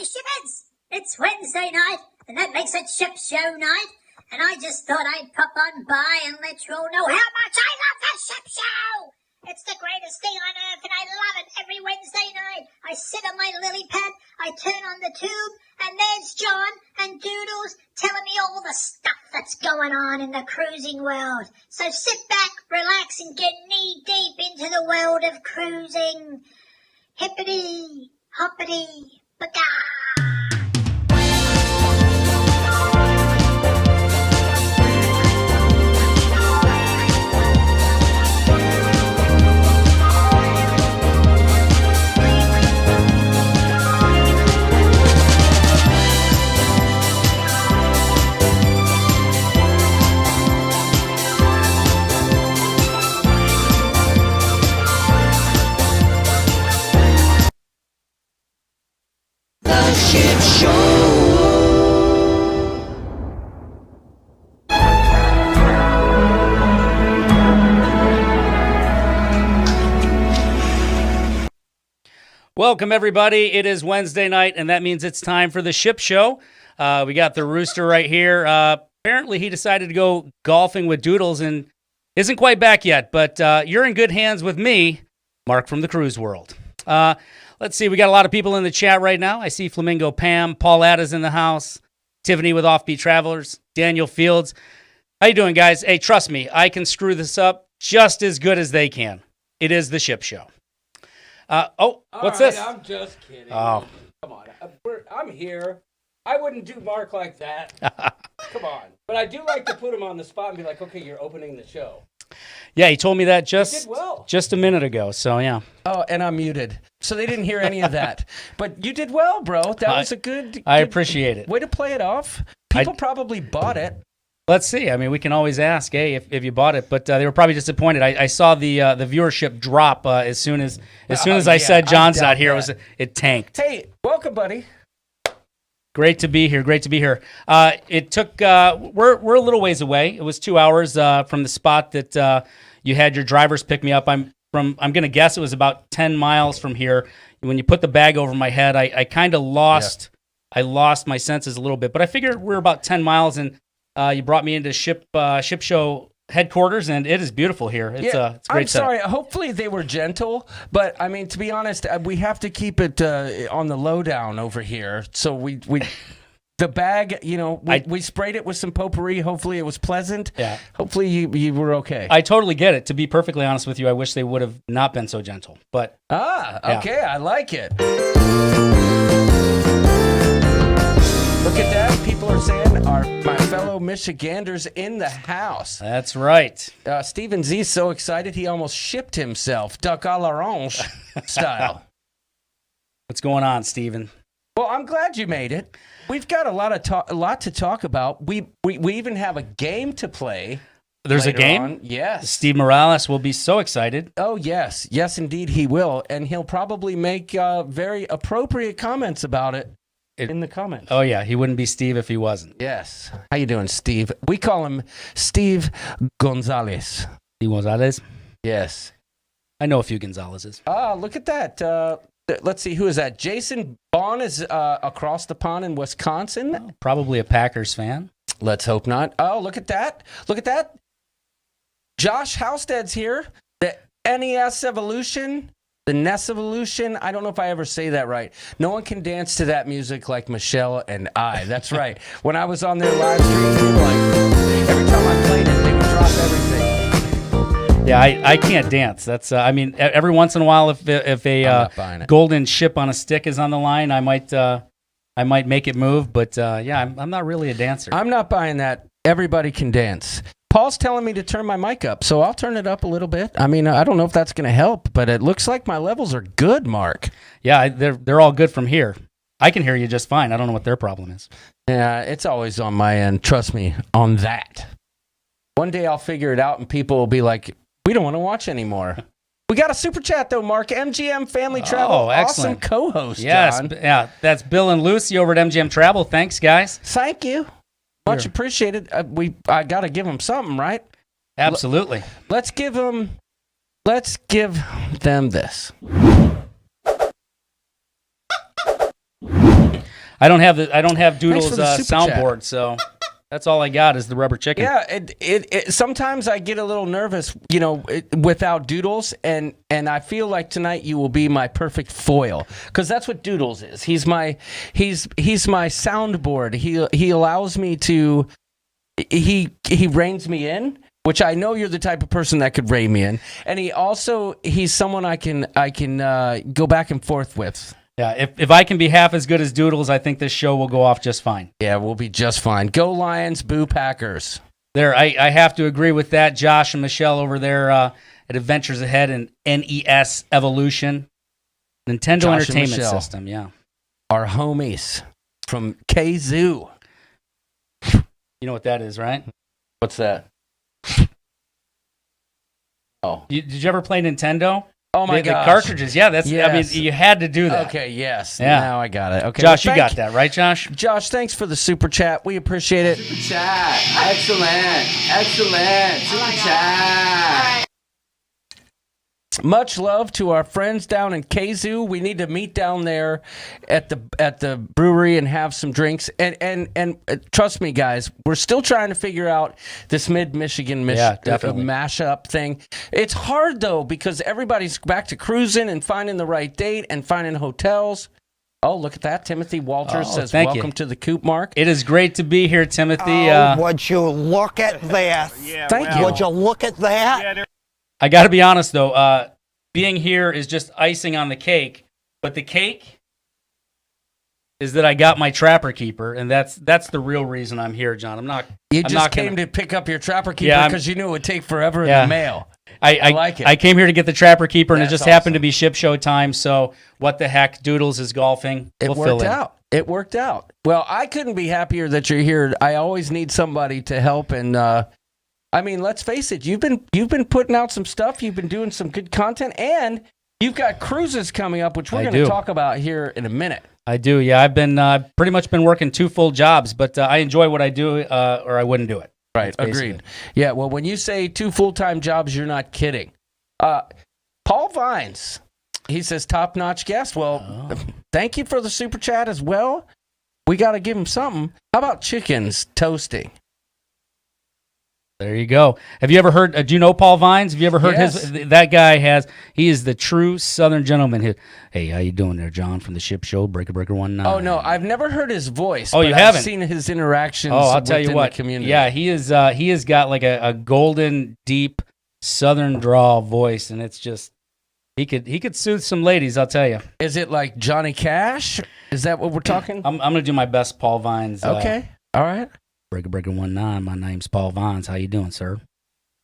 shipheads! It's Wednesday night, and that makes it Ship Show night, and I just thought I'd pop on by and let you all know how much I love the Ship Show! It's the greatest thing on earth, and I love it every Wednesday night. I sit on my lily pad, I turn on the tube, and there's John and Doodles telling me all the stuff that's going on in the cruising world. So sit back, relax, and get knee-deep into the world of cruising. Hippity, hoppity, ba-da! Ship Show. Welcome, everybody. It is Wednesday night, and that means it's time for the Ship Show. We got the rooster right here. Apparently, he decided to go golfing with Doodles and isn't quite back yet, but you're in good hands with me, Mark from the Cruise World. Let's see, we got a lot of people in the chat right now. I see Flamingo Pam, Paulatta's in the house, Tiffany with Offbeat Travelers, Daniel Fields. How you doing, guys? Hey, trust me, I can screw this up just as good as they can. It is the Ship Show. What's this? I'm just kidding. Oh. Come on, I'm here. I wouldn't do Mark like that. Come on. But I do like to put him on the spot and be like, okay, you're opening the show. Yeah, he told me that You did well. just a minute ago, so yeah. Oh, and I'm muted. So they didn't hear any of that. But you did well, bro. That was a good... I appreciate it. Way to play it off. People probably bought it. Let's see. I mean, we can always ask, hey, if you bought it, but they were probably disappointed. I saw the viewership drop as soon as I said John's not here. It tanked. Hey, welcome, buddy. Great to be here. It took. We're a little ways away. It was 2 hours from the spot that you had your drivers pick me up. I'm going to guess it was about 10 miles from here. When you put the bag over my head, I kind of lost. Yeah. I lost my senses a little bit, but I figured we're about 10 miles, and you brought me into Ship Show headquarters, and it is beautiful here. It's a great I'm sorry. Hopefully they were gentle, but I mean, to be honest, we have to keep it on the lowdown over here. So we the bag, we sprayed it with some potpourri. Hopefully it was pleasant. Yeah. Hopefully you were okay. I totally get it. To be perfectly honest with you, I wish they would have not been so gentle. But okay, I like it. Look at that. People are saying my fellow Michiganders in the house. That's right. Steven Z's so excited he almost shipped himself, duck à l'orange style. What's going on, Steven? Well, I'm glad you made it. We've got a lot to talk about. We even have a game to play. There's a game? On. Yes. Steve Morales will be so excited. Oh, yes. Yes, indeed, he will. And he'll probably make very appropriate comments about it. In the comments. Oh, yeah. He wouldn't be Steve if he wasn't. Yes. How you doing, Steve? We call him Steve Gonzalez. Steve Gonzalez? Yes. I know a few Gonzalezes. Look at that. Let's see. Who is that? Jason Bond is across the pond in Wisconsin. Oh, probably a Packers fan. Let's hope not. Oh, look at that. Look at that. Josh Halstead's here. The NES Evolution. The NES Evolution, I don't know if I ever say that right. No one can dance to that music like Michelle and I. That's right. When I was on their live stream, they were like, every time I played it, they would drop everything. Yeah, I can't dance. That's I mean, every once in a while, if a golden ship on a stick is on the line, I might make it move. But I'm not really a dancer. I'm not buying that. Everybody can dance. Paul's telling me to turn my mic up, so I'll turn it up a little bit. I mean, I don't know if that's going to help, but it looks like my levels are good, Mark. Yeah, they're all good from here. I can hear you just fine. I don't know what their problem is. Yeah, it's always on my end. Trust me on that. One day I'll figure it out, and people will be like, we don't want to watch anymore. We got a super chat, though, Mark. MGM Family Travel. Oh, excellent. Awesome co-host, yes, John. Yeah, that's Bill and Lucy over at MGM Travel. Thanks, guys. Thank you. Much appreciated. I got to give them something, right? Absolutely. Let's give them this. I don't have Doodle's for the super chat. soundboard, so that's all I got is the rubber chicken. Yeah, it sometimes I get a little nervous, without Doodles, and I feel like tonight you will be my perfect foil, because that's what Doodles is. He's my soundboard. He allows me to he reins me in, which I know you're the type of person that could rein me in, and he's someone I can go back and forth with. Yeah, if I can be half as good as Doodles, I think this show will go off just fine. Yeah, we'll be just fine. Go Lions, boo Packers. There, I have to agree with that. Josh and Michelle over there at Adventures Ahead and NES Evolution. Nintendo Josh and Entertainment Michelle. System, yeah. Our homies from K-Zoo. You know what that is, right? What's that? Oh. Did you ever play Nintendo? Oh my God! gosh. The cartridges, yeah. That's. Yes. I mean, you had to do that. Okay, yes. Yeah. Now I got it. Okay, Josh, you got that, right, Josh? Josh, thanks for the super chat. We appreciate it. Super chat. Excellent. Super chat. Much love to our friends down in K-Zoo. We need to meet down there at the brewery and have some drinks. And trust me, guys, we're still trying to figure out this Mid-Michigan definitely. mashup thing. It's hard, though, because everybody's back to cruising and finding the right date and finding hotels. Oh, look at that. Timothy Walters says, welcome to the Coop, Mark. It is great to be here, Timothy. Would you look at that? Thank you. Would you look at that? I got to be honest, though. Being here is just icing on the cake. But the cake is that I got my Trapper Keeper, and that's the real reason I'm here, John. You just came to pick up your Trapper Keeper because you knew it would take forever in the mail. I like it. I came here to get the Trapper Keeper, and That's it just awesome. happened to be ship show time. So what the heck? Doodles is golfing. It We'll fill worked in. out. It worked out. Well, I couldn't be happier that you're here. I always need somebody to help, and I mean, let's face it. You've been putting out some stuff. You've been doing some good content, and you've got cruises coming up, which we're going to talk about here in a minute. I do. Yeah, I've been pretty much been working 2 full jobs, but I enjoy what I do, or I wouldn't do it. Right. Agreed. Yeah. Well, when you say 2 full-time jobs, you're not kidding. Paul Vines, he says top-notch guest. Well, thank you for the super chat as well. We got to give him something. How about chickens toasting? There you go. Have you ever heard? Do you know Paul Vines? Have you ever heard Yes. that guy he is the true Southern gentleman. Hey, how you doing there, John, from the Ship Show, Breaker 19? Oh no, I've never heard his voice. Oh, but you haven't? I've seen his interactions. I'll tell you within what. the community. Yeah, he has got like a golden, deep Southern drawl voice, and it's just he could soothe some ladies. I'll tell you. Is it like Johnny Cash? Is that what we're talking? I'm gonna do my best, Paul Vines. Okay. All right. Breaker 19. My name's Paul Vines. How you doing, sir?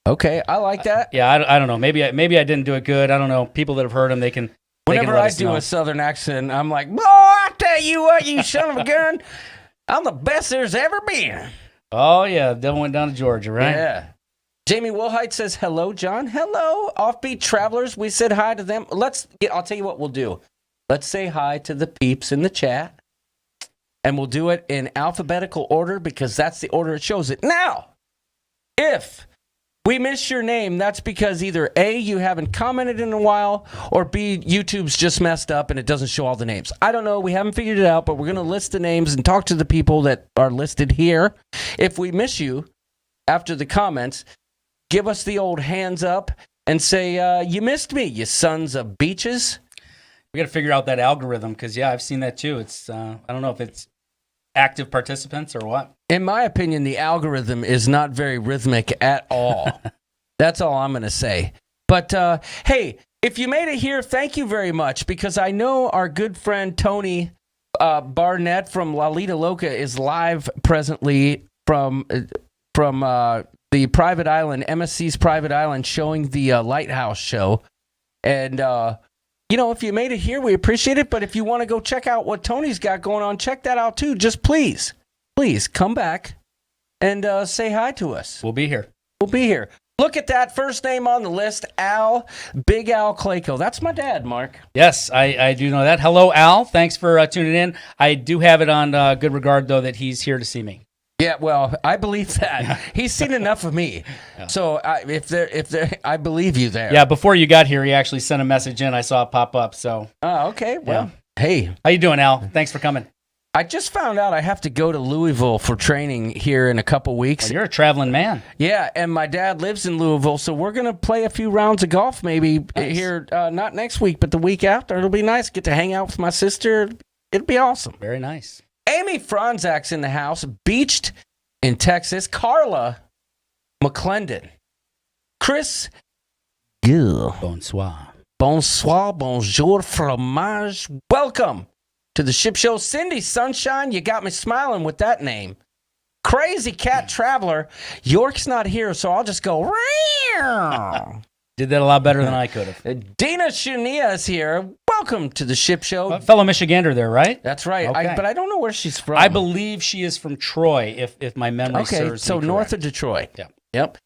Okay, I like that. Yeah, I don't know. Maybe I didn't do it good. I don't know. People that have heard him, they can. Whenever let I us do know. a Southern accent, I'm like, boy, I tell you what, you son of a gun, I'm the best there's ever been. Oh yeah, the devil went down to Georgia, right? Yeah. Jamie Wilhite says, hello, John. Hello, Offbeat Travelers. We said hi to them. I'll tell you what we'll do. Let's say hi to the peeps in the chat. And we'll do it in alphabetical order because that's the order it shows it. Now, if we miss your name, that's because either A, you haven't commented in a while, or B, YouTube's just messed up and it doesn't show all the names. I don't know. We haven't figured it out, but we're going to list the names and talk to the people that are listed here. If we miss you after the comments, give us the old hands up and say, you missed me, you sons of beaches. We got to figure out that algorithm because I've seen that too. It's I don't know if it's active participants or what. In my opinion, the algorithm is not very rhythmic at all. That's all I'm going to say. But hey, if you made it here, thank you very much because I know our good friend Tony Barnett from Lalita Loca is live presently from the private island, MSC's private island, showing the Lighthouse show. And if you made it here, we appreciate it. But if you want to go check out what Tony's got going on, check that out too. Just please come back and say hi to us. We'll be here. We'll be here. Look at that first name on the list, Big Al Clayco. That's my dad, Mark. Yes, I do know that. Hello, Al. Thanks for tuning in. I do have it on good regard, though, that he's here to see me. Yeah, well, I believe that. He's seen enough of me. Yeah. So I believe you there. Yeah, before you got here, he actually sent a message in. I saw it pop up. So. Oh, okay. Well, hey. How you doing, Al? Thanks for coming. I just found out I have to go to Louisville for training here in a couple weeks. Well, you're a traveling man. Yeah, and my dad lives in Louisville, so we're going to play a few rounds of golf maybe here, not next week, but the week after. It'll be nice. Get to hang out with my sister. It'll be awesome. Very nice. Amy Franzak's in the house, beached in Texas. Carla McClendon. Chris Gill. Bonsoir. Bonsoir, bonjour, fromage. Welcome to the Ship Show. Cindy Sunshine, you got me smiling with that name. Crazy Cat Traveler. York's not here, so I'll just go. Did that a lot better than I could have. Dina Shunia is here. Welcome to the Ship Show. Fellow Michigander there, right? That's right. Okay. But I don't know where she's from. I believe she is from Troy, if my memory serves so me north of correct. Detroit. Yeah. Yep.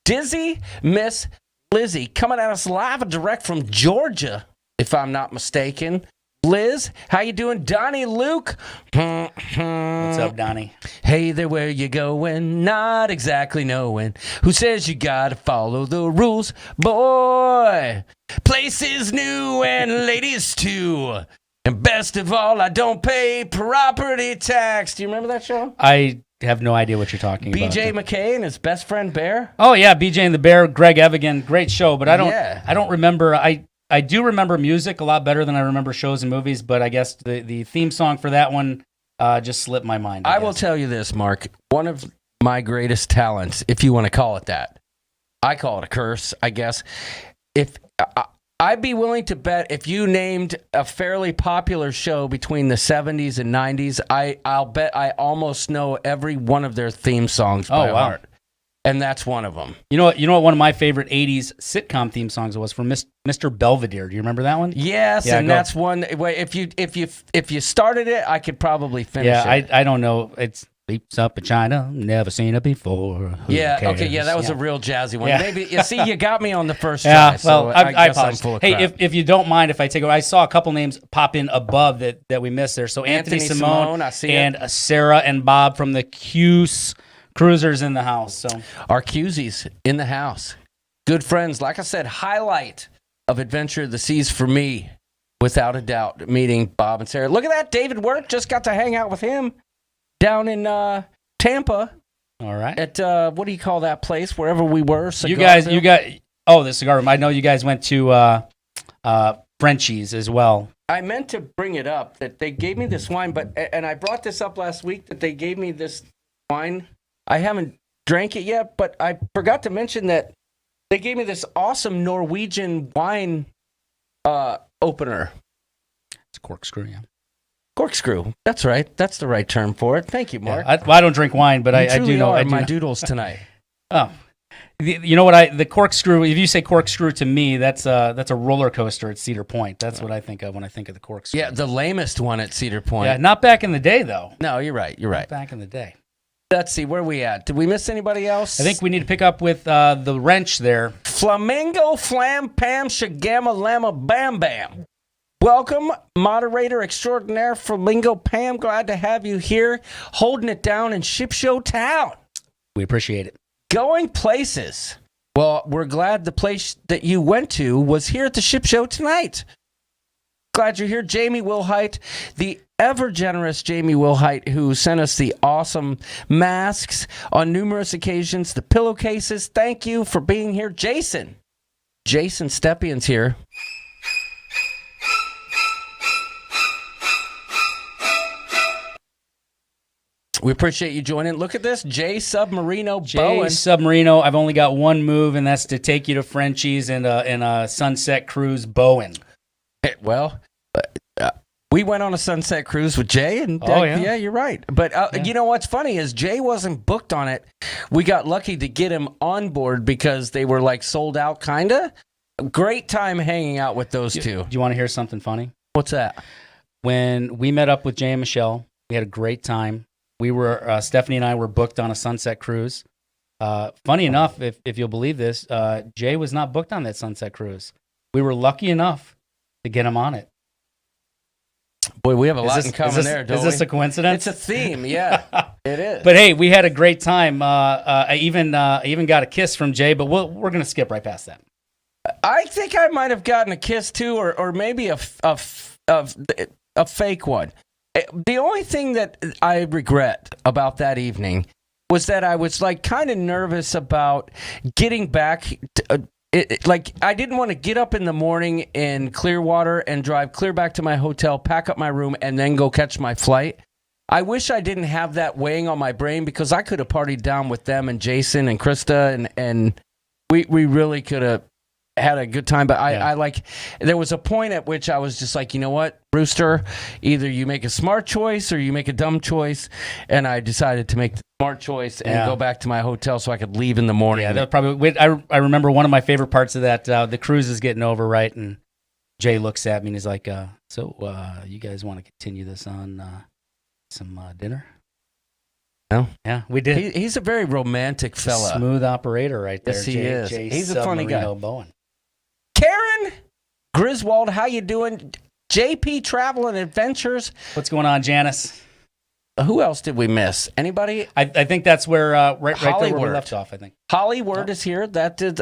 Dizzy Miss Lizzie coming at us live and direct from Georgia, if I'm not mistaken. Liz, how you doing? Donnie Luke. What's up, Donnie? Hey there, where you going? Not exactly knowing. Who says you gotta follow the rules? Boy, places new and ladies too. And best of all, I don't pay property tax. Do you remember that show? I have no idea what you're talking about. BJ McKay and his best friend Bear. Oh yeah, BJ and the Bear, Greg Evigan, great show. But I don't remember. I do remember music a lot better than I remember shows and movies. But I guess the theme song for that one just slipped my mind. I will tell you this, Mark. One of my greatest talents, if you want to call it that, I call it a curse, I guess. If I'd be willing to bet if you named a fairly popular show between the 70s and 90s, I'll bet I almost know every one of their theme songs by heart. And that's one of them. You know what one of my favorite 80s sitcom theme songs was from Mr. Belvedere. Do you remember that one? Yes, yeah, and that's one. If you started it, I could probably finish it. Yeah, I don't know. It's Leaps up in China, never seen it before. Who cares? Okay, yeah, that was a real jazzy one. Yeah. Maybe you got me on the first try. Yeah, well, so I guess I'm apologize. full of Hey, crap. if you don't mind, if I take over, I saw a couple names pop in above that we missed there. So Anthony Simone I see and Sarah and Bob from the Cuse Cruisers in the house. So our Cusies in the house, good friends. Like I said, highlight of Adventure of the Seas for me, without a doubt. Meeting Bob and Sarah. Look at that, David Work just got to hang out with him down in Tampa. all right, At what do you call that place? Wherever we were. you got the cigar room. I know you guys went to Frenchie's as well. I meant to bring it up that they gave me this wine, and I brought this up last week that they gave me this wine. I haven't drank it yet, but I forgot to mention that they gave me this awesome Norwegian wine opener. It's a corkscrew, yeah. Corkscrew. That's right. That's the right term for it. Thank you, Mark. Yeah, I don't drink wine, but I do know. Are I do my know. doodles tonight. Oh, you know what? The corkscrew. If you say corkscrew to me, that's a roller coaster at Cedar Point. That's what I think of when I think of the corkscrew. Yeah, the lamest one at Cedar Point. Yeah, not back in the day though. No, you're right. You're Not right. back in the day. Let's see, where are we at? Did we miss anybody else? I think we need to pick up with the wrench there. Flamingo Flam Pam Shagama Lama Bam Bam. Welcome, moderator extraordinaire Flamingo Pam. Glad to have you here, holding it down in Ship Show Town. We appreciate it. Going places. Well, we're glad the place that you went to was here at the Ship Show tonight. Glad you're here. Jamie Wilhite, the ever-generous Jamie Wilhite, who sent us the awesome masks on numerous occasions, the pillowcases. Thank you for being here. Jason Steppian's here. We appreciate you joining. Look at this, Jay Submarino Bowen. Submarino. I've only got one move, and that's to take you to Frenchie's and a Sunset Cruise Bowen. Well, we went on a sunset cruise with Jay, and yeah, you're right. But you know what's funny is Jay wasn't booked on it. We got lucky to get him on board because they were like sold out, kinda. Great time hanging out with those two. Do you want to hear something funny? What's that? When we met up with Jay and Michelle, we had a great time. We were Stephanie and I were booked on a sunset cruise. Funny enough, if you'll believe this, Jay was not booked on that sunset cruise. We were lucky enough to get him on it. Boy, we have a lot in common there, don't we? Is this a coincidence? It's a theme, yeah. It is. But hey, we had a great time. I even got a kiss from Jay, but we're going to skip right past that. I think I might have gotten a kiss too, or maybe a fake one. The only thing that I regret about that evening was that I was like kind of nervous about getting back. Like I didn't want to get up in the morning in Clearwater and drive clear back to my hotel, pack up my room, and then go catch my flight. I wish I didn't have that weighing on my brain because I could have partied down with them and Jason and Krista and we really could have had a good time. But I like, there was a point at which I was just like, you know what, Rooster, either you make a smart choice or you make a dumb choice. And I decided to make the smart choice and go back to my hotel so I could leave in the morning. Yeah, that probably. I remember one of my favorite parts of that. The cruise is getting over, right? And Jay looks at me and he's like, "So, you guys want to continue this on some dinner?" No. Yeah, we did. He's a very romantic fella. Smooth operator, right there. Yes, he is. Jay He's a funny guy. Bowen. Karen Griswold, how you doing? JP Travel and Adventures. What's going on, Janice? Who else did we miss? Anybody? I think that's where right there where we left off. I think Hollywood is here. That did.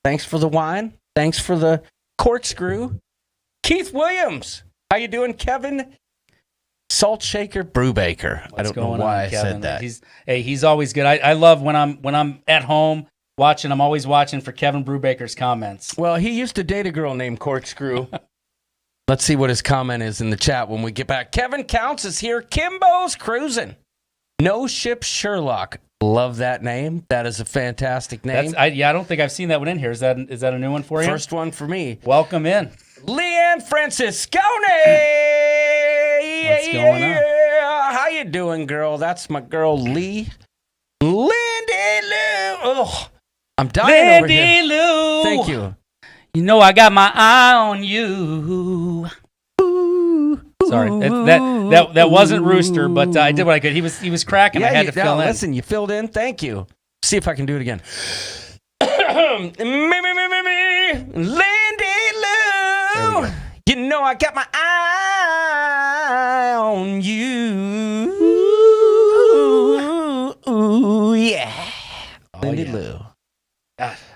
Thanks for the wine. Thanks for the corkscrew. Keith Williams, how you doing? Kevin Salt Shaker Brubaker. I don't know why I said that. He's always good. I love when I'm at home watching. I'm always watching for Kevin Brubaker's comments. Well, he used to date a girl named Corkscrew. Let's see what his comment is in the chat when we get back. Kevin Counts is here. Kimbo's cruising. No Ship Sherlock. Love that name. That is a fantastic name. I don't think I've seen that one in here. Is that a new one for you? First one for me. Welcome in. Leanne Franciscone. What's going on? How you doing, girl? That's my girl, Lee. Lindy Lou. Oh, I'm dying over here. Lindy Lou. Thank you. You know I got my eye on you. Sorry, that wasn't Rooster, but I did what I could. He was cracking. I had to fill in. Listen, you filled in. Thank you. See if I can do it again. Lindy Lou. You know I got my eye on you. Ooh, yeah. Lindy Lou.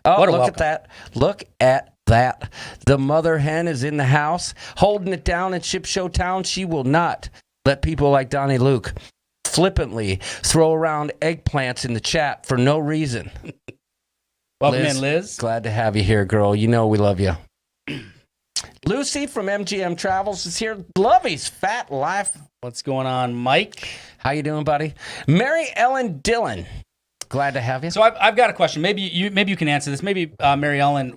Oh, look at that. Look at that. The mother hen is in the house, holding it down in Ship Show Town. She will not let people like Donnie Luke flippantly throw around eggplants in the chat for no reason. Welcome in, Liz. Glad to have you here, girl. You know we love you. Lucy from MGM Travels is here. Lovey's Fat Life. What's going on, Mike? How you doing, buddy? Mary Ellen Dillon. Glad to have you. So I've got a question. Maybe you can answer this. Maybe Mary Ellen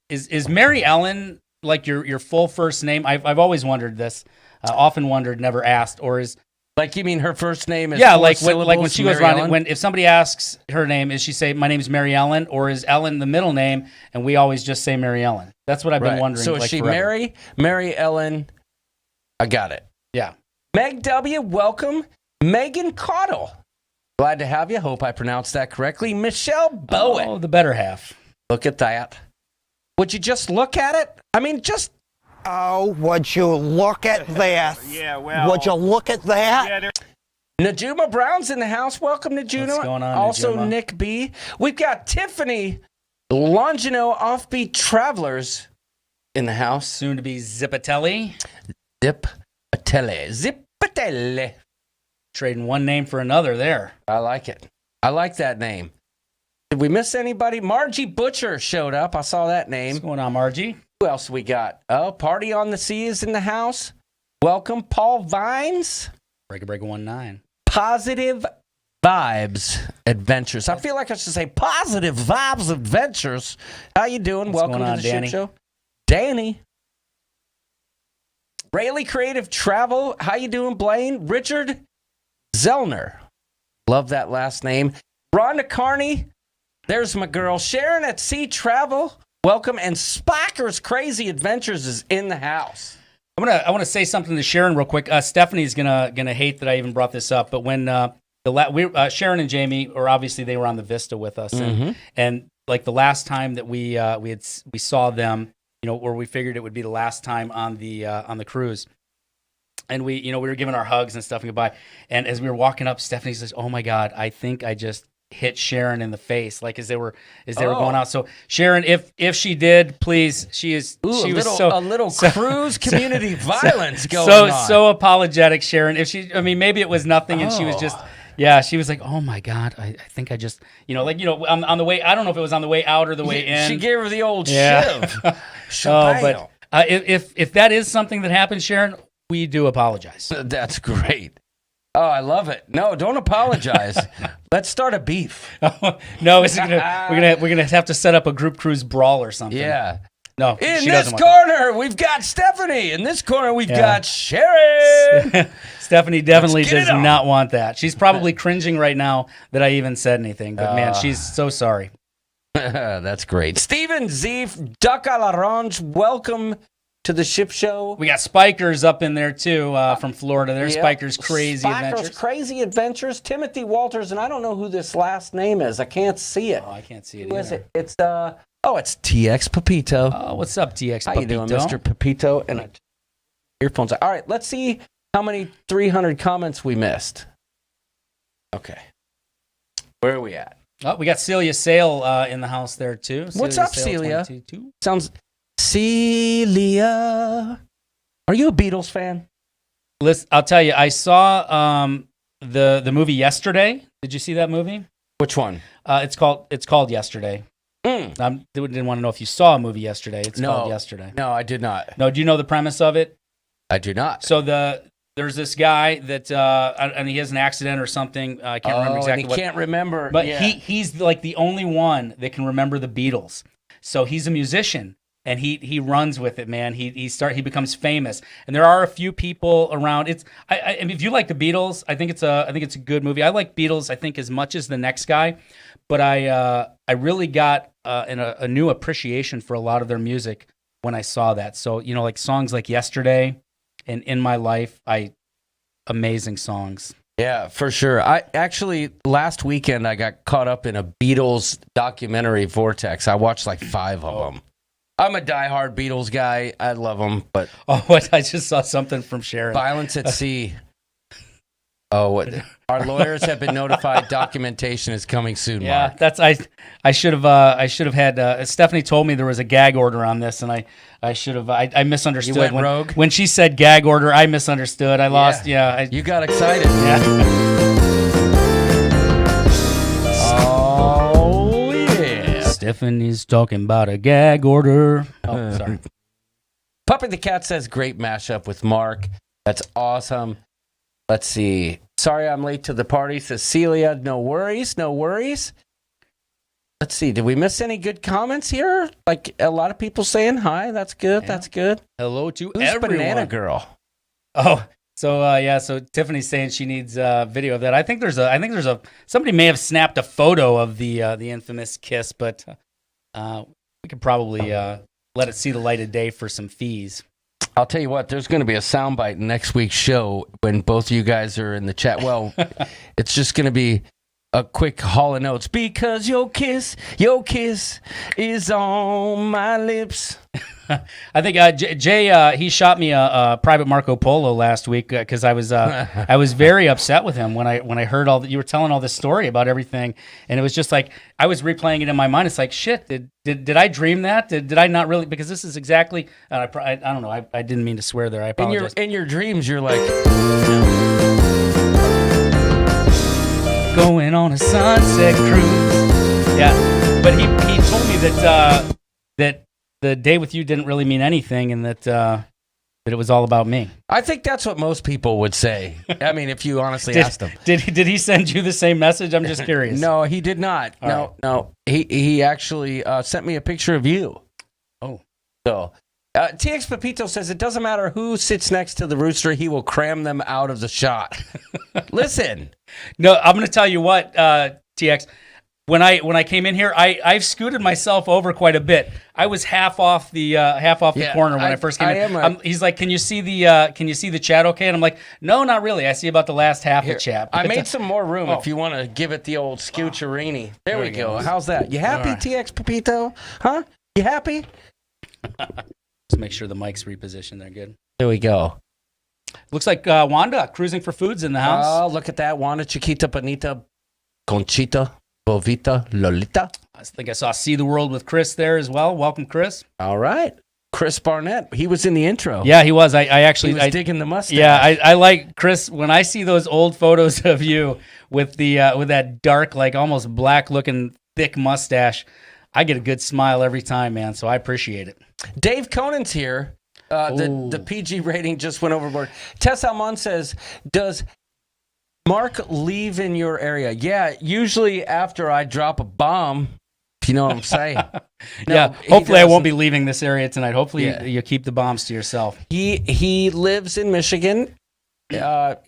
is Mary Ellen like your full first name? I've always wondered this. Often wondered, never asked. Or is like you mean her first name is like when she goes around if somebody asks her name, is she say my name is Mary Ellen, or is Ellen the middle name and we always just say Mary Ellen? That's what I've been wondering. So is she forever. Mary Ellen? I got it. Yeah. Meg W, welcome. Megan Caudle. Glad to have you. Hope I pronounced that correctly. Michelle Bowen. Oh, the better half. Look at that. Would you just look at it? I mean, just... Oh, would you look at that? Yeah, well... Would you look at that? Yeah, Najuma Brown's in the house. Welcome, Najuma. What's going on, also, Najuma? Nick B. We've got Tiffany Longino Offbeat Travelers in the house. Soon to be Zippatelli. Zippatelli. Trading one name for another there. I like it. I like that name. Did we miss anybody? Margie Butcher showed up. I saw that name. What's going on, Margie? Who else we got? Oh, Party on the Sea is in the house. Welcome, Paul Vines. Breaker 19. Positive Vibes Adventures. I feel like I should say Positive Vibes Adventures. How you doing? What's Welcome going on, to the Danny? Ship Show. Danny. Rayleigh Creative Travel. How you doing, Blaine? Richard Zellner. Love that last name. Rhonda Carney. There's my girl. Sharon at Sea Travel. Welcome. And Spacker's Crazy Adventures is in the house. I want to say something to Sharon real quick. Stephanie's gonna hate that I even brought this up, but when Sharon and Jamie, or obviously they were on the Vista with us, and like the last time that we saw them, or we figured it would be the last time on the cruise, and we were giving our hugs and stuff and goodbye, and as we were walking up, Stephanie says, "Oh my God, I think I just hit Sharon in the face, like as they were going out. So Sharon, if she did, please, she was a little cruise community violence going on. So apologetic, Sharon. Maybe it was nothing, and she was just. Yeah, she was like, "Oh my God, I think I just, on the way. I don't know if it was on the way out or the way in." She gave her the old shiv. But if that is something that happened, Sharon, we do apologize. That's great. Oh, I love it. No, don't apologize. Let's start a beef. No, we're gonna have to set up a group cruise brawl or something. Yeah. No. In this corner, we've got Stephanie. In this corner, we've got Sharon. Stephanie definitely does not want that. She's probably cringing right now that I even said anything. But man, she's so sorry. That's great. Steven Zeef, Duck a l'Orange, welcome to the Ship Show. We got Spikers up in there too from Florida. There's Spikers Crazy Adventures. Crazy Adventures. Timothy Walters, and I don't know who this last name is. I can't see it. Oh, I can't see it Who either. is it? It's it's TX Pepito. Oh, what's up, TX How Pepito? you doing, Mr. Pepito? And earphones. All right, let's see how many 300 comments we missed. Okay. Where are we at? Oh, we got Celia Sale in the house there too. What's up, Celia? 22. Sounds Celia. Are you a Beatles fan? Listen, I'll tell you, I saw the movie Yesterday. Did you see that movie? Which one? It's called Yesterday. I didn't want to know if you saw a movie yesterday. It's called Yesterday. No, I did not. No, do you know the premise of it? I do not. So there's this guy that and he has an accident or something. I can't remember exactly and he can't remember. But he's like the only one that can remember the Beatles. So he's a musician and he runs with it, man. He becomes famous. And there are a few people around. And if you like the Beatles, I think it's a good movie. I like Beatles, I think, as much as the next guy. But I really got a new appreciation for a lot of their music when I saw that. So, like songs like Yesterday and In My Life, amazing songs. Yeah, for sure. I actually, last weekend, I got caught up in a Beatles documentary vortex. I watched like 5 of them. I'm a diehard Beatles guy. I love them, but... I just saw something from Sharon. Violence at Sea. Our lawyers have been notified. Documentation is coming soon. Yeah, Mark. I should have had. Stephanie told me there was a gag order on this, and I should have. I misunderstood. You went rogue? When she said gag order. I misunderstood. I lost. Yeah, you got excited. Yeah. Oh yeah. Stephanie's talking about a gag order. Oh, sorry. Puppy the Cat says great mashup with Mark. That's awesome. Let's see. Sorry I'm late to the party, says Celia. No worries, no worries. Let's see. Did we miss any good comments here? Like a lot of people saying hi. That's good. Yeah. That's good. Hello to Who's everyone. Banana Girl? Oh, so Tiffany's saying she needs video of that. I think there's somebody may have snapped a photo of the infamous kiss, but we could probably let it see the light of day for some fees. I'll tell you what, there's going to be a soundbite in next week's show when both of you guys are in the chat. Well, it's just going to be a quick Hall of Notes. Because your kiss is on my lips. I think Jay he shot me a private Marco Polo last week because I was very upset with him when I heard all that you were telling all this story about everything, and it was just like I was replaying it in my mind. It's like shit. Did I dream that? Did I not really? Because this is exactly. I don't know. I didn't mean to swear there. I apologize. In your dreams, you're like going on a sunset cruise. Yeah, but he told me that the day with you didn't really mean anything, and that it was all about me. I think that's what most people would say. I mean, if you honestly asked them. Did he send you the same message? I'm just curious. No, he did not. No. He actually sent me a picture of you. Oh. So, TX Pepito says it doesn't matter who sits next to the rooster, he will cram them out of the shot. Listen. No, I'm going to tell you what, TX. When I came in here, I've scooted myself over quite a bit. I was half off the corner when I first came in. He's like, "Can you see the chat okay?" And I'm like, "No, not really. I see about the last half of the chat." I made some more room if you want to give it the old scoocherini. There we go. How's that? You happy, right. TX Pepito? Huh? You happy? Just make sure the mic's repositioned. They're good. There we go. Looks like Wanda cruising for food's in the house. Oh, look at that. Wanda Chiquita Bonita Conchita Vovita Lolita. I think I saw See the World with Chris there as well. Welcome, Chris. All right. Chris Barnett. He was in the intro. Yeah, he was. I actually He was digging the mustache. Yeah, I like Chris. When I see those old photos of you with the with that dark, like almost black looking thick mustache, I get a good smile every time, man. So I appreciate it. Dave Conan's here. The PG rating just went overboard. Tess Almon says, does Mark leave in your area? Yeah, usually after I drop a bomb, if you know what I'm saying. No, yeah, hopefully I won't be leaving this area tonight. Hopefully Yeah. you keep the bombs to yourself. He lives in Michigan. Kind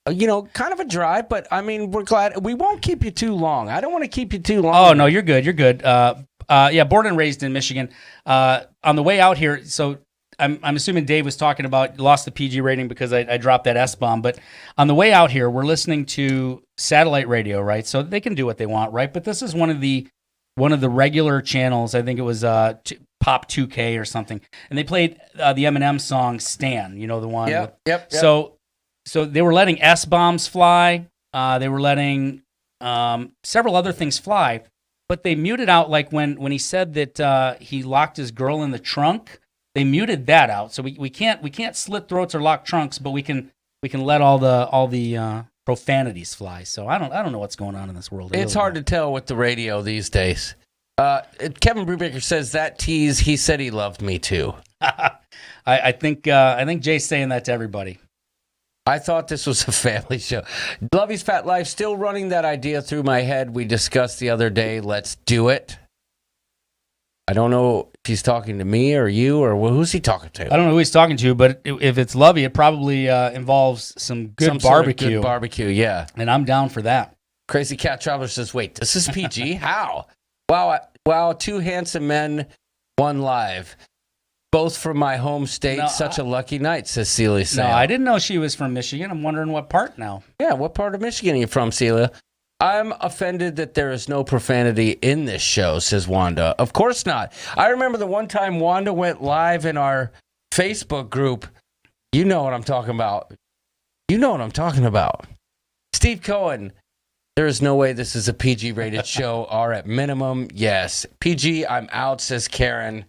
of a drive, but I mean, we're glad. We won't keep you too long. I don't want to keep you too long. Oh, no, you're good. You're good. Yeah, born and raised in Michigan. On the way out here, so I'm assuming Dave was talking about lost the PG rating because I dropped that S-bomb. But on the way out here, we're listening to satellite radio, right? So they can do what they want, right? But this is one of the regular channels. I think it was Pop 2K or something. And they played the Eminem song Stan, you know, the one. Yep. So they were letting S-bombs fly. They were letting several other things fly. But they muted out, like when he said that he locked his girl in the trunk. They muted that out, so we can't slit throats or lock trunks, but we can let all the profanities fly. So I don't know what's going on in this world. It's hard to tell with the radio these days. Kevin Brubaker says that tease. He said he loved me too. I think Jay's saying that to everybody. I thought this was a family show. Lovey's Fat Life, still running that idea through my head we discussed the other day. Let's do it. I don't know if he's talking to me or you or who's he talking to. I don't know who he's talking to, but if it's Lovey, it probably involves some good barbecue. Sort of good barbecue, yeah. And I'm down for that. Crazy Cat Traveler says, wait, this is PG? How? Wow, two handsome men, one live. Both from my home state. No, such a lucky night, says Celia. No, I didn't know she was from Michigan. I'm wondering what part now. Yeah, what part of Michigan are you from, Celia? I'm offended that there is no profanity in this show, says Wanda. Of course not. I remember the one time Wanda went live in our Facebook group. You know what I'm talking about. Steve Cohen, there is no way this is a PG-rated show, or at minimum, yes. PG, I'm out, says Karen.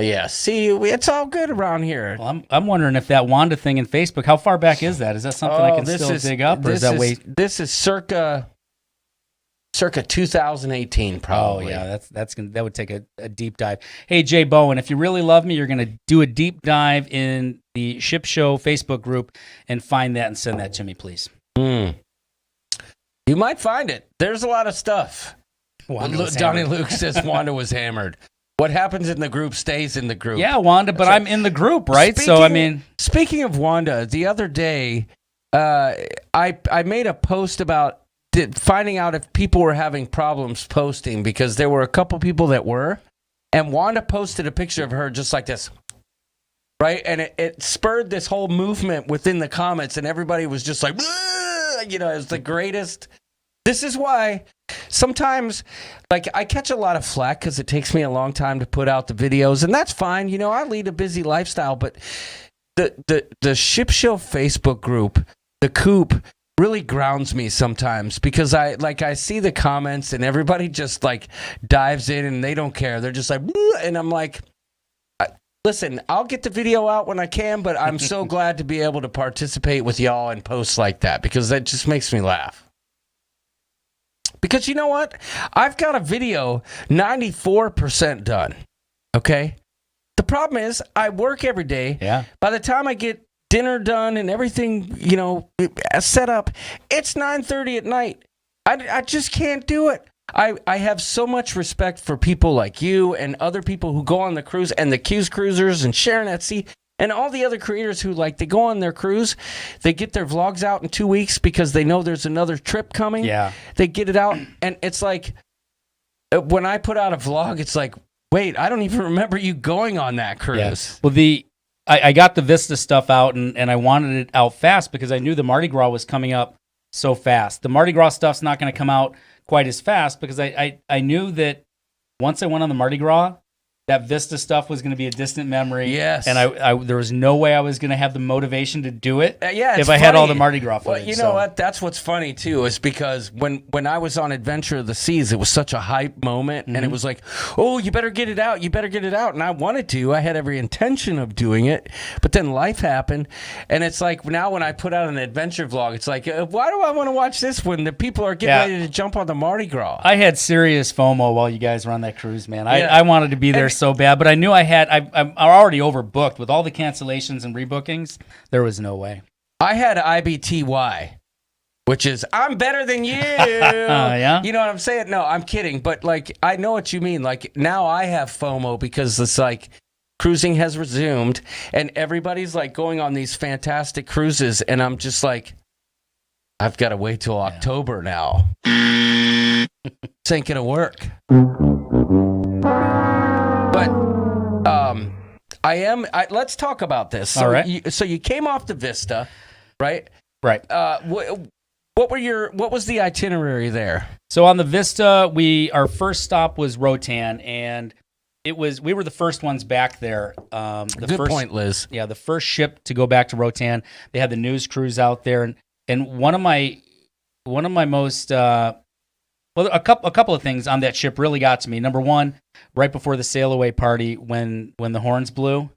Yeah, see, it's all good around here. Well, I'm wondering if that Wanda thing in Facebook, how far back is that? Is that something I can still dig up? Or is that way? This is circa 2018, probably. Oh yeah, that would take a deep dive. Hey Jay Bowen, if you really love me, you're gonna do a deep dive in the Ship Show Facebook group and find that and send that to me, please. You might find it. There's a lot of stuff. Donnie Luke says Wanda was hammered. What happens in the group stays in the group. Yeah, Wanda, but I'm in the group, right? Speaking of Wanda, the other day, I made a post about finding out if people were having problems posting because there were a couple people that were, and Wanda posted a picture of her just like this, right? And it spurred this whole movement within the comments, and everybody was just like, it was the greatest. This is why sometimes, I catch a lot of flack because it takes me a long time to put out the videos, and that's fine. I lead a busy lifestyle, but the Ship Show Facebook group, the Coop, really grounds me sometimes because I see the comments and everybody just dives in and they don't care. They're just like, and I'm like, listen, I'll get the video out when I can, but I'm so glad to be able to participate with y'all and post like that because that just makes me laugh. Because you know what? I've got a video 94% done. Okay? The problem is I work every day. Yeah. By the time I get dinner done and everything, set up, it's 9:30 at night. I just can't do it. I have so much respect for people like you and other people who go on the cruise and the Q's Cruisers and Sharon at Sea and all the other creators who they go on their cruise, they get their vlogs out in 2 weeks because they know there's another trip coming. Yeah. They get it out and it's like when I put out a vlog, it's like, wait, I don't even remember you going on that cruise. Yeah. Well, I got the Vista stuff out and I wanted it out fast because I knew the Mardi Gras was coming up so fast. The Mardi Gras stuff's not going to come out quite as fast because I knew that once I went on the Mardi Gras, that Vista stuff was going to be a distant memory. Yes. And I there was no way I was going to have the motivation to do it Yeah, if I had all the Mardi Gras footage. Well, you know what? That's what's funny, too, is because when I was on Adventure of the Seas, it was such a hype moment, and it was like, oh, you better get it out. You better get it out. And I wanted to. I had every intention of doing it, but then life happened, and it's like now when I put out an adventure vlog, it's like, why do I want to watch this when the people are getting ready to jump on the Mardi Gras? I had serious FOMO while you guys were on that cruise, man. I wanted to be there so bad, but I knew I'm already overbooked with all the cancellations and rebookings. There was no way. I had IBTY, which is I'm better than you. Yeah? You know what I'm saying? No, I'm kidding. But like, I know what you mean. Like now I have FOMO because it's like cruising has resumed and everybody's like going on these fantastic cruises. And I'm just like, I've got to wait till October now. This ain't going to work. But let's talk about this. So all right. So you came off the Vista, right? Right. What was the itinerary there? So on the Vista, our first stop was Rotan, and we were the first ones back there. Good point, Liz. Yeah, the first ship to go back to Rotan. They had the news cruise out there, and one of my most a couple of things on that ship really got to me. Number one, right before the sail away party, when the horns blew,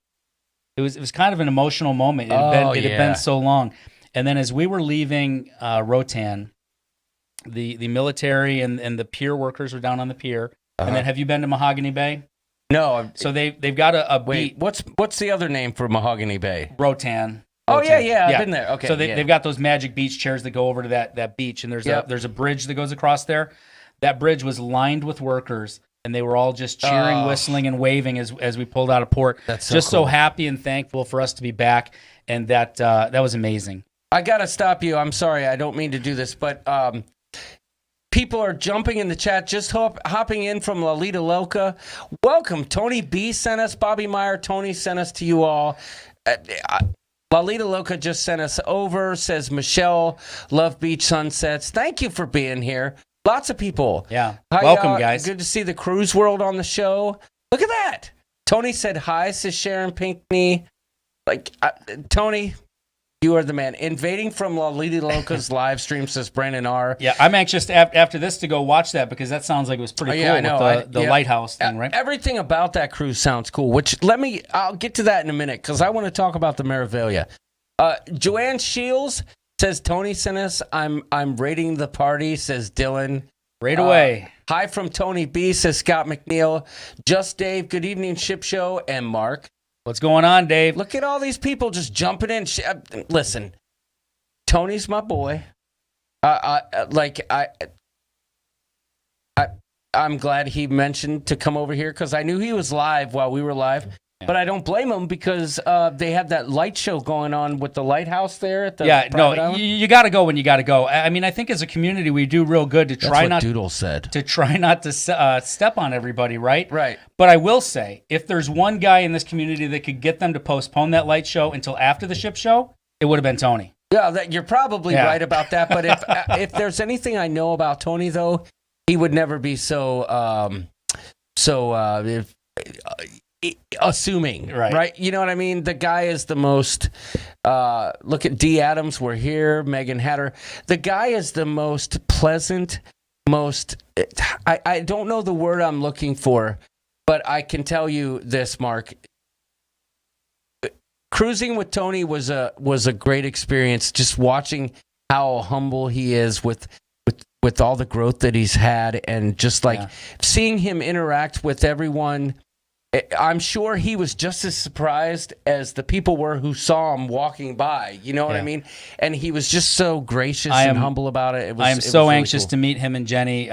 it was kind of an emotional moment. It had been so long. And then as we were leaving Rotan, the military and the pier workers were down on the pier. And then have you been to Mahogany Bay? No. So they've got a wait. What's the other name for Mahogany Bay? Rotan. Oh yeah, I've been there. Okay. So they've got those magic beach chairs that go over to that beach, and there's a bridge that goes across there. That bridge was lined with workers, and they were all just cheering, whistling, and waving as we pulled out of port. That's so happy and thankful for us to be back, and that was amazing. I gotta stop you. I'm sorry. I don't mean to do this, but people are jumping in the chat, just hopping in from Lolita Loca. Welcome. Tony B sent us. Bobby Meyer. Tony sent us to you all. Lolita Loca just sent us over. Says Michelle, love beach sunsets. Thank you for being here. Lots of people. Yeah. Hi, welcome, guys. Good to see the cruise world on the show. Look at that. Tony said hi, says Sharon Pinkney. Tony, you are the man. Invading from Lolita Loca's live stream, says Brandon R. Yeah, I'm anxious after this to go watch that because that sounds like it was pretty cool with the lighthouse thing, right? Everything about that cruise sounds cool, I'll get to that in a minute because I want to talk about the Meraviglia. Joanne Shields says Tony sent us. I'm rating the party, says Dylan. Right away. Hi from Tony B, says Scott McNeil. Just Dave, good evening, Ship Show, and Mark. What's going on, Dave? Look at all these people just jumping in. Listen, Tony's my boy. I'm glad he mentioned to come over here because I knew he was live while we were live. But I don't blame him because they have that light show going on with the lighthouse there at the private island. You got to go when you got to go. I mean, I think as a community we do real good to try not to step on everybody, right? Right. But I will say, if there's one guy in this community that could get them to postpone that light show until after the ship show, it would have been Tony. Yeah, you're probably right about that. But if there's anything I know about Tony, though, he would never be assuming, right? You know what I mean? The guy is the most, look at D. Adams, we're here, Megan Hatter. The guy is the most pleasant, I don't know the word I'm looking for, but I can tell you this, Mark. Cruising with Tony was a great experience, just watching how humble he is with all the growth that he's had and just seeing him interact with everyone. I'm sure he was just as surprised as the people were who saw him walking by. You know what I mean? And he was just so gracious and humble about it. I am so anxious to meet him and Jenny.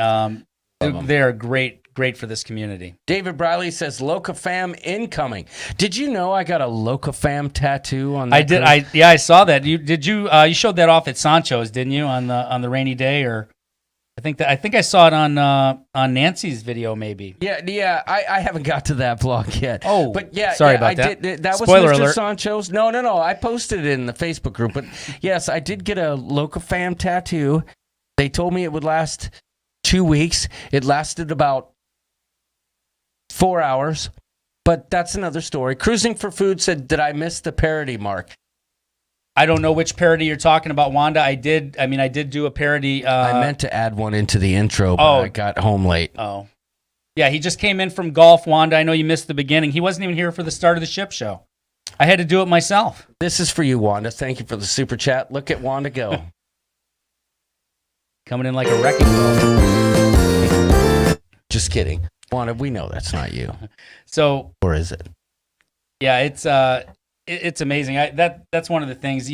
They're great for this community. David Briley says, Loca Fam incoming. Did you know I got a Loca Fam tattoo on that? I did. I saw that. You showed that off at Sancho's, didn't you, on the rainy day? Or I think I saw it on Nancy's video, maybe. Yeah. I haven't got to that vlog yet. Oh, but yeah, sorry about that. That Spoiler was Mr. alert. Sancho's. No. I posted it in the Facebook group. But yes, I did get a Loca Fam tattoo. They told me it would last 2 weeks. It lasted about 4 hours. but that's another story. Cruising for Food said, did I miss the parody, Mark? I don't know which parody you're talking about, Wanda. I did do a parody. I meant to add one into the intro, but I got home late. Oh. Yeah, he just came in from golf, Wanda. I know you missed the beginning. He wasn't even here for the start of the ship show. I had to do it myself. This is for you, Wanda. Thank you for the super chat. Look at Wanda go. Coming in like a wrecking ball. Just kidding. Wanda, we know that's not you. So, or is it? Yeah, it's amazing. That's one of the things.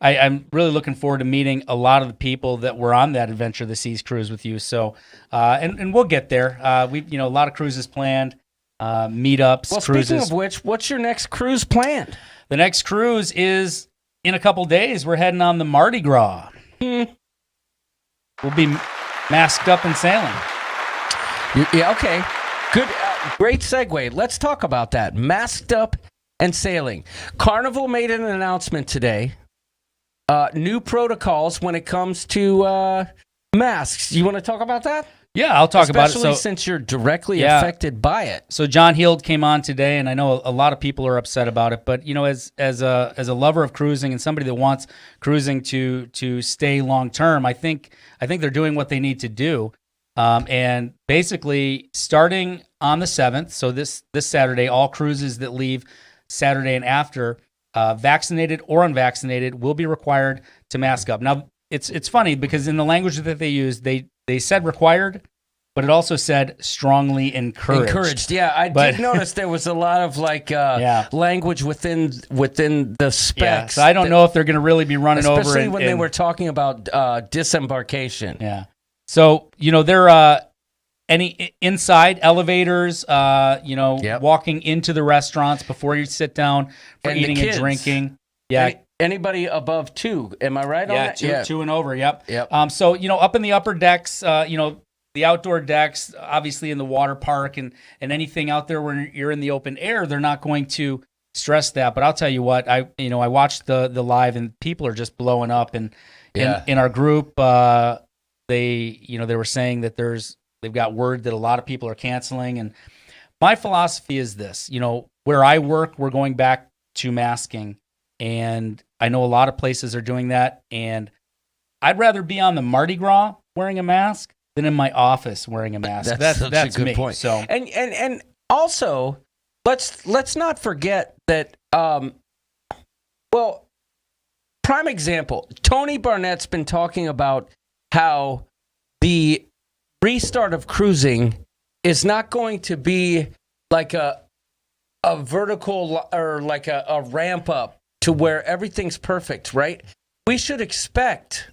I'm really looking forward to meeting a lot of the people that were on that Adventure of the Seas cruise with you. So, and we'll get there. We a lot of cruises planned, meetups, well, cruises. Speaking of which, what's your next cruise planned? The next cruise is in a couple days. We're heading on the Mardi Gras. We'll be masked up and sailing. Yeah. Okay. Good. Great segue. Let's talk about that. Masked up and sailing. Carnival made an announcement today. New protocols when it comes to masks. You want to talk about that? Yeah, I'll talk about it. Especially since you're directly affected by it. So John Heald came on today, and I know a lot of people are upset about it. But as a lover of cruising and somebody that wants cruising to stay long term, I think they're doing what they need to do. And basically, starting on the 7th, so this Saturday, all cruises that leave Saturday and after, vaccinated or unvaccinated, will be required to mask up. Now, it's funny because in the language that they used, they said required, but it also said strongly encouraged. Encouraged, yeah. I did notice there was a lot of language within the specs. Yeah, so I don't know if they're going to really be running over. Especially when they were talking about disembarkation. Yeah. So, they're any inside elevators, walking into the restaurants before you sit down for and eating and drinking. Yeah. Anybody above 2, am I right on that? Yeah, two and over, yep. So, up in the upper decks, the outdoor decks, obviously in the water park and anything out there where you're in the open air, they're not going to stress that. But I'll tell you what, I watched the live and people are just blowing up. And in our group, they were saying that they've got word that a lot of people are canceling. And my philosophy is this, where I work, we're going back to masking. And I know a lot of places are doing that. And I'd rather be on the Mardi Gras wearing a mask than in my office wearing a mask. That's a good me. point. So and also let's not forget that prime example, Tony Barnett's been talking about how the restart of cruising is not going to be like a vertical or like a ramp up to where everything's perfect, right? We should expect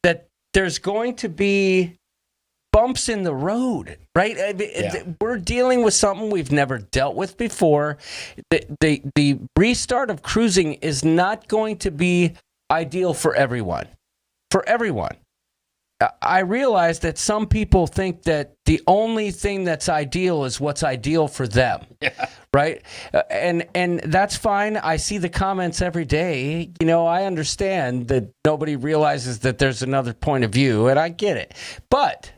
that there's going to be bumps in the road, right? We're dealing with something we've never dealt with before. The restart of cruising is not going to be ideal for everyone. I realize that some people think that the only thing that's ideal is what's ideal for them, right? And that's fine. I see the comments every day. I understand that nobody realizes that there's another point of view, and I get it. But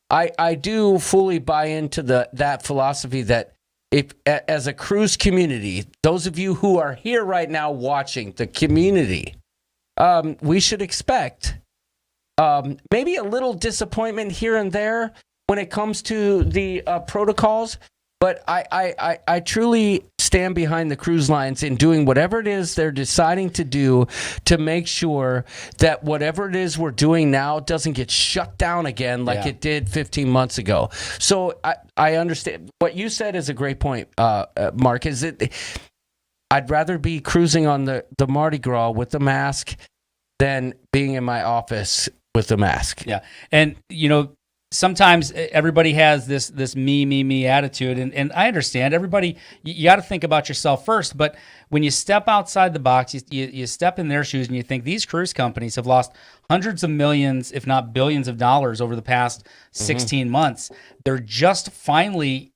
I do fully buy into that philosophy that if, as a cruise community, those of you who are here right now watching the community, we should expect maybe a little disappointment here and there when it comes to the protocols, but I truly stand behind the cruise lines in doing whatever it is they're deciding to do to make sure that whatever it is we're doing now doesn't get shut down again like it did 15 months ago. So I understand. What you said is a great point, Mark. I'd rather be cruising on the Mardi Gras with the mask than being in my office with the mask. Yeah. And, sometimes everybody has this me attitude. And I understand everybody, you got to think about yourself first. But when you step outside the box, you step in their shoes and you think these cruise companies have lost hundreds of millions, if not billions of dollars over the past 16 months. They're just finally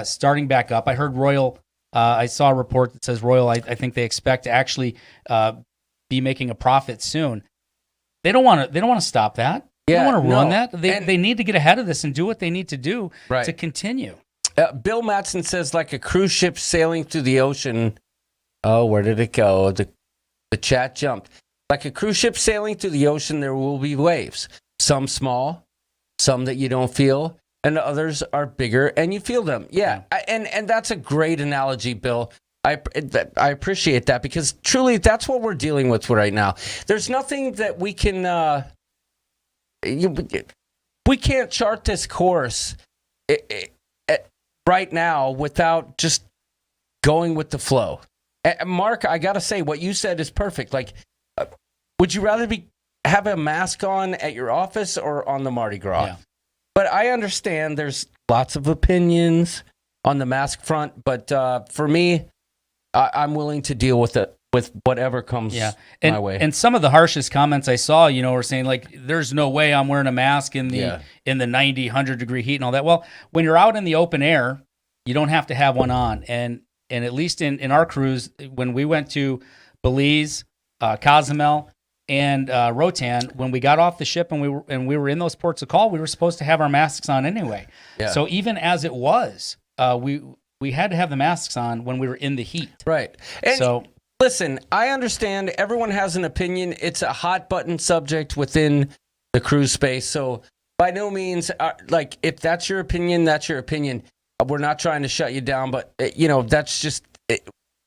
starting back up. I heard Royal, I saw a report that says Royal, I think they expect to actually be making a profit soon. They don't want to stop that. They don't want to ruin that. They need to get ahead of this and do what they need to do to continue. Bill Matson says, like a cruise ship sailing through the ocean. Oh, where did it go? The chat jumped. Like a cruise ship sailing through the ocean, there will be waves. Some small, some that you don't feel, and others are bigger and you feel them. Yeah, and that's a great analogy, Bill. I appreciate that because truly that's what we're dealing with right now. There's nothing that we can... we can't chart this course right now without just going with the flow. Mark, I got to say, what you said is perfect. Like, would you rather have a mask on at your office or on the Mardi Gras? Yeah. But I understand there's lots of opinions on the mask front. But for me, I'm willing to deal with it. With whatever comes my way. And some of the harshest comments I saw, were saying like, there's no way I'm wearing a mask in the 90, 100 degree heat and all that. Well, when you're out in the open air, you don't have to have one on. And at least in our cruise, when we went to Belize, Cozumel, and Rotan, when we got off the ship and we were in those ports of call, we were supposed to have our masks on anyway. Yeah. So even as it was, we had to have the masks on when we were in the heat. Right. And listen, I understand everyone has an opinion. It's a hot button subject within the cruise space. So by no means, if that's your opinion, that's your opinion. We're not trying to shut you down, but that's just,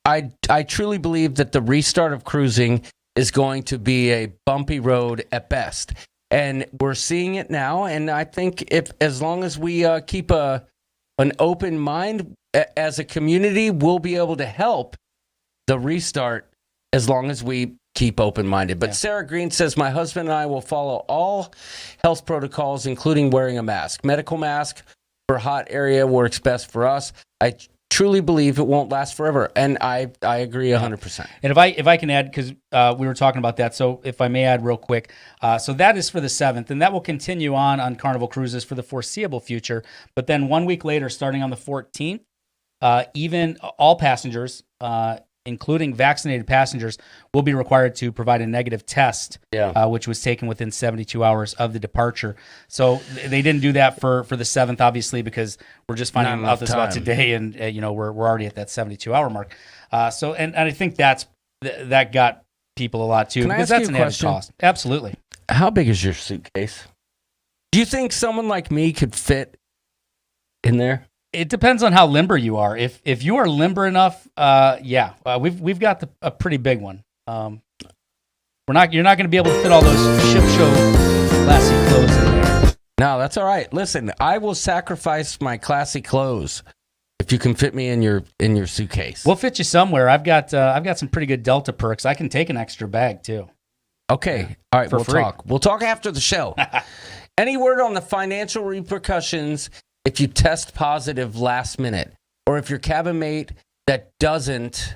I truly believe that the restart of cruising is going to be a bumpy road at best. And we're seeing it now. And I think as long as we keep an open mind as a community, we'll be able to help the restart as long as we keep open-minded. But Sarah Green says, my husband and I will follow all health protocols, including wearing a mask. Medical mask for hot area works best for us. I truly believe it won't last forever. And I agree 100%. And if I can add, because we were talking about that, so if I may add real quick, so that is for the 7th, and that will continue on Carnival Cruises for the foreseeable future. But then 1 week later, starting on the 14th, even all passengers, including vaccinated passengers, will be required to provide a negative test, which was taken within 72 hours of the departure. So they didn't do that for the 7th, obviously, because we're just finding out this about today, and we're already at that 72-hour mark. And I think that got people a lot too, because that's an added cost. Absolutely. How big is your suitcase? Do you think someone like me could fit in there? It depends on how limber you are. If you are limber enough, we've got a pretty big one. You're not going to be able to fit all those ship show classy clothes in there. No, that's all right. Listen, I will sacrifice my classy clothes if you can fit me in your suitcase. We'll fit you somewhere. I've got some pretty good Delta perks. I can take an extra bag too. Okay, all right. We'll free. talk. We'll talk after the show. Any word on the financial repercussions if you test positive last minute, or if your cabin mate that doesn't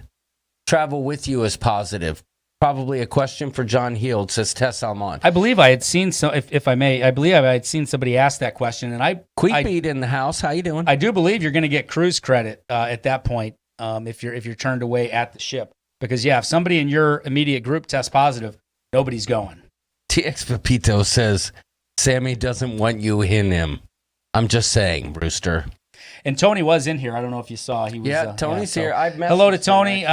travel with you is positive? Probably a question for John Heald, says Tess Almond. I believe I had seen if I may, I believe I had seen somebody ask that question, and Queepeat in the house. How you doing? I do believe you're going to get cruise credit at that point if you're turned away at the ship, because if somebody in your immediate group tests positive, nobody's going. TX Pepito says Sammy doesn't want you in him. I'm just saying, Brewster. And Tony was in here. I don't know if you saw. He was. Tony's here. I've met. Hello to Tony.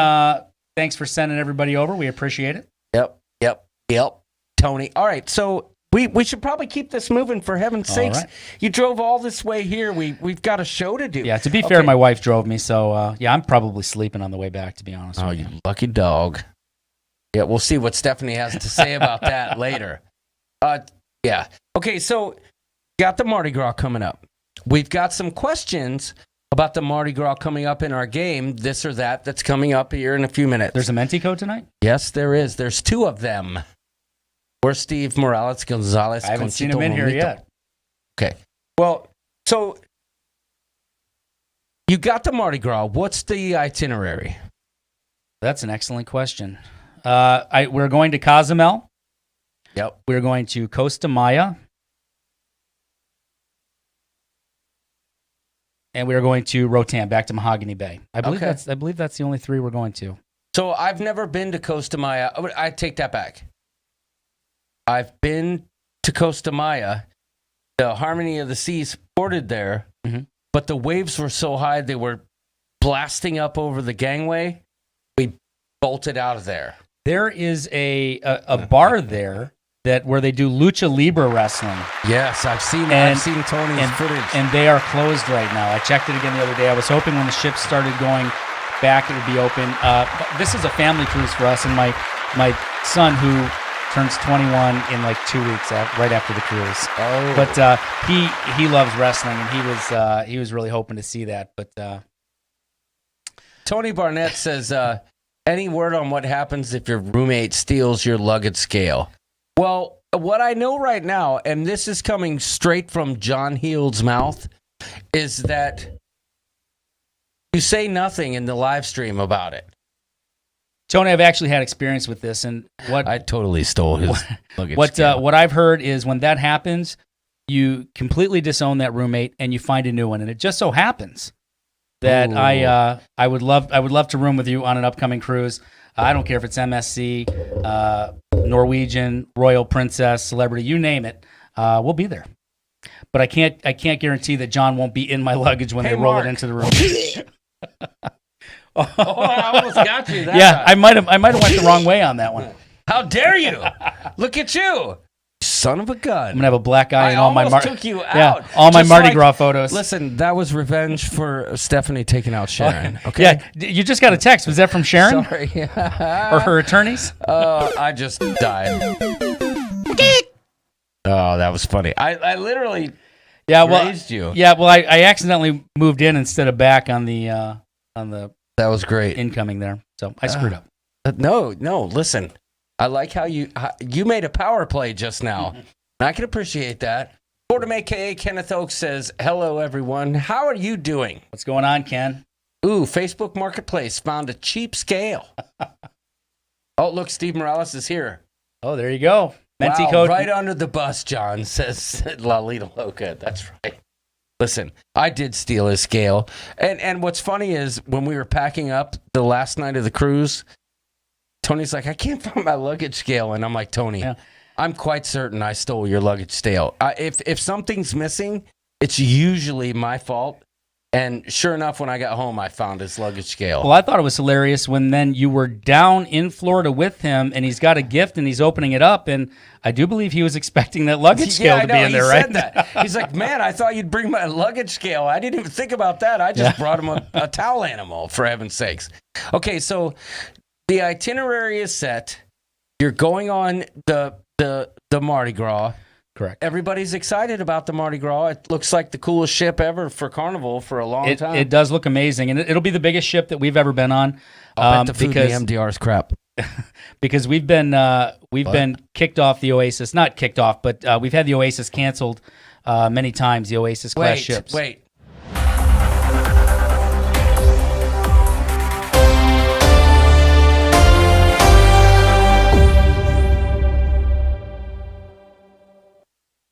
Thanks for sending everybody over. We appreciate it. Yep. Tony. All right. So we should probably keep this moving, for heaven's sakes. Right. You drove all this way here. We've got a show to do. Yeah. To be fair, my wife drove me, so I'm probably sleeping on the way back. To be honest. Oh, you lucky dog. Yeah. We'll see what Stephanie has to say about that later. Yeah. Okay. So. Got the Mardi Gras coming up. We've got some questions about the Mardi Gras coming up in our game, this or that's coming up here in a few minutes. There's a Menti code tonight? Yes, there is. There's 2 of them. Where's Steve Morales Gonzalez? I haven't seen him in here yet. Okay. Well, so you got the Mardi Gras. What's the itinerary? That's an excellent question. We're going to Cozumel. Yep. We're going to Costa Maya. And we are going to Rotan, back to Mahogany Bay. I believe that's the only 3 we're going to. So I've never been to Costa Maya. I take that back. I've been to Costa Maya. The Harmony of the Seas ported there. Mm-hmm. but the waves were so high they were blasting up over the gangway. We bolted out of there. There is a bar there where they do lucha libre wrestling. Yes, I've seen Tony's footage. And they are closed right now. I checked it again the other day. I was hoping when the ship started going back it would be open. This is a family cruise for us, and my son, who turns 21 in like 2 weeks, right after the cruise. Oh. But he loves wrestling, and he was really hoping to see that. But Tony Barnett says, any word on what happens if your roommate steals your luggage scale? Well, what I know right now, and this is coming straight from John Heald's mouth, is that you say nothing in the live stream about it. Tony, I've actually had experience with this, and I totally stole his luggage scale. What I've heard is when that happens, you completely disown that roommate and you find a new one, and it just so happens that I would love to room with you on an upcoming cruise. I don't care if it's MSC, Norwegian, Royal Princess, Celebrity, you name it. We'll be there. But I can't guarantee that John won't be in my luggage when they roll it into the room. I almost got you. Yeah, I might have went the wrong way on that one. How dare you? Look at you. Son of a gun. I'm gonna have a black eye in all my took you out. Yeah, all my Just Mardi Gras photos. Listen, that was revenge for Stephanie taking out Sharon. Okay. Yeah, you just got a text. Was that from Sharon? Sorry. Or her attorneys? I just died. Oh, that was funny. I literally raised you. Yeah, well, I accidentally moved in instead of back on the That was great. incoming there, so I screwed up. No, listen. I like how you made a power play just now. I can appreciate that. Fordham a.k.a. Kenneth Oaks says, hello, everyone. How are you doing? What's going on, Ken? Ooh, Facebook Marketplace found a cheap scale. Oh, look, Steve Morales is here. Oh, there you go. Menti Wow, code. right under the bus, John, says Lalita Loca. That's right. Listen, I did steal his scale. And what's funny is when we were packing up the last night of the cruise, Tony's like, I can't find my luggage scale. And I'm like, Tony, I'm quite certain I stole your luggage scale. If something's missing, it's usually my fault. And sure enough, when I got home, I found his luggage scale. Well, I thought it was hilarious when then you were down in Florida with him, and he's got a gift, and he's opening it up, and I do believe he was expecting that luggage scale to be in there, right? Said that. He's like, man, I thought you'd bring my luggage scale. I didn't even think about that. I just brought him a towel animal, for heaven's sakes. Okay, so the itinerary is set. You're going on the Mardi Gras. Correct. Everybody's excited about the Mardi Gras. It looks like the coolest ship ever for Carnival for a long time. It does look amazing, and it'll be the biggest ship that we've ever been on. I'll bet the food in the MDR is crap. Because we've been kicked off the Oasis. Not kicked off, but we've had the Oasis canceled many times, the Oasis class ships. Wait.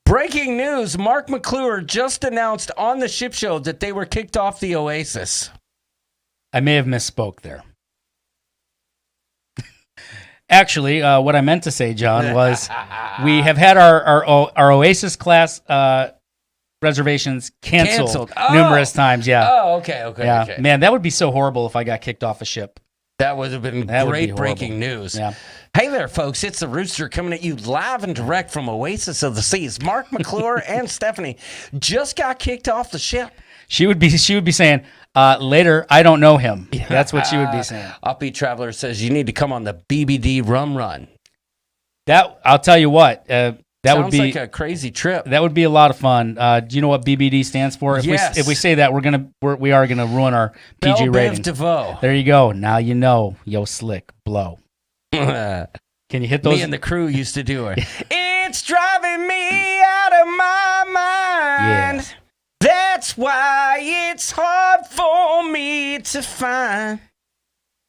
Breaking news, Mark McClure just announced on the ship show that they were kicked off the Oasis. I may have misspoke there. Actually, what I meant to say, John, was we have had our Oasis class reservations canceled numerous times. Yeah. Oh, okay. Yeah. Okay. Man, that would be so horrible if I got kicked off a ship. That would have been great breaking news. Yeah. Hey there, folks. It's the Rooster coming at you live and direct from Oasis of the Seas. Mark McClure and Stephanie just got kicked off the ship. She would be saying, later, I don't know him. That's what she would be saying. Upbeat Traveler says you need to come on the BBD Rum Run. That I'll tell you what. That Sounds would be like a crazy trip. That would be a lot of fun. Do you know what BBD stands for? Yes. If we say that, we are gonna ruin our PG Bell rating. Biv DeVoe. There you go. Now you know. Yo, slick blow. Can you hit those? Me and the crew used to do it. It's driving me out of my mind. Yes. That's why it's hard for me to find.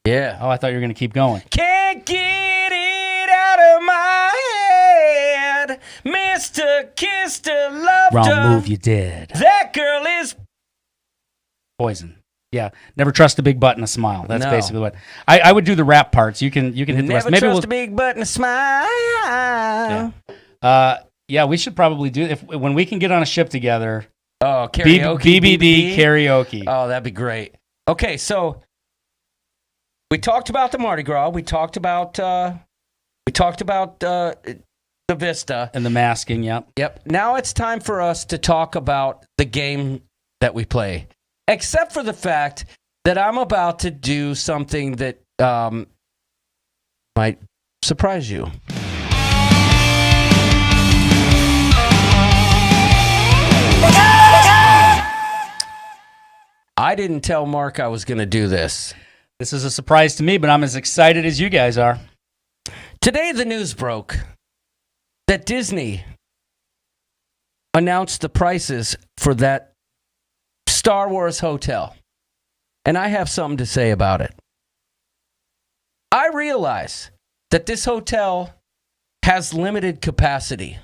Yeah. Oh, I thought you were gonna keep going. Can't get it out of my head. Mr. Kister loved Wrong her. move you did. That girl is Poison. Yeah. Never trust a big butt and a smile. That's No. basically what I would do the rap parts. You can hit the rest. never Maybe trust we'll a big butt and a smile. Yeah, we should probably do when we can get on a ship together. Oh, karaoke. BBD karaoke. Oh, that'd be great. Okay, so we talked about the Mardi Gras. We talked about the Vista And the masking, yep. Yep. Now it's time for us to talk about the game that we play. Except for the fact that I'm about to do something that might surprise you. I didn't tell Mark I was going to do this. This is a surprise to me, but I'm as excited as you guys are. Today the news broke that Disney announced the prices for that Star Wars hotel. And I have something to say about it. I realize that this hotel has limited capacity.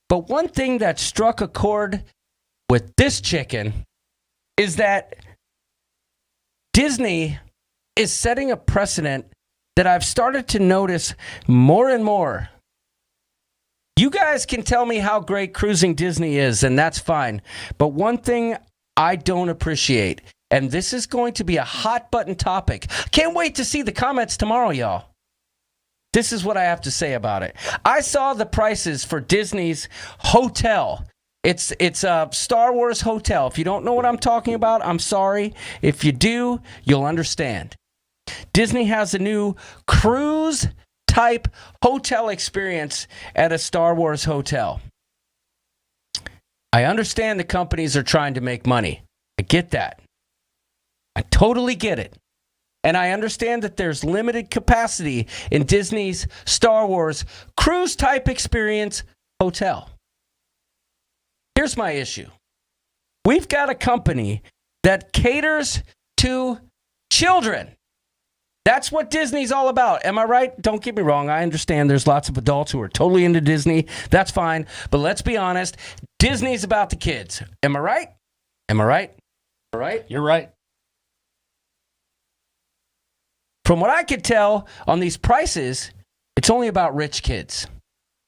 But one thing that struck a chord with this chicken is that Disney is setting a precedent that I've started to notice more and more. You guys can tell me how great cruising Disney is, and that's fine. But one thing I don't appreciate, and this is going to be a hot button topic. Can't wait to see the comments tomorrow, y'all. This is what I have to say about it. I saw the prices for Disney's hotel. It's a Star Wars hotel. If you don't know what I'm talking about, I'm sorry. If you do, you'll understand. Disney has a new cruise type hotel experience at a Star Wars hotel. I understand the companies are trying to make money. I get that. I totally get it. And I understand that there's limited capacity in Disney's Star Wars cruise type experience hotel. Here's my issue. We've got a company that caters to children. That's what Disney's all about. Am I right? Don't get me wrong. I understand there's lots of adults who are totally into Disney. That's fine. But let's be honest. Disney's about the kids. Am I right? Am I right? All right? You're right. From what I could tell on these prices, it's only about rich kids.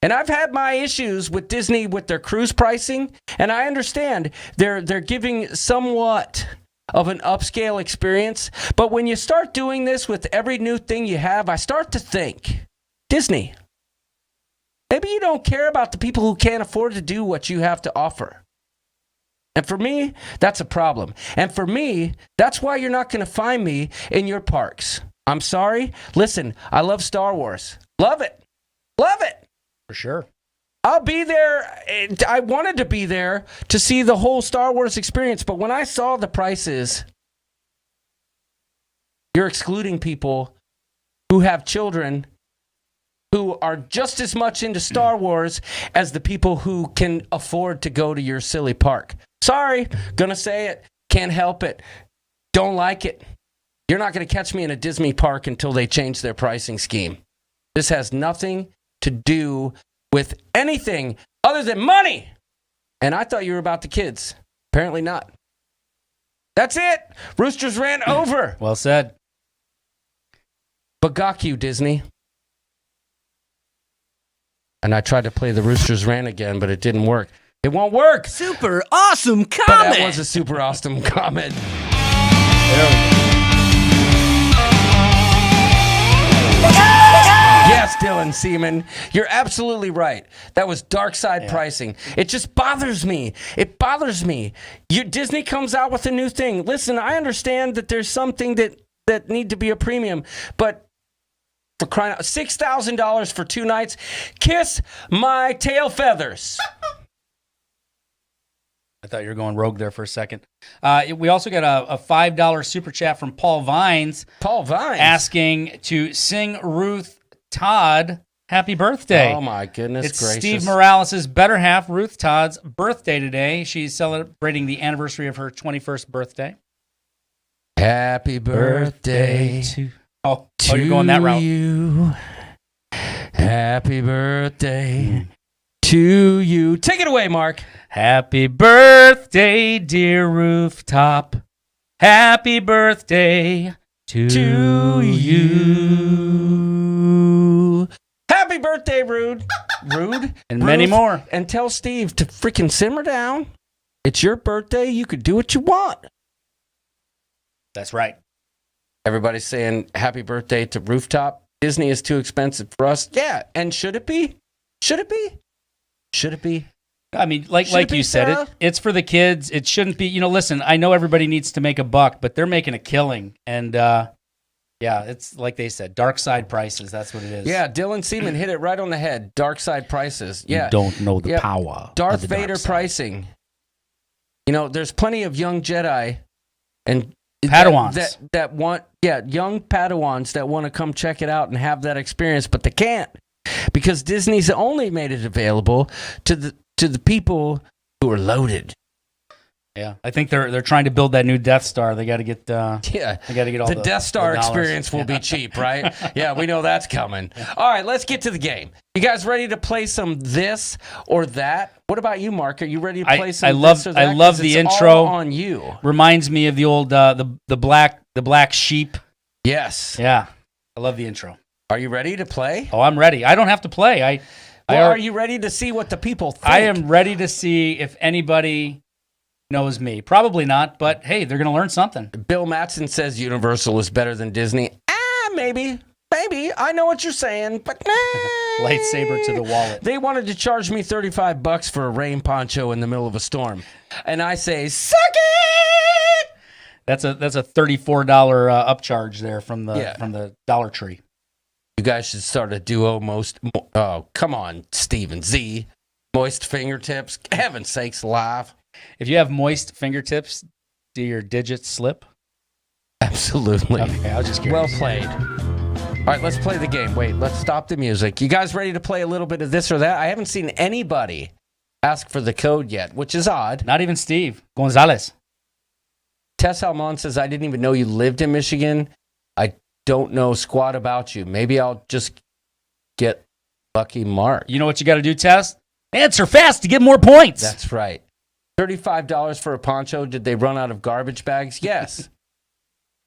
And I've had my issues with Disney with their cruise pricing, and I understand they're giving somewhat of an upscale experience. But when you start doing this with every new thing you have, I start to think, Disney, maybe you don't care about the people who can't afford to do what you have to offer. And for me, that's a problem. And for me, that's why you're not going to find me in your parks. I'm sorry. Listen, I love Star Wars. Love it. Love it. For sure. I'll be there. I wanted to be there to see the whole Star Wars experience. But when I saw the prices, you're excluding people who have children who are just as much into Star Wars as the people who can afford to go to your silly park. Sorry, gonna say it. Can't help it. Don't like it. You're not going to catch me in a Disney park until they change their pricing scheme. This has nothing to do with anything other than money. And I thought you were about the kids. Apparently not. That's it. Roosters ran over. Well said. But got you, Disney. And I tried to play the Roosters ran again, but it didn't work. It won't work. Super awesome But comment. that was a super awesome comment. There we go. Yes, Dylan Seaman, you're absolutely right. That was dark side pricing. It just bothers me. It bothers me. Disney comes out with a new thing. Listen, I understand that there's something that need to be a premium, but for crying out, $6,000 for 2 nights, kiss my tail feathers. I thought you were going rogue there for a second. We also got a $5 super chat from Paul Vines. Paul Vines Asking to sing Ruth Todd happy birthday. Oh my goodness it's gracious. Steve Morales' better half, Ruth Todd's birthday today. She's celebrating the anniversary of her 21st birthday. Happy birthday to you're going that route. You. Happy birthday to you. Take it away, Mark. Happy birthday, dear Rooftop. Happy birthday to you. Happy birthday, Rude. And many more. And tell Steve to freaking simmer down. It's your birthday. You could do what you want. That's right. Everybody's saying happy birthday to Rooftop. Disney is too expensive for us. Yeah, and should it be? Should it be? Should it be? I mean, like you said, it's for the kids. It shouldn't be. Listen, I know everybody needs to make a buck, but they're making a killing. And, yeah, it's like they said, dark side prices. That's what it is. Yeah, Dylan Seaman hit it right on the head. Dark side prices. Yeah. You don't know the power. Darth of the Vader dark side. pricing. There's plenty of young Jedi and Padawans that want, young Padawans that want to come check it out and have that experience, but they can't because Disney's only made it available to the people who are loaded. Yeah, I think they're trying to build that new Death Star. They got to get They got to get all the Death Star the dollars. experience will be cheap, right? Yeah, we know that's coming. All right, let's get to the game. You guys ready to play some this or that? What about you, Mark? Are you ready to play some this or that? I love the it's intro. All on you. Reminds me of the old the black sheep. Yes. Yeah, I love the intro. Are you ready to play? Oh, I'm ready. I don't have to play. Are you ready to see what the people think? I am ready to see if anybody knows me. Probably not, but hey, they're going to learn something. Bill Mattson says Universal is better than Disney. Maybe. I know what you're saying, but nah. Lightsaber to the wallet. They wanted to charge me $35 for a rain poncho in the middle of a storm. And I say, suck it! That's a $34 upcharge there from the Dollar Tree. You guys should start a duo oh, come on, Steven Z. Moist fingertips. Heaven's sakes, live. If you have moist fingertips, do your digits slip? Absolutely. Okay, I was just curious. Well played. All right, let's play the game. Wait, let's stop the music. You guys ready to play a little bit of this or that? I haven't seen anybody ask for the code yet, which is odd. Not even Steve Gonzalez. Tess Almon says, I didn't even know you lived in Michigan. I don't know squat about you. Maybe I'll just get Lucky Mark. You know what you got to do, Tess? Answer fast to get more points. That's right. $35 for a poncho. Did they run out of garbage bags? Yes.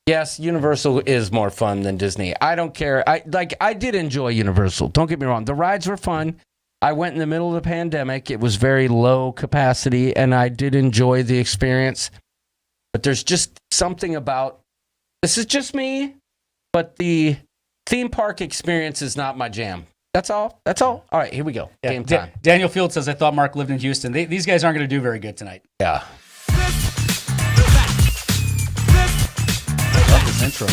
Yes, Universal is more fun than Disney. I don't care. I did enjoy Universal. Don't get me wrong. The rides were fun. I went in the middle of the pandemic. It was very low capacity, and I did enjoy the experience. But there's just something about, this is just me, but the theme park experience is not my jam. That's all. All right, here we go. Yeah. Game time. Daniel Field says, I thought Mark lived in Houston. These guys aren't going to do very good tonight. Yeah. I love this intro.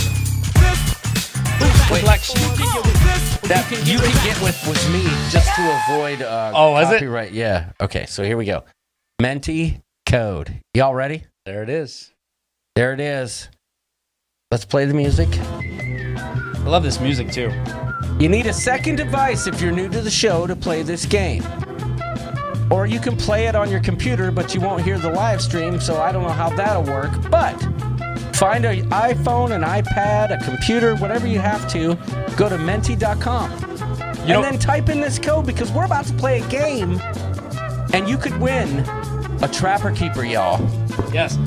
Wait, that you can get with was me just to avoid was it? copyright. Yeah. Okay, so here we go. Menti code. Y'all ready? There it is. There it is. Let's play the music. I love this music, too. You need a second device if you're new to the show to play this game. Or you can play it on your computer, but you won't hear the live stream, so I don't know how that'll work. But find an iPhone, an iPad, a computer, whatever you have to. Go to menti.com. And then type in this code because we're about to play a game, and you could win a Trapper Keeper, y'all. Yes.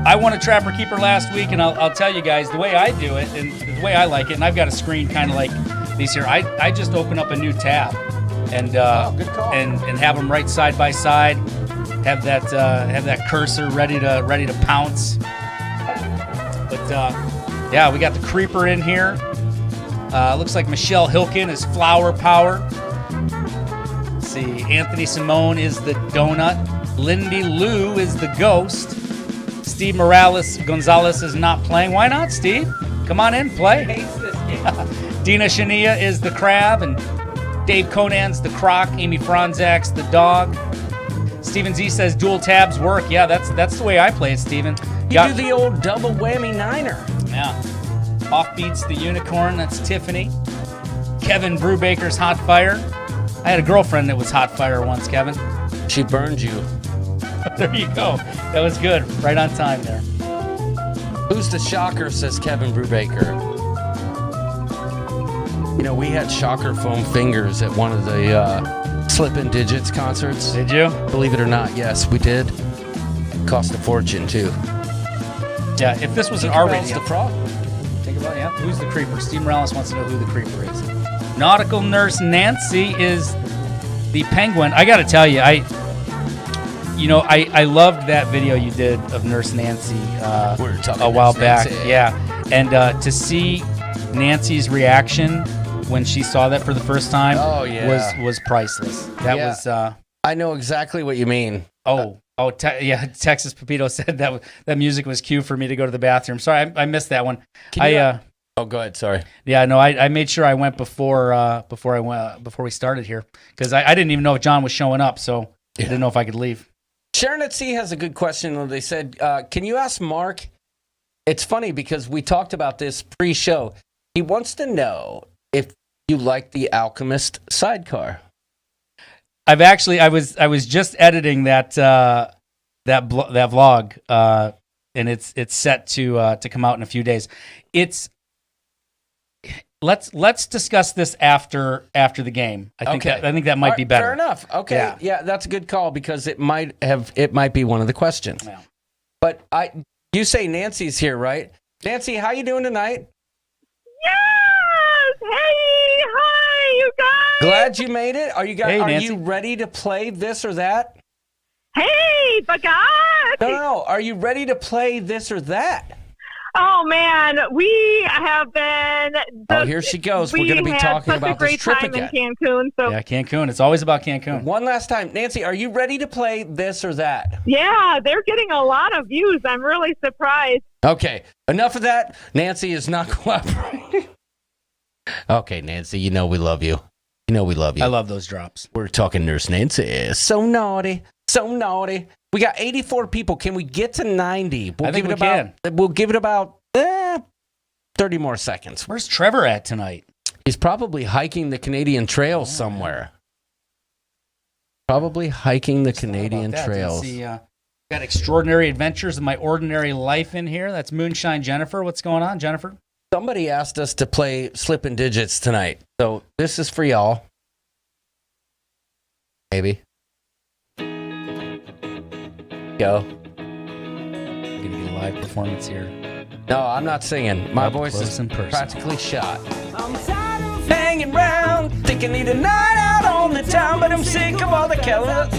I won a Trapper Keeper last week, and I'll tell you guys, the way I do it, and the way I like it, and I've got a screen kind of like these here, I just open up a new tab and good call. and have them right side by side, have that cursor ready to pounce. But yeah, we got the Creeper in here. Looks like Michelle Hilkin is Flower Power. Let's see, Anthony Simone is the Donut. Lindy Lou is the Ghost. Steve Gonzalez is not playing. Why not, Steve? Come on in, play. Dina Shania is the Crab, and Dave Conan's the Croc. Amy Franzak's the Dog. Steven Z says dual tabs work. Yeah, that's the way I play it, Steven. You do the old double whammy niner. Yeah. Offbeat's the Unicorn. That's Tiffany. Kevin Brubaker's Hot Fire. I had a girlfriend that was Hot Fire once, Kevin. She burned you. There you go. That was good. Right on time there. Who's the shocker, says Kevin Brubaker. You know, we had shocker foam fingers at one of the Slippin' Digits concerts. Did you? Believe it or not, yes, we did. Cost a fortune, too. Yeah, if this was an R-rated... the frog. Think about it, yeah. Who's the Creeper? Steve Morales wants to know who the Creeper is. Nautical Nurse Nancy is the Penguin. I got to tell you, I loved that video you did of Nurse Nancy We're talking a while Nurse back. Nancy. Yeah, and to see Nancy's reaction when she saw that for the first time was priceless. That was. I know exactly what you mean. Texas Pepito said that music was cue for me to go to the bathroom. Sorry, I missed that one. Go ahead. Sorry. Yeah, no, I made sure I went before we started here because I didn't even know if John was showing up, so I didn't know if I could leave. Sharon at Sea has a good question. They said, "Can you ask Mark?" It's funny because we talked about this pre-show. He wants to know if you like the Alchemist sidecar. I was just editing that vlog, and it's set to come out in a few days. Let's discuss this after the game. I think that might be better. Fair enough. Okay, yeah, that's a good call because it might be one of the questions. Yeah. But you say Nancy's here, right? Nancy, how you doing tonight? Yes! Hey, hi, you guys! Glad you made it. Are you guys? Hey, are Nancy. you ready to play this or that? Hey, Bagat! No. Are you ready to play this or that? Oh man, we have been. Here she goes. We're going to be talking about this trip again. We had such a great time in Cancun. So Yeah, Cancun. It's always about Cancun. One last time, Nancy. Are you ready to play this or that? yeah, they're getting a lot of views. I'm really surprised. Okay, enough of that. Nancy is not cooperating. Okay, Nancy. You know we love you. You know we love you. I love those drops. We're talking Nurse Nancy. So naughty. So naughty. We got 84 people. Can we get to 90? I think we can. We'll give it about 30 more seconds. Where's Trevor at tonight? He's probably hiking the Canadian trails somewhere. Probably hiking the Canadian trails. See, got Extraordinary Adventures of My Ordinary Life in here. That's Moonshine Jennifer. What's going on, Jennifer? Somebody asked us to play Slippin' Digits tonight. So this is for y'all. Maybe. Go. Gonna get a live performance here. No, I'm not singing. My Up voice close is and personal. practically shot. I'm tired of hanging around, thinking need a night out on the town, but I'm sick of all the colors.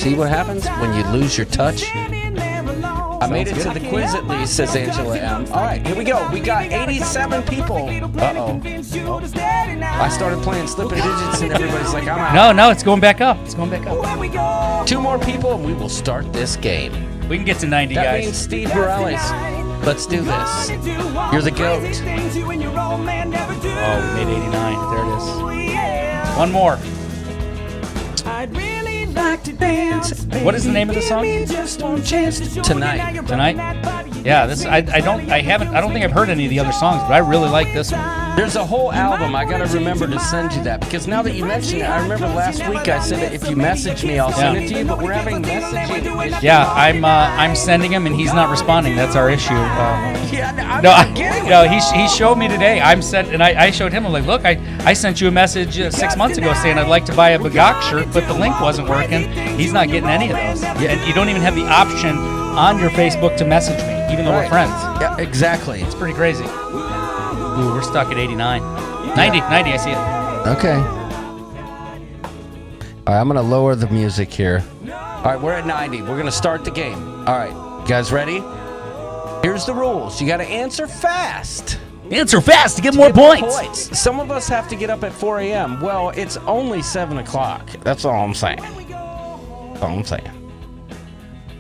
See what happens when you lose your touch? I made it to the quiz at least, says Angela M. All right, here we go. We got 87 people. Uh-oh. I started playing Slippin' Digits and everybody's like, I'm out. No, it's going back up. It's going back up. 2 more people and we will start this game. We can get to 90, That guys. means Steve Morales. Let's do this. You're the GOAT. Oh, we made 89. There it is. One more. What is the name of the song? Tonight. Tonight? Yeah, this I don't think I've heard any of the other songs, but I really like this one. There's a whole album. I gotta remember to send you that because now that you mention it, I remember last week I said that if you message me, I'll send it to you. But we're having messaging issues. Yeah, I'm sending him and he's not responding. That's our issue. I'm not getting it. He showed me today. I showed him. I'm like, look, I sent you a message 6 months ago saying I'd like to buy a Bagak shirt, but the link wasn't working. He's not getting any of those. And you don't even have the option on your Facebook to message me, even though we're friends. Yeah, exactly. It's pretty crazy. Ooh, we're stuck at 89. 90, I see it. Okay. All right, I'm gonna lower the music here. All right, we're at 90. We're gonna start the game. All right, you guys ready? Here's the rules. You got to answer fast. Answer fast to get more points. Some of us have to get up at 4 a.m. Well, it's only 7 o'clock. That's all I'm saying. That's all I'm saying.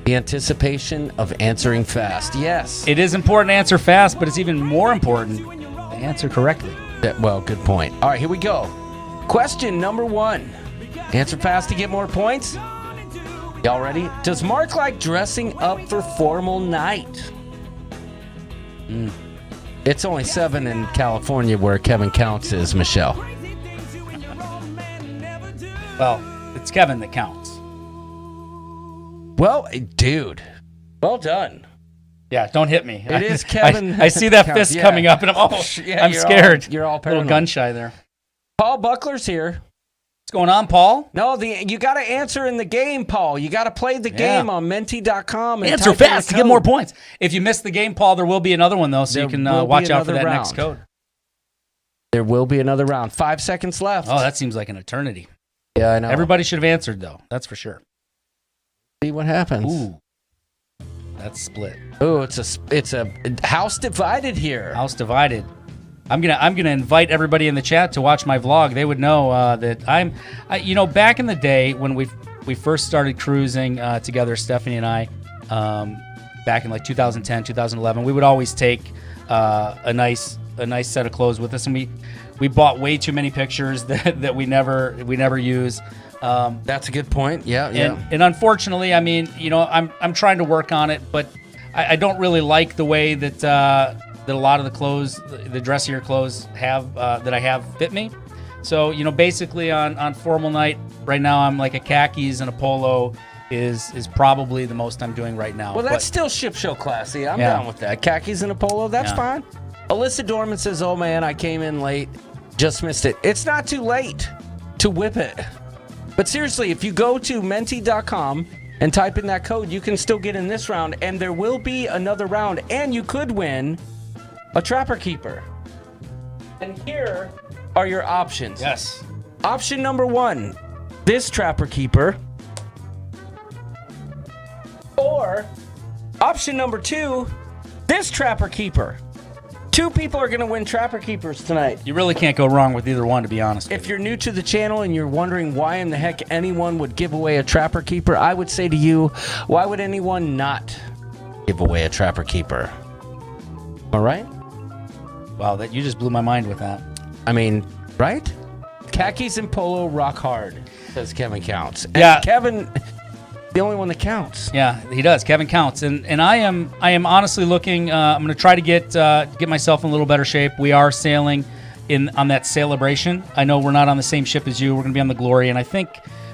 The anticipation of answering fast. Yes. It is important to answer fast, but it's even more important to answer correctly. Well, good point. All right, here we go. Question number 1. Answer fast to get more points. Y'all ready? Does Mark like dressing up for formal night? It's only 7 in California where Kevin counts is, Michelle. Well, it's Kevin that counts. Well, dude, well done. Yeah, don't hit me. It is Kevin. I see that counts. fist Yeah. coming up, and I'm scared. You're all a little paranoid. gun shy there. Paul Buckler's here. What's going on, Paul? No, you got to answer in the game, Paul. You got to play the game on menti.com. And answer type in the fast to get code. more points. If you miss the game, Paul, there will be another one, though, so you can watch out for that next code. There will be another round. 5 seconds left. Oh, that seems like an eternity. Yeah, I know. Everybody should have answered, though. That's for sure. See what happens. Ooh. That's split. Oh, it's a house divided here. House divided. I'm gonna invite everybody in the chat to watch my vlog. They would know that back in the day when we first started cruising together, Stephanie and I, back in like 2010, 2011, we would always take a nice set of clothes with us, and we bought way too many pictures that we never use. That's a good point. Yeah. And unfortunately, I mean, I'm trying to work on it, but I don't really like the way that a lot of the clothes, the dressier clothes that I have fit me. So, basically on formal night right now, I'm like a khakis and a polo is probably the most I'm doing right now. Well, that's still ship show classy. I'm Yeah. down with that. Khakis and a polo, that's Yeah. fine. Alyssa Dorman says, "Oh man, I came in late, just missed it." It's not too late to whip it. But seriously, if you go to menti.com and type in that code, you can still get in this round, and there will be another round, and you could win a Trapper Keeper. And here are your options. Yes. Option number 1, this Trapper Keeper. Or option number 2, this Trapper Keeper. 2 people are going to win Trapper Keepers tonight. You really can't go wrong with either one, to be honest. If you're new to the channel and you're wondering why in the heck anyone would give away a Trapper Keeper, I would say to you, why would anyone not give away a Trapper Keeper? All right? Wow, that you just blew my mind with that. I mean, right? Khakis and polo rock hard, says Kevin Counts. And Yeah. Kevin, the only one that counts. Yeah, he does. Kevin counts, and I am honestly looking. I'm going to try to get myself in a little better shape. We are sailing on that Celebration. I know we're not on the same ship as you. We're going to be on the Glory, and I think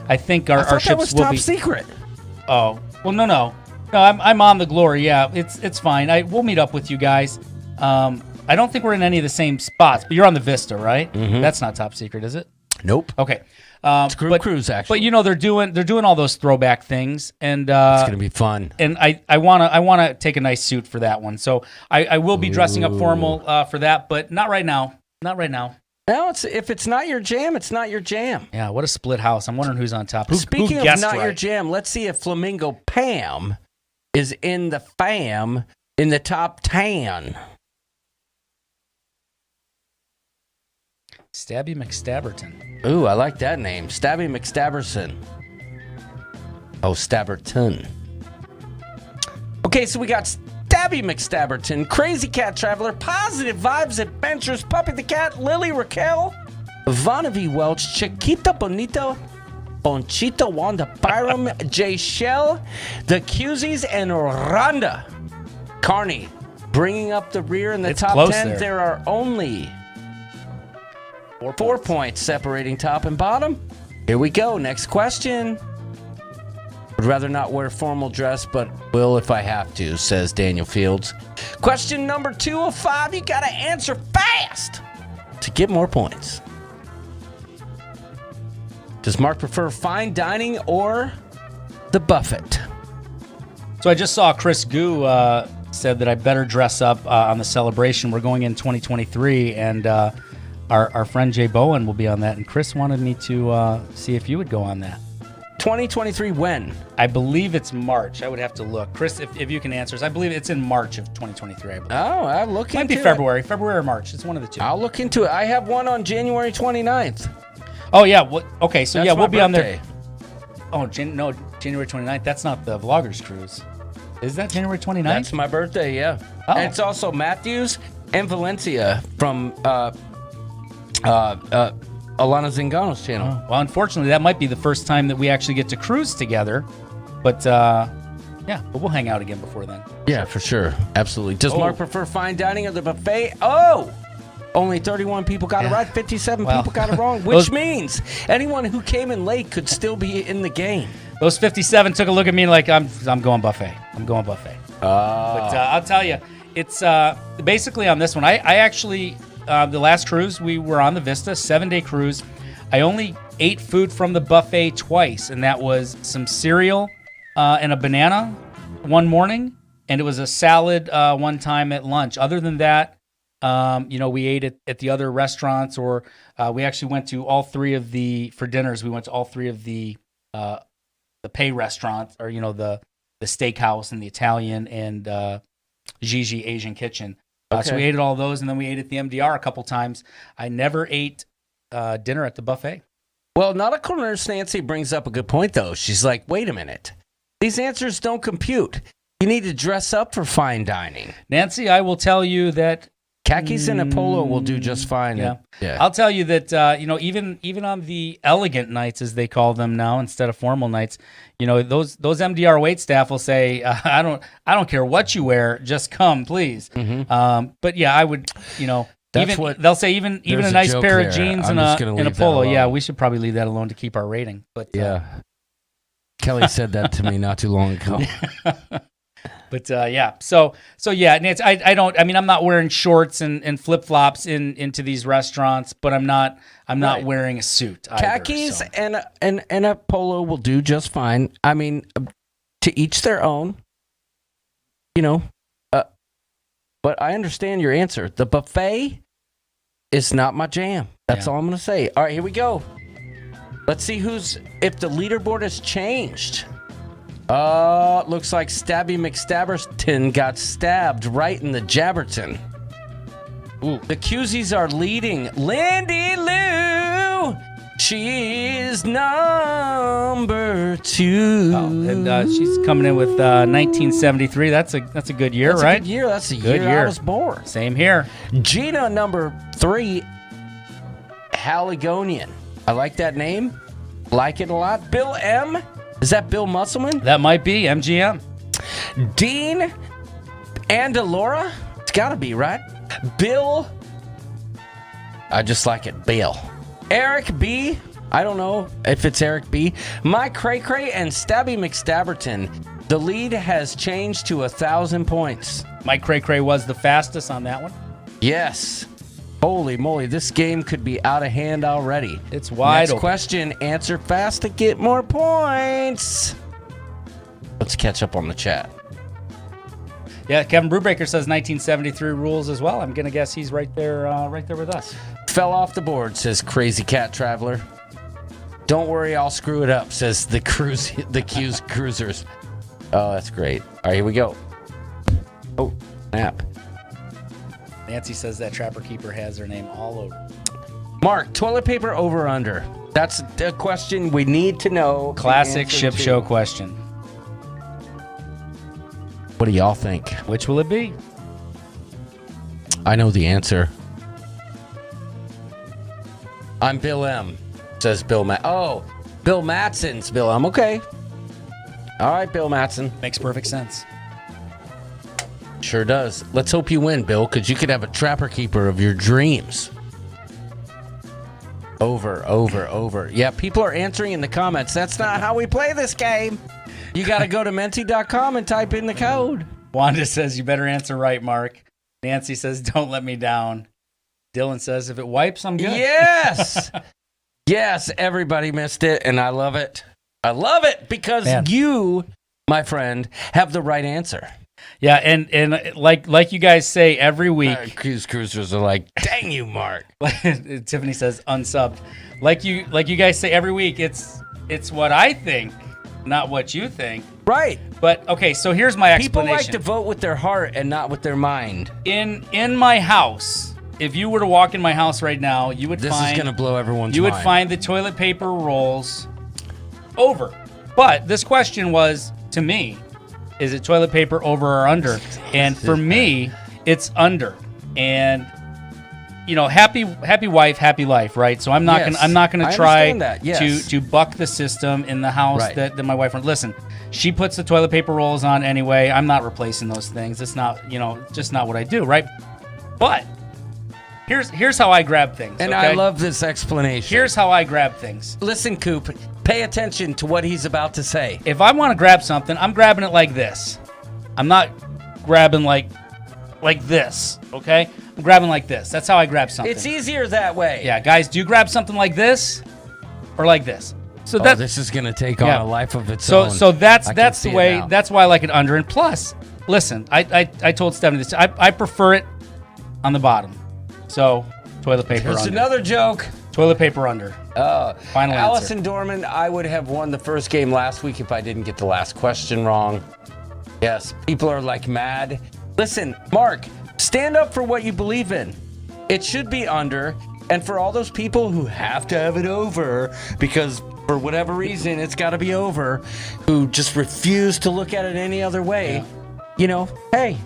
our that ships was will top be. secret. Oh well, no. I'm on the Glory. Yeah, it's fine. We'll meet up with you guys. I don't think we're in any of the same spots, but you're on the Vista, right? Mm-hmm. That's not top secret, is it? Nope. Okay. It's group cruise, actually. But they're doing all those throwback things, and it's gonna be fun. And I wanna take a nice suit for that one. So I will be dressing up formal for that, but not right now. Not right now. No, if it's not your jam, it's not your jam. Yeah, what a split house. I'm wondering who's on top. Speaking who of not right? your jam, let's see if Flamingo Pam is in the fam in the top 10. Stabby McStabberton. Ooh, I like that name. Stabby McStabberson. Oh, Stabberton. Okay, so we got Stabby McStabberton, Crazy Cat Traveler, Positive Vibes Adventures, Puppy the Cat, Lily Raquel, Vanavi Welch, Chiquita Bonito, Bonchito Wanda Byram, Jay Shell, The Cusies, and Rhonda. Carney, bringing up the rear in the It's top close 10. there. There are only 4 points separating top and bottom. Here we go. Next question. Would rather not wear formal dress, but will if I have to, says Daniel Fields. Question number 2 of 5. You got to answer fast to get more points. Does Mark prefer fine dining or the buffet? So I just saw Chris Gu said that I better dress up on the Celebration. We're going in 2023, and our friend Jay Bowen will be on that. And Chris wanted me to see if you would go on that. 2023 when? I believe it's March. I would have to look. Chris, if you can answer us, I believe it's in March of 2023. I believe. Oh, I'll look into it. Might be February or March. It's one of the two. I'll look into it. I have one on January 29th. Oh, yeah. Okay, so That's yeah, my we'll be on birthday. there. Oh, January 29th. That's not the Vloggers Cruise. Is that January 29th? That's my birthday, yeah. Oh. And it's also Matthews and Valencia from Alana Zingano's channel. Oh, well, unfortunately, that might be the first time that we actually get to cruise together. But, yeah, but we'll hang out again before then. Yeah, for sure. Absolutely. Does Oh. Mark prefer fine dining or the buffet? Oh! Only 31 people got it Yeah. right. 57 Well, people got it wrong, which those- means anyone who came in late could still be in the game. Those 57 took a look at me like, I'm going buffet. I'm going buffet. But I'll tell you, it's basically on this one. I actually, the last cruise, we were on the Vista, 7-day cruise. I only ate food from the buffet twice, and that was some cereal and a banana one morning, and it was a salad one time at lunch. Other than that, We ate at the other restaurants, or we actually went to all three of for dinners. We went to all three of the pay restaurants, or the steakhouse and the Italian and Gigi Asian Kitchen. So we ate at all those, and then we ate at the MDR a couple times. I never ate dinner at the buffet. Well, Nautical Nurse Nancy brings up a good point, though. She's like, wait a minute. These answers don't compute. You need to dress up for fine dining. Nancy, I will tell you that khakis and a polo will do just fine. Yeah. I'll tell you that even on the elegant nights, as they call them now, instead of formal nights, those MDR wait staff will say, I don't care what you wear, just come, please. Mm-hmm. But yeah, I would, they'll say even a nice pair of jeans and a polo. Yeah, we should probably leave that alone to keep our rating. But yeah, Kelly said that to me not too long ago. But yeah, so yeah, Nancy, I'm not wearing shorts and flip flops into these restaurants, but I'm not wearing a suit either, khakis and a polo will do just fine. I mean, to each their own. But I understand your answer. The buffet is not my jam. That's all I'm going to say. All right, here we go. Let's see if the leaderboard has changed. Looks like Stabby McStabberton got stabbed right in the Jabberton. Ooh. The Cusies are leading. Lindy Lou, she's number 2. Oh, and she's coming in with 1973. That's a good year, right? That's a good year. That's the year I was born. Same here. Gina, number 3, Haligonian. I like that name. Like it a lot. Bill M. Is that Bill Musselman? That might be MGM. Dean Andalora? It's got to be, right? Bill. I just like it. Bill. Eric B. I don't know if it's Eric B. Mike Cray Cray and Stabby McStabberton. The lead has changed to 1,000 points. Mike Cray Cray was the fastest on that one. Yes. Holy moly, this game could be out of hand already. It's wide open. Next question, answer fast to get more points. Let's catch up on the chat. Yeah, Kevin Brubaker says 1973 rules as well. I'm going to guess he's right there with us. Fell off the board, says Crazy Cat Traveler. Don't worry, I'll screw it up, says the Q's Cruisers. Oh, that's great. All right, here we go. Oh, snap. Nancy says that Trapper Keeper has her name all over. Mark, toilet paper over or under? That's a question we need to know. Classic ship show question. What do y'all think? Which will it be? I know the answer. I'm Bill M, says Bill Bill Matson's Bill M. Okay. All right, Bill Matson. Makes perfect sense. Sure does. Let's hope you win, Bill, because you could have a Trapper Keeper of your dreams. Over. Yeah, people are answering in the comments. That's not how we play this game. You got to go to menti.com and type in the code. Wanda says, you better answer right, Mark. Nancy says, don't let me down. Dylan says, if it wipes, I'm good. Yes. Yes, everybody missed it, and I love it. I love it because you, my friend, have the right answer. Yeah, and like you guys say every week, Cruisers are like, dang you, Mark. Tiffany says unsubbed. Like you guys say every week, it's what I think, not what you think. Right. But okay, so here's my explanation. People like to vote with their heart and not with their mind. In my house, if you were to walk in my house right now, you would This is going to blow everyone's mind. You would find the toilet paper rolls over. But this question was, to me, is it toilet paper over or under? And for me, it's under. And happy wife, happy life, right? So I'm not gonna try to buck the system in the house that my wife runs. Listen, she puts the toilet paper rolls on anyway. I'm not replacing those things. It's not, just not what I do, right? But here's how I grab things. And okay? I love this explanation. Here's how I grab things. Listen, Coop, pay attention to what he's about to say. If I want to grab something, I'm grabbing it like this. I'm not grabbing like this, okay? I'm grabbing like this. That's how I grab something. It's easier that way. Yeah, guys, do you grab something like this or like this? So this is going to take on a life of its own. So that's the way. That's why I like it under. And plus, listen, I told Stephanie this. I prefer it on the bottom. So toilet paper There's under. another joke. Toilet paper under. Final answer. Allison Dorman, I would have won the first game last week if I didn't get the last question wrong. Yes, people are like mad. Listen, Mark, stand up for what you believe in. It should be under. And for all those people who have to have it over because for whatever reason it's got to be over, who just refuse to look at it any other way, hey,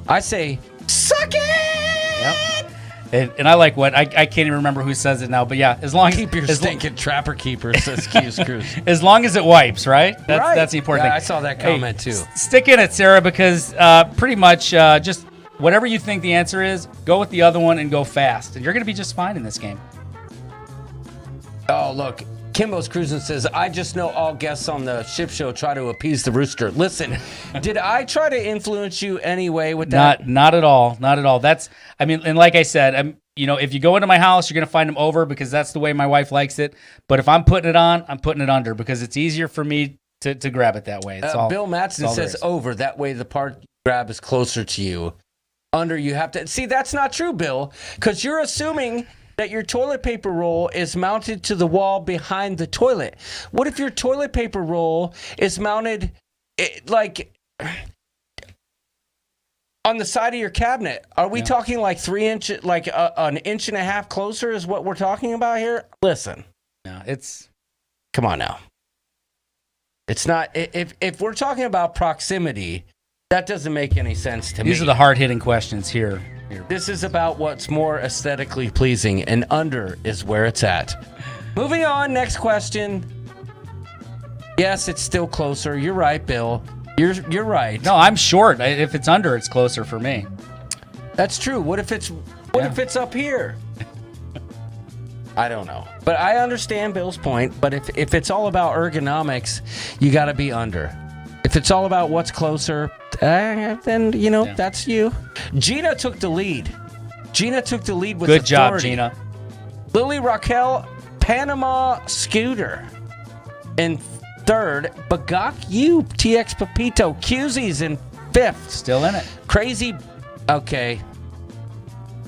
I say, suck it! Yep. And I like what I can't even remember who says it now, but yeah, as long Keep your stinking trapper keeper, says Q's Cruz. as long as it wipes, right? That's the important thing. I saw that comment too. Stick in it, Sarah, because pretty much just whatever you think the answer is, go with the other one and go fast, and you're going to be just fine in this game. Oh, look. Kimbo's Cruising says, I just know all guests on the ship show try to appease the rooster. Listen, did I try to influence you anyway with that? Not at all. Not at all. And like I said, if you go into my house, you're going to find them over because that's the way my wife likes it. But if I'm putting it on, I'm putting it under because it's easier for me to grab it that way. It's all. Bill Matson says over. That way the part you grab is closer to you. Under, you have to. See, that's not true, Bill, because you're assuming that your toilet paper roll is mounted to the wall behind the toilet. What if your toilet paper roll is mounted on the side of your cabinet? Are we talking like 3 inches, like an inch and a half closer is what we're talking about here? Listen. No, come on now. It's not, if we're talking about proximity, that doesn't make any sense to me. These are the hard-hitting questions here. This is about what's more aesthetically pleasing, and under is where it's at. Moving on, next question. Yes, it's still closer. You're right, Bill. You're right. No, I'm short. If it's under, it's closer for me. That's true. What if it's up here? I don't know. But I understand Bill's point, but if it's all about ergonomics, you got to be under. If it's all about what's closer, then, that's you. Gina took the lead. With Good job, authority. Gina. Lily Raquel, Panama Scooter. In third, Bagak U, TX Pepito, QZ's in fifth. Still in it. Crazy. Okay.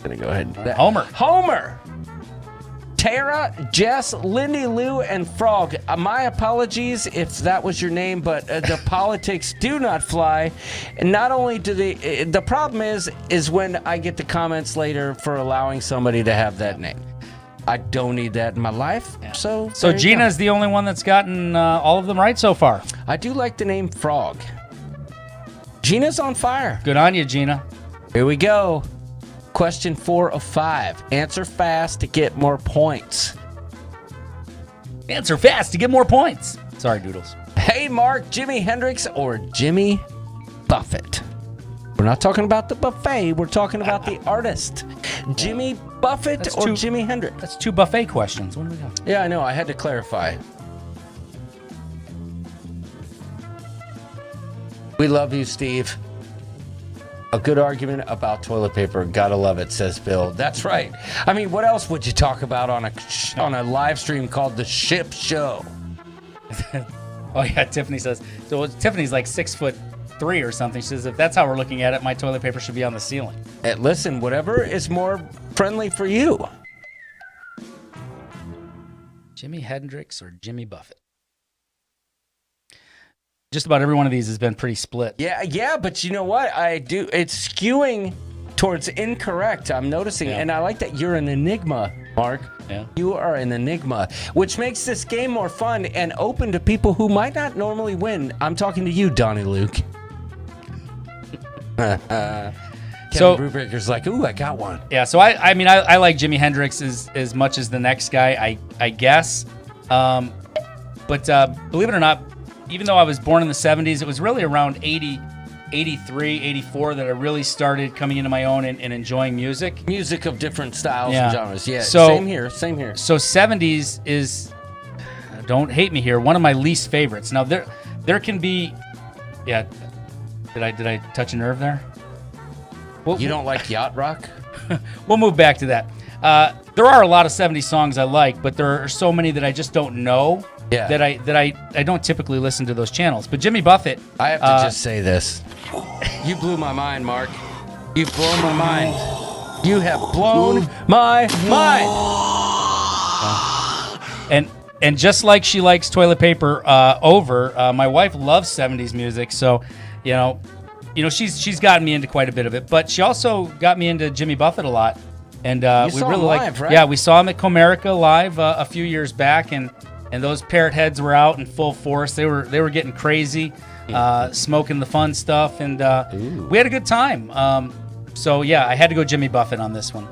Gonna go ahead. Homer. Tara, Jess, Lindy Lou, and Frog. My apologies if that was your name, but the politics do not fly. And not only do the problem is when I get the comments later for allowing somebody to have that name. I don't need that in my life. Yeah. So Gina's the only one that's gotten all of them right so far. I do like the name Frog. Gina's on fire. Good on you, Gina. Here we go. Question 4 of 5. Answer fast to get more points. Answer fast to get more points. Sorry, Doodles. Hey, Mark, Jimi Hendrix or Jimmy Buffett? We're not talking about the buffet. We're talking about the artist. Jimmy Buffett or Jimi Hendrix? That's 2 buffet questions. What do we got? Yeah, I know. I had to clarify. We love you, Steve. A good argument about toilet paper. Gotta love it, says Bill. That's right. I mean, what else would you talk about on a live stream called The Ship Show? Oh, yeah, Tiffany says. So Tiffany's like 6'3" or something. She says, if that's how we're looking at it, my toilet paper should be on the ceiling. Listen, whatever is more friendly for you. Jimi Hendrix or Jimmy Buffett? Just about every one of these has been pretty split. Yeah, but you know what? It's skewing towards incorrect, I'm noticing. Yeah. And I like that you're an enigma, Mark. Yeah. You are an enigma, which makes this game more fun and open to people who might not normally win. I'm talking to you, Donnie Luke. Kevin Brubaker's like, ooh, I got one. Yeah, so I mean, I like Jimi Hendrix as much as the next guy, I guess. But believe it or not, even though I was born in the 70s, it was really around 80, 83, 84 that I really started coming into my own and enjoying music. Music of different styles and genres. Yeah, so, same here. So 70s is, don't hate me here, one of my least favorites. Now, there can be, yeah, did I touch a nerve there? You don't like yacht rock? We'll move back to that. There are a lot of 70s songs I like, but there are so many that I just don't know. Yeah. That I don't typically listen to those channels. But Jimmy Buffett, I have to just say this. You blew my mind, Mark. You've blown my mind. You have blown my mind. And just like she likes toilet paper my wife loves 70s music. So, you know, she's gotten me into quite a bit of it. But she also got me into Jimmy Buffett a lot. And we saw really him like, live, right? Yeah, we saw him at Comerica live a few years back, and those parrot heads were out in full force. They were getting crazy, smoking the fun stuff, and we had a good time. So yeah, I had to go Jimmy Buffett on this one.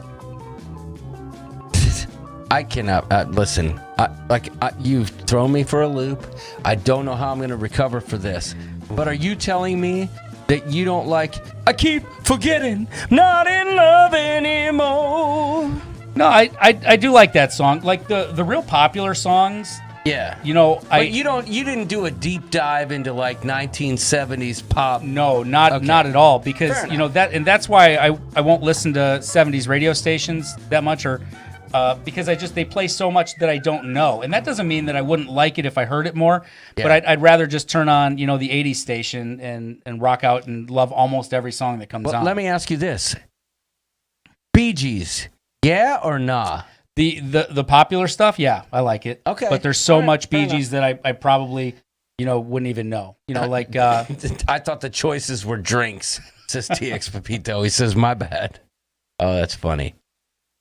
I cannot listen. You've thrown me for a loop. I don't know how I'm going to recover for this. But are you telling me that you don't like? I keep forgetting, not in love anymore. No, I do like that song. Like the real popular songs. Yeah, But you didn't do a deep dive into like 1970s pop. No, not at all. Because that's why I won't listen to 70s radio stations that much, or because they play so much that I don't know, and that doesn't mean that I wouldn't like it if I heard it more. Yeah. But I'd rather just turn on the 80s station and rock out and love almost every song that comes on. Let me ask you this: Bee Gees, yeah or nah? The popular stuff, yeah, I like it. Okay, but there's so much Bee Gees that I probably wouldn't even know. Like I thought the choices were drinks. Says TX Pepito. He says my bad. Oh, that's funny.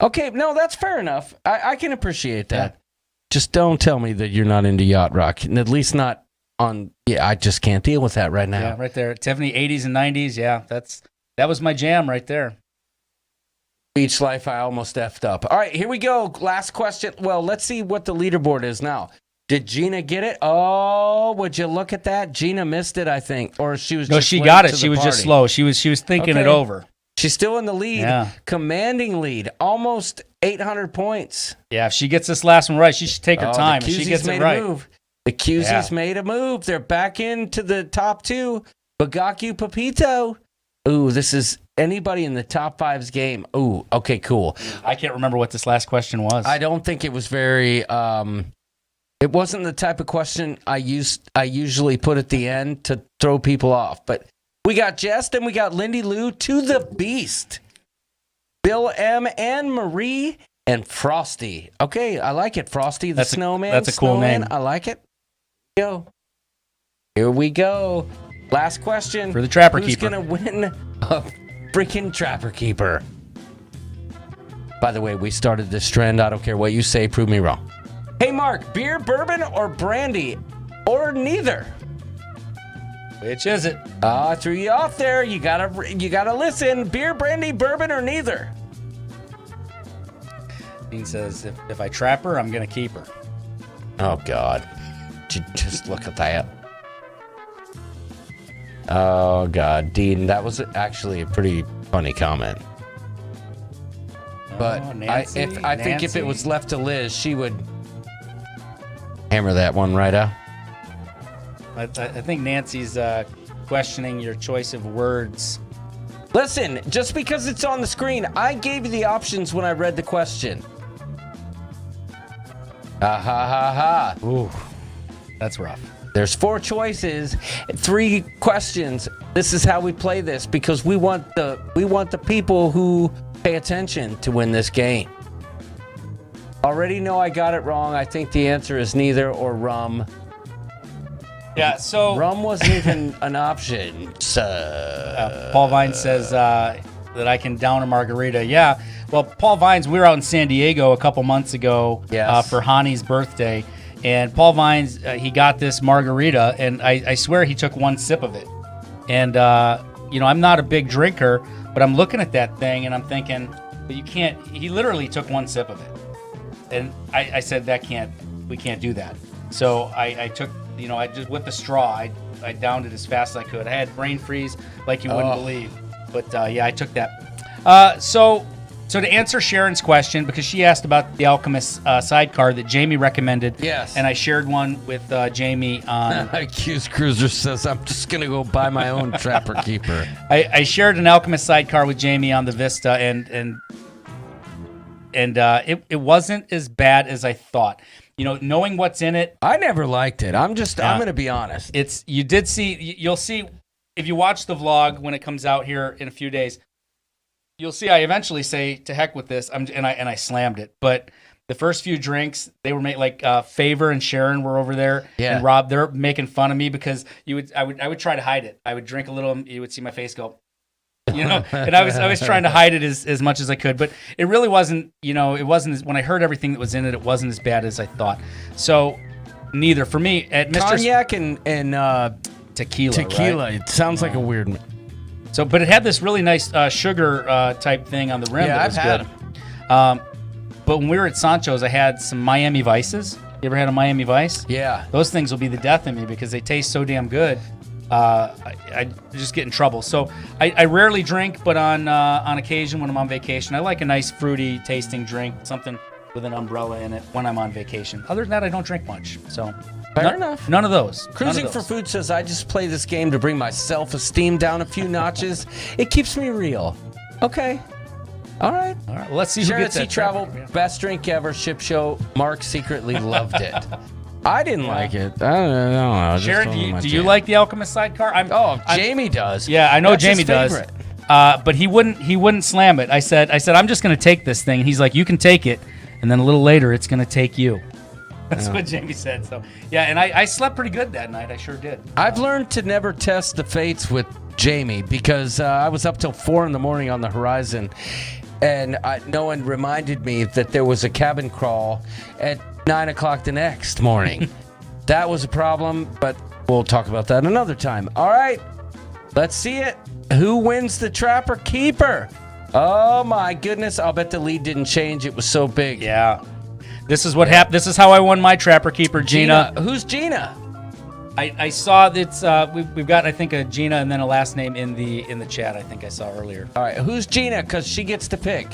Okay, no, that's fair enough. I can appreciate that. Yeah. Just don't tell me that you're not into yacht rock, and at least not on. Yeah, I just can't deal with that right now. Yeah, right there. Tiffany, 80s and 90s. Yeah, that was my jam right there. Beach life, I almost effed up. All right, here we go. Last question. Well, let's see what the leaderboard is now. Did Gina get it? Oh, would you look at that? Gina missed it, I think, or she was. No, just she got it. She was just slow. She was thinking it over. She's still in the lead, commanding lead, almost 800 points. Yeah, if she gets this last one right, she should take her time. If she gets it right. The Cusey's made a move. They're back into the top two. Bagaku Pepito. Ooh, this is anybody in the top five's game. Ooh, okay, cool. I can't remember what this last question was. I don't think it was very... it wasn't the type of question I usually put at the end to throw people off, but... We got Jess and we got Lindy Lou to the Beast. Bill M. and Marie and Frosty. Okay, I like it. Frosty the Snowman. That's a cool name. I like it. Here we go. Last question. For the Trapper Who's Keeper. Who's going to win a freaking Trapper Keeper? By the way, we started this trend. I don't care what you say. Prove me wrong. Hey, Mark, beer, bourbon, or brandy? Or neither? Which is it? I threw you off there. You gotta listen. Beer, brandy, bourbon, or neither? Dean says, if I trap her, I'm gonna keep her. Oh God! Just look at that. Oh God, Dean, that was actually a pretty funny comment. But I think if it was left to Liz, she would hammer that one right out. I think Nancy's questioning your choice of words. Listen, just because it's on the screen, I gave you the options when I read the question. Ha ha ha. Ooh, that's rough. There's 4 choices, 3 questions. This is how we play this because we want the people who pay attention to win this game. Already know I got it wrong. I think the answer is neither or rum. Yeah, so... Rum wasn't even an option. So... Paul Vines says that I can down a margarita. Yeah, well, Paul Vines, we were out in San Diego a couple months ago for Hani's birthday, and Paul Vines, he got this margarita, and I swear he took one sip of it. And, I'm not a big drinker, but I'm looking at that thing, and I'm thinking, but you can't... He literally took one sip of it. And I said, we can't do that. So I took... I just with the straw, I downed it as fast as I could. I had brain freeze like you wouldn't believe. But I took that. So to answer Sharon's question, because she asked about the Alchemist sidecar that Jamie recommended. Yes. And I shared one with Jamie on... Accused Cruiser says, I'm just going to go buy my own Trapper Keeper. I shared an Alchemist sidecar with Jamie on the Vista, and it wasn't as bad as I thought. Knowing what's in it. I never liked it. I'm going to be honest. You'll see if you watch the vlog when it comes out here in a few days. you'll see I eventually say to heck with this, and I slammed it. But the first few drinks, they were made like Favor and Sharon were over there, and Rob. They're making fun of me because I would try to hide it. I would drink a little, and you would see my face go. And I was trying to hide it as much as I could, but it really wasn't, it wasn't, when I heard everything that was in it, it wasn't as bad as I thought. So neither for me at Mr. Cognac and tequila. Right? It sounds like a weird. So, but it had this really nice sugar type thing on the rim. Yeah, that was I've had good. But when we were at Sancho's, I had some Miami Vices. You ever had a Miami Vice? Yeah. Those things will be the death of me because they taste so damn good. I just get in trouble. So I rarely drink, but on occasion when I'm on vacation, I like a nice fruity tasting drink, something with an umbrella in it when I'm on vacation. Other than that, I don't drink much. So Fair enough. None of those. Cruising for Food says, I just play this game to bring my self-esteem down a few notches. It keeps me real. Okay. All right. Well, let's see who Sharon gets C. that. Travel, best drink ever, ship show. Mark secretly loved it. I didn't like it. I don't know. Sharon, do you like the Alchemist sidecar? Jamie does. Yeah, I know That's Jamie his does. favorite. But he wouldn't slam it. I said I'm just going to take this thing. And he's like, you can take it, and then a little later it's going to take you. That's what Jamie said. So yeah, and I slept pretty good that night. I sure did. I've learned to never test the fates with Jamie because I was up till 4 a.m. on the horizon, and no one reminded me that there was a cabin crawl at 9 o'clock the next morning. That was a problem, but we'll talk about that another time. All right, let's see it. Who wins the Trapper Keeper? Oh my goodness! I'll bet the lead didn't change. It was so big. Yeah. This is what happened. This is how I won my Trapper Keeper, Gina. Who's Gina? I saw that we've got, I think, a Gina and then a last name in the chat. I think I saw earlier. All right, who's Gina? Because she gets to pick.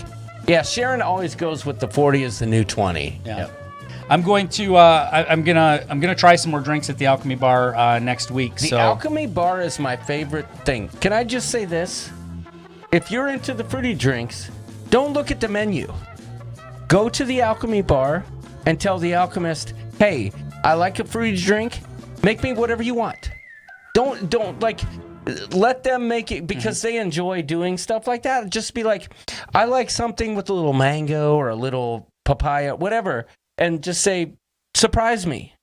Yeah, Sharon always goes with the 40 as the new 20. Yeah. Yep. I'm going to I'm gonna try some more drinks at the Alchemy Bar next week. The Alchemy Bar is my favorite thing. Can I just say this? If you're into the fruity drinks, don't look at the menu. Go to the Alchemy Bar and tell the alchemist, "Hey, I like a fruity drink. Make me whatever you want." Don't like let them make it because they enjoy doing stuff like that. Just be like, "I like something with a little mango or a little papaya, whatever," and just say, "Surprise me,"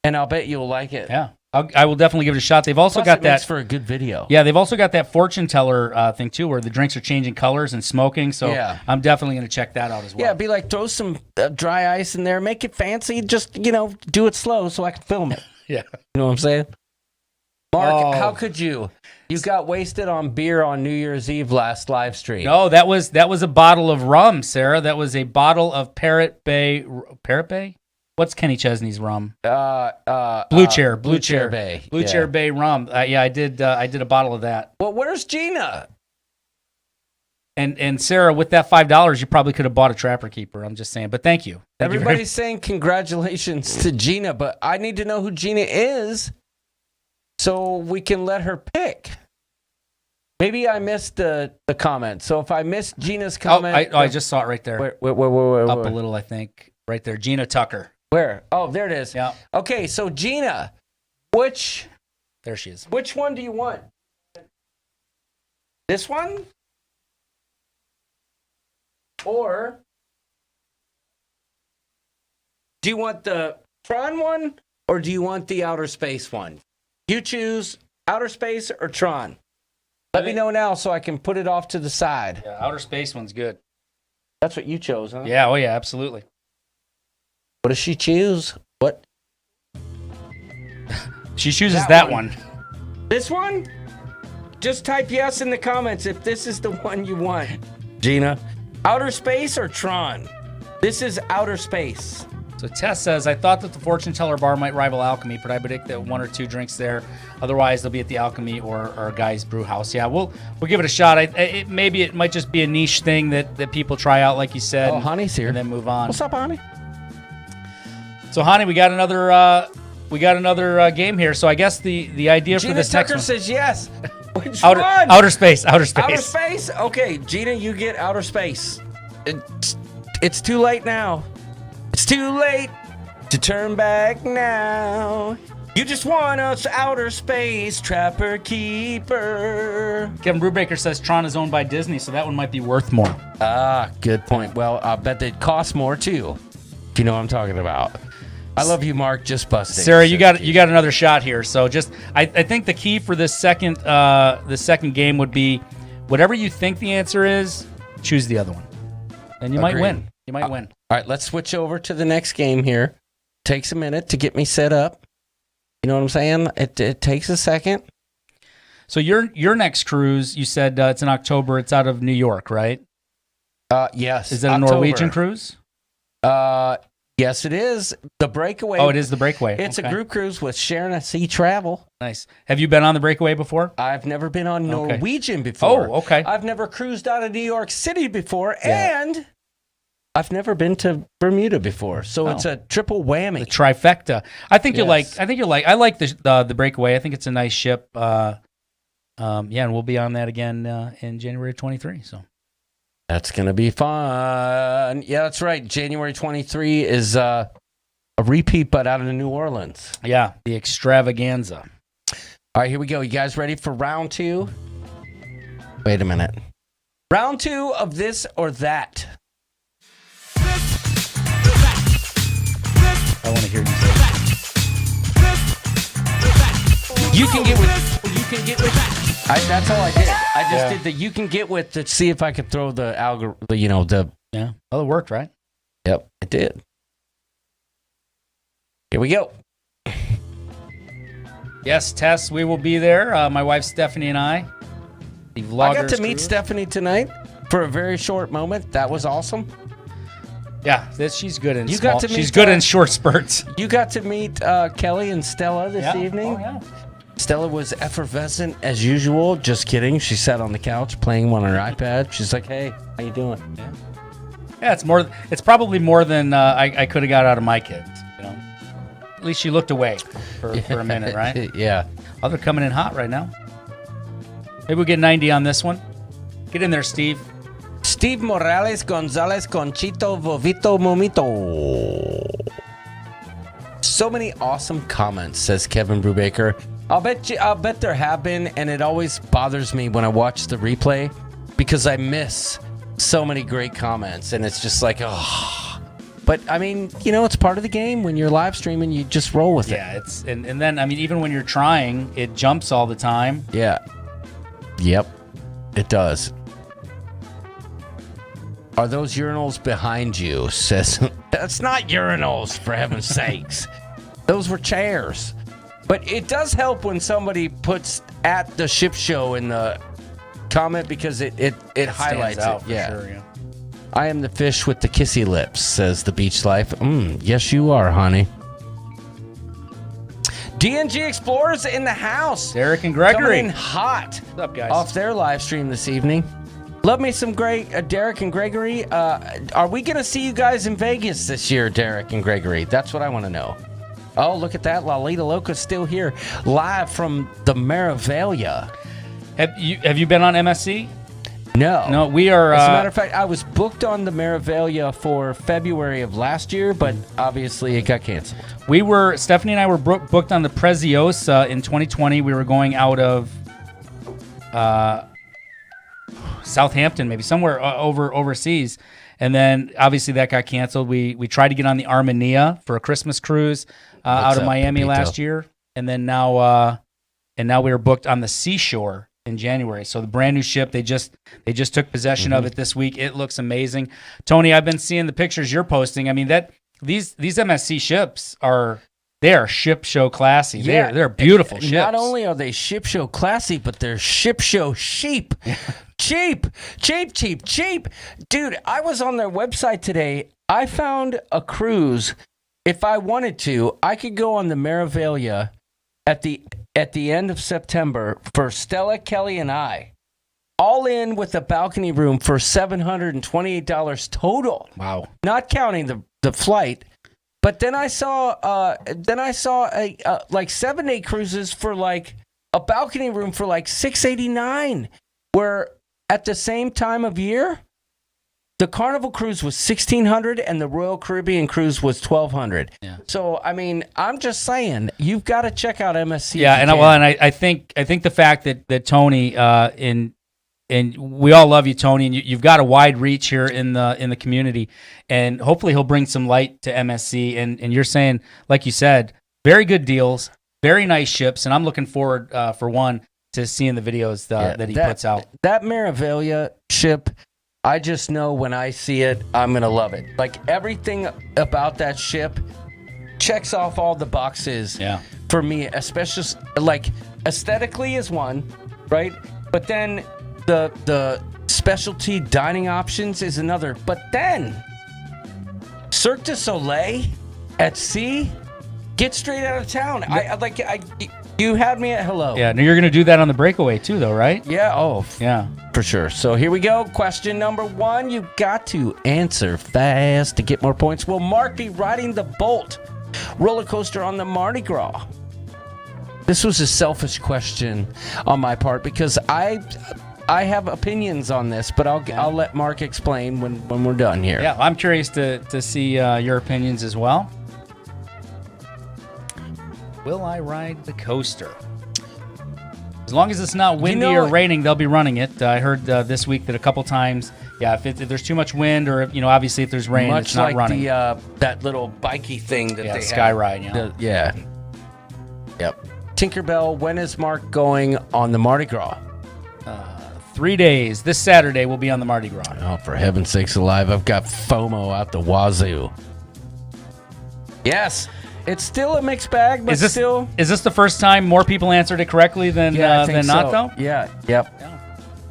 and I'll bet you'll like it. Yeah. I will definitely give it a shot. They've also got that for a good video. Yeah, they've also got that fortune teller thing too, where the drinks are changing colors and smoking. So I'm definitely going to check that out as well. Yeah, be like throw some dry ice in there, make it fancy. Just do it slow so I can film it. Yeah, you know what I'm saying. Mark, how could you? You got wasted on beer on New Year's Eve last live stream. No, that was a bottle of rum, Sarah. That was a bottle of Parrot Bay. What's Kenny Chesney's rum? Blue Chair Bay. Blue Chair Bay rum. Yeah, I did a bottle of that. Well, where's Gina? And Sarah, with that $5, you probably could have bought a Trapper Keeper. I'm just saying, but thank you. Everybody's saying congratulations to Gina, but I need to know who Gina is so we can let her pick. Maybe I missed the comment. So if I missed Gina's comment, I just saw it right there. Where, up a little, I think, right there. Gina Tucker. Where? Oh, there it is. Yeah. Okay, so Gina, there she is. Which one do you want? This one? Or do you want the Tron one or do you want the outer space one? You choose outer space or Tron. Let me know now so I can put it off to the side. Yeah, outer space one's good. That's what you chose, huh? Yeah, oh yeah, absolutely. What does she choose? What? She chooses that one. This one? Just type yes in the comments if this is the one you want. Gina. Outer space or Tron? This is outer space. So Tess says, I thought that the fortune teller bar might rival Alchemy, but I predict that 1 or 2 drinks there. Otherwise, they'll be at the Alchemy or Guy's Brew House. Yeah, we'll give it a shot. Maybe it might just be a niche thing that people try out, like you said. Oh, Honey's here. And then move on. What's up, Honey? So, Honey, we got another game here. So I guess the idea Gina for this Tucker next says yes. Which one? Outer space. Outer space? Okay, Gina, you get outer space. It's too late now. It's too late to turn back now. You just want us outer space, trapper keeper. Kevin Brubaker says Tron is owned by Disney, so that one might be worth more. Ah, good point. Well, I bet they'd cost more too. If you know what I'm talking about. I love you, Mark. Just busting. Sarah, you got another shot here. So just, I think the key for this second game would be, whatever you think the answer is, choose the other one, and you might win. You might win. All right, let's switch over to the next game here. Takes a minute to get me set up. You know what I'm saying? It takes a second. So your next cruise, you said it's in October. It's out of New York, right? Yes. Is it a Norwegian cruise? Yes, it is. The Breakaway. Oh, it is the Breakaway. It's a group cruise with Sharon Sea Travel. Nice. Have you been on the Breakaway before? I've never been on Norwegian before. Oh, okay. I've never cruised out of New York City before, and I've never been to Bermuda before. So it's a triple whammy. The trifecta. I think you'll like. I like the Breakaway. I think it's a nice ship. And we'll be on that again in January of 23. So. That's going to be fun. Yeah, that's right. January 23 is a repeat, but out of New Orleans. Yeah, the extravaganza. All right, here we go. You guys ready for round 2? Wait a minute. Round 2 of this or that. I want to hear you say it. You can get with. That's all I did. I just did the you can get with to see if I could throw the algorithm. Yeah. Well, it worked, right? Yep, it did. Here we go. Yes, Tess, we will be there. My wife Stephanie and I. The vloggers. I got to meet Stephanie tonight for a very short moment. That was awesome. Yeah, she's good in she's good in short spurts. You got to meet Kelly and Stella this evening. Oh, yeah. Stella was effervescent as usual. Just kidding. She sat on the couch playing on her iPad. She's like, "Hey, how you doing?" Yeah, it's probably more than I could have got out of my kids. You know, at least she looked away for a minute, right? Yeah. Oh, they're coming in hot right now. Maybe we'll get 90 on this one. Get in there, Steve. Steve Morales Gonzalez Conchito Vovito Momito. So many awesome comments, says Kevin Brubaker. I'll bet there have been, and it always bothers me when I watch the replay because I miss so many great comments, and it's just like, oh. But I mean, it's part of the game. When you're live streaming, you just roll with it. Yeah, and then I mean, even when you're trying, it jumps all the time. Yeah. Yep, it does. Are those urinals behind you? Says that's not urinals, for heaven's sakes. Those were chairs. But it does help when somebody puts at the ship show in the comment because it highlights out it. For sure, yeah. I am the fish with the kissy lips, says the beach life. Yes, you are, honey. DNG Explorers in the house. Derek and Gregory. Coming in hot. What's up, guys? Off their live stream this evening. Love me some great Derek and Gregory. Are we going to see you guys in Vegas this year, Derek and Gregory? That's what I want to know. Oh, look at that. Lalita Loca's still here, live from the Meraviglia. Have you been on MSC? No, we are. As a matter of fact, I was booked on the Meraviglia for February of last year, but obviously it got canceled. Stephanie and I were booked on the Preziosa in 2020. We were going out of Southampton, maybe somewhere overseas, and then obviously that got canceled. We tried to get on the Armenia for a Christmas cruise out of Miami last year, and then now we were booked on the Seashore in January. So the brand new ship, they just took possession of it this week. It looks amazing. Tony, I've been seeing the pictures you're posting. I mean, that these MSC ships are ship show classy. Yeah. They're beautiful ships. Not only are they ship show classy, but they're ship show cheap. Cheap. Dude, I was on their website today. I found a cruise. If I wanted to, I could go on the Meraviglia at the end of September for Stella, Kelly, and I, all in with a balcony room for $728 total. Wow. Not counting the flight. But then I saw like 7-day cruises for like a balcony room for like $689, where at the same time of year, The Carnival cruise was $1,600 and the Royal Caribbean cruise was $1,200. Yeah. So I mean, I'm just saying, you've got to check out MSC. Yeah, and I think the fact that Tony and we all love you, Tony, and you've got a wide reach here in the community, and hopefully he'll bring some light to MSC. And you're saying, like you said, very good deals, very nice ships, and I'm looking forward for one to seeing the videos that he puts out. That Meraviglia ship, I just know when I see it, I'm going to love it. Like, everything about that ship checks off all the boxes for me, especially, like, aesthetically is one, right? But then the specialty dining options is another. But then, Cirque du Soleil at sea, get straight out of town. You had me at hello. Yeah, now you're going to do that on the breakaway too, though, right? Yeah, yeah. For sure. So here we go. Question number 1. You've got to answer fast to get more points. Will Mark be riding the Bolt roller coaster on the Mardi Gras? This was a selfish question on my part because I have opinions on this, but I'll let Mark explain when we're done here. Yeah, I'm curious to see your opinions as well. Will I ride the coaster? As long as it's not windy or raining, they'll be running it. I heard this week that a couple times, if there's too much wind or, obviously if there's rain, it's not running. Much like that little bikey thing that they have. Sky Ride, yeah. Yep. Tinkerbell, when is Mark going on the Mardi Gras? 3 days. This Saturday we'll be on the Mardi Gras. Oh, for heaven's sakes alive, I've got FOMO out the wazoo. Yes. It's still a mixed bag, but still. Is this the first time more people answered it correctly than not, though? Yeah, yep. Yeah.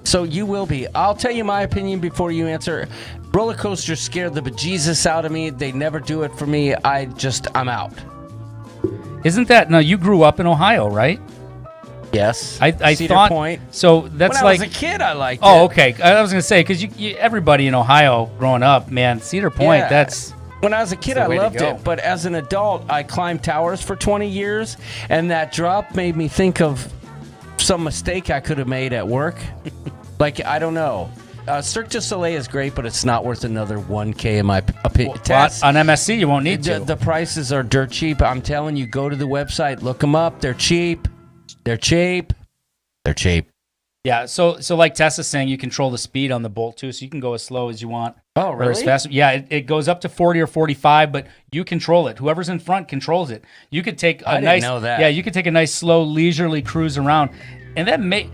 So you will be. I'll tell you my opinion before you answer. Roller coasters scared the bejesus out of me. They never do it for me. I'm out. Isn't that, now you grew up in Ohio, right? Yes. I Cedar thought, Point. So that's when like. I was a kid, I liked it. Oh, okay. I was going to say, because everybody in Ohio growing up, man, Cedar Point, that's. When I was a kid, I loved it, but as an adult, I climbed towers for 20 years, and that drop made me think of some mistake I could have made at work. Like, I don't know. Cirque du Soleil is great, but it's not worth another $1,000 in my opinion. On MSC, you won't need to. The prices are dirt cheap. I'm telling you, go to the website, look them up. They're cheap. They're cheap. They're cheap. Yeah, so like Tessa's saying, you control the speed on the Bolt too, so you can go as slow as you want. Oh, really? Or as fast. Yeah, it goes up to 40 or 45, but you control it. Whoever's in front controls it. You could take a didn't know that. Yeah, you could take a nice, slow, leisurely cruise around, and that may.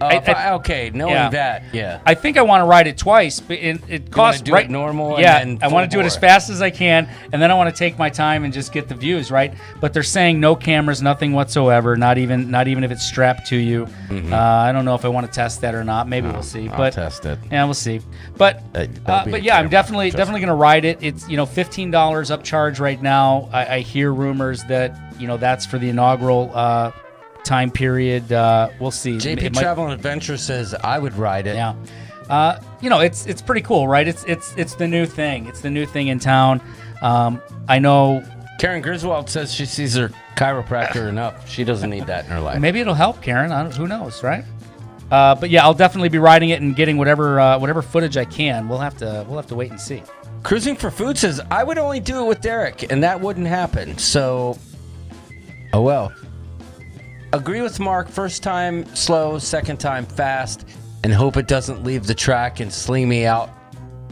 Knowing that, yeah. I think I want to ride it twice, but it costs do it normal. Yeah, and then I want to do it as fast as I can, and then I want to take my time and just get the views right. But they're saying no cameras, nothing whatsoever, not even if it's strapped to you. Mm-hmm. I don't know if I want to test that or not. Maybe we'll see. I'll test it. Yeah, we'll see. But yeah, I'm definitely going to ride it. It's $15 upcharge right now. I hear rumors that that's for the inaugural. Time period. We'll see. JP Travel and Adventure says I would ride it. Yeah. It's pretty cool, right? It's the new thing. It's the new thing in town. I know. Karen Griswold says she sees her chiropractor enough. She doesn't need that in her life. Maybe it'll help, Karen. Who knows, right? But yeah, I'll definitely be riding it and getting whatever footage I can. We'll have to wait and see. Cruising for Food says I would only do it with Derek, and that wouldn't happen. So, oh well. Agree with Mark. First time slow, second time fast, and hope it doesn't leave the track and sling me out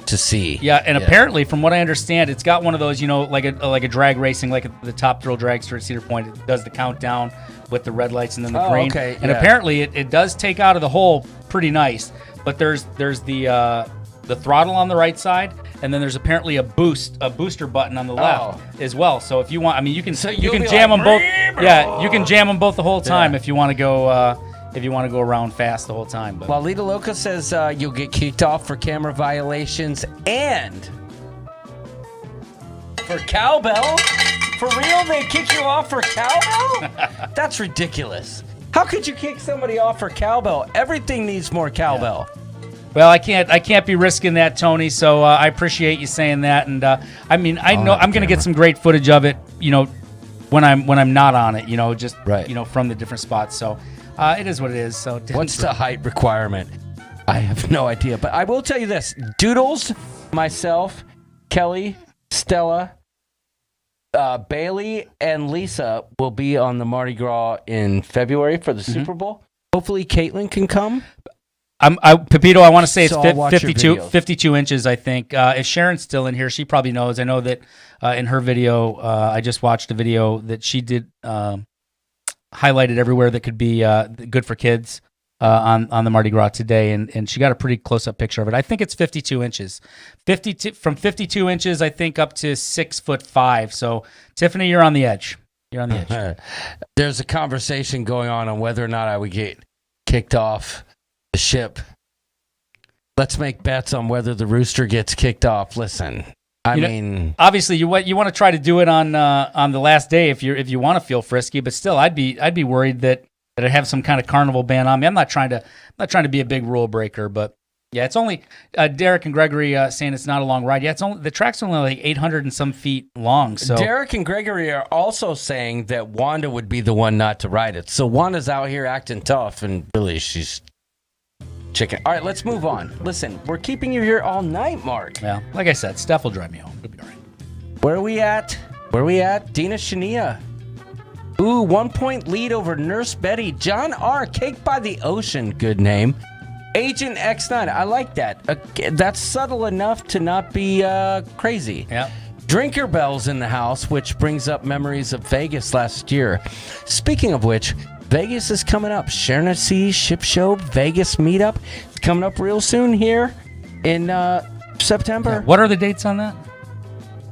to sea. Yeah, and apparently, from what I understand, it's got one of those, like a drag racing, like the Top Thrill Dragster at Cedar Point. It does the countdown with the red lights and then the green. Okay, and apparently, it does take out of the hole pretty nice. But there's the throttle on the right side, and then there's apparently a booster button on the left as well. So if you want, you can jam them both. Yeah, you can jam them both the whole time if you want to go around fast the whole time. But Lolita Loca says you'll get kicked off for camera violations and for cowbell. For real, they kick you off for cowbell? That's ridiculous. How could you kick somebody off for cowbell? Everything needs more cowbell. Yeah. Well, I can't be risking that, Tony. So I appreciate you saying that, and I know I'm going to get some great footage of it. When I'm not on it. Just right. From the different spots. So it is what it is. So what's the height requirement? I have no idea, but I will tell you this: Doodles myself, Kelly, Stella, Bailey, and Lisa will be on the Mardi Gras in February for the Super Bowl. Hopefully, Caitlin can come. Pepito, I want to say it's So I'll watch your 52 inches, I think. If Sharon's still in here, she probably knows. I know that in her video, I just watched a video that she did highlighted everywhere that could be good for kids on the Mardi Gras today, and she got a pretty close-up picture of it. I think it's 52 inches. From 52 inches, I think, up to 6'5". So, Tiffany, you're on the edge. You're on the edge. There's a conversation going on whether or not I would get kicked off the ship. Let's make bets on whether the rooster gets kicked off. Listen, I mean, obviously you want to try to do it on the last day if you want to feel frisky, but still, I'd be worried that I have some kind of carnival ban on me. I'm not trying to be a big rule breaker, but yeah, it's only Derek and Gregory saying it's not a long ride. Yeah, the track's only like 800 and some feet long. So Derek and Gregory are also saying that Wanda would be the one not to ride it. So Wanda's out here acting tough, and really she's chicken. All right, let's move on. Listen, we're keeping you here all night, Mark. Yeah, like I said, Steph will drive me home. It'll be all right. Where are we at? Dina Shania. Ooh, 1 point lead over Nurse Betty. John R. Cake by the Ocean. Good name. Agent X9. I like that. That's subtle enough to not be crazy. Yeah. Drinker Bell's in the house, which brings up memories of Vegas last year. Speaking of which, Vegas is coming up. Sharon at Sea Ship Show Vegas meetup. It's coming up real soon here in September. Yeah. What are the dates on that?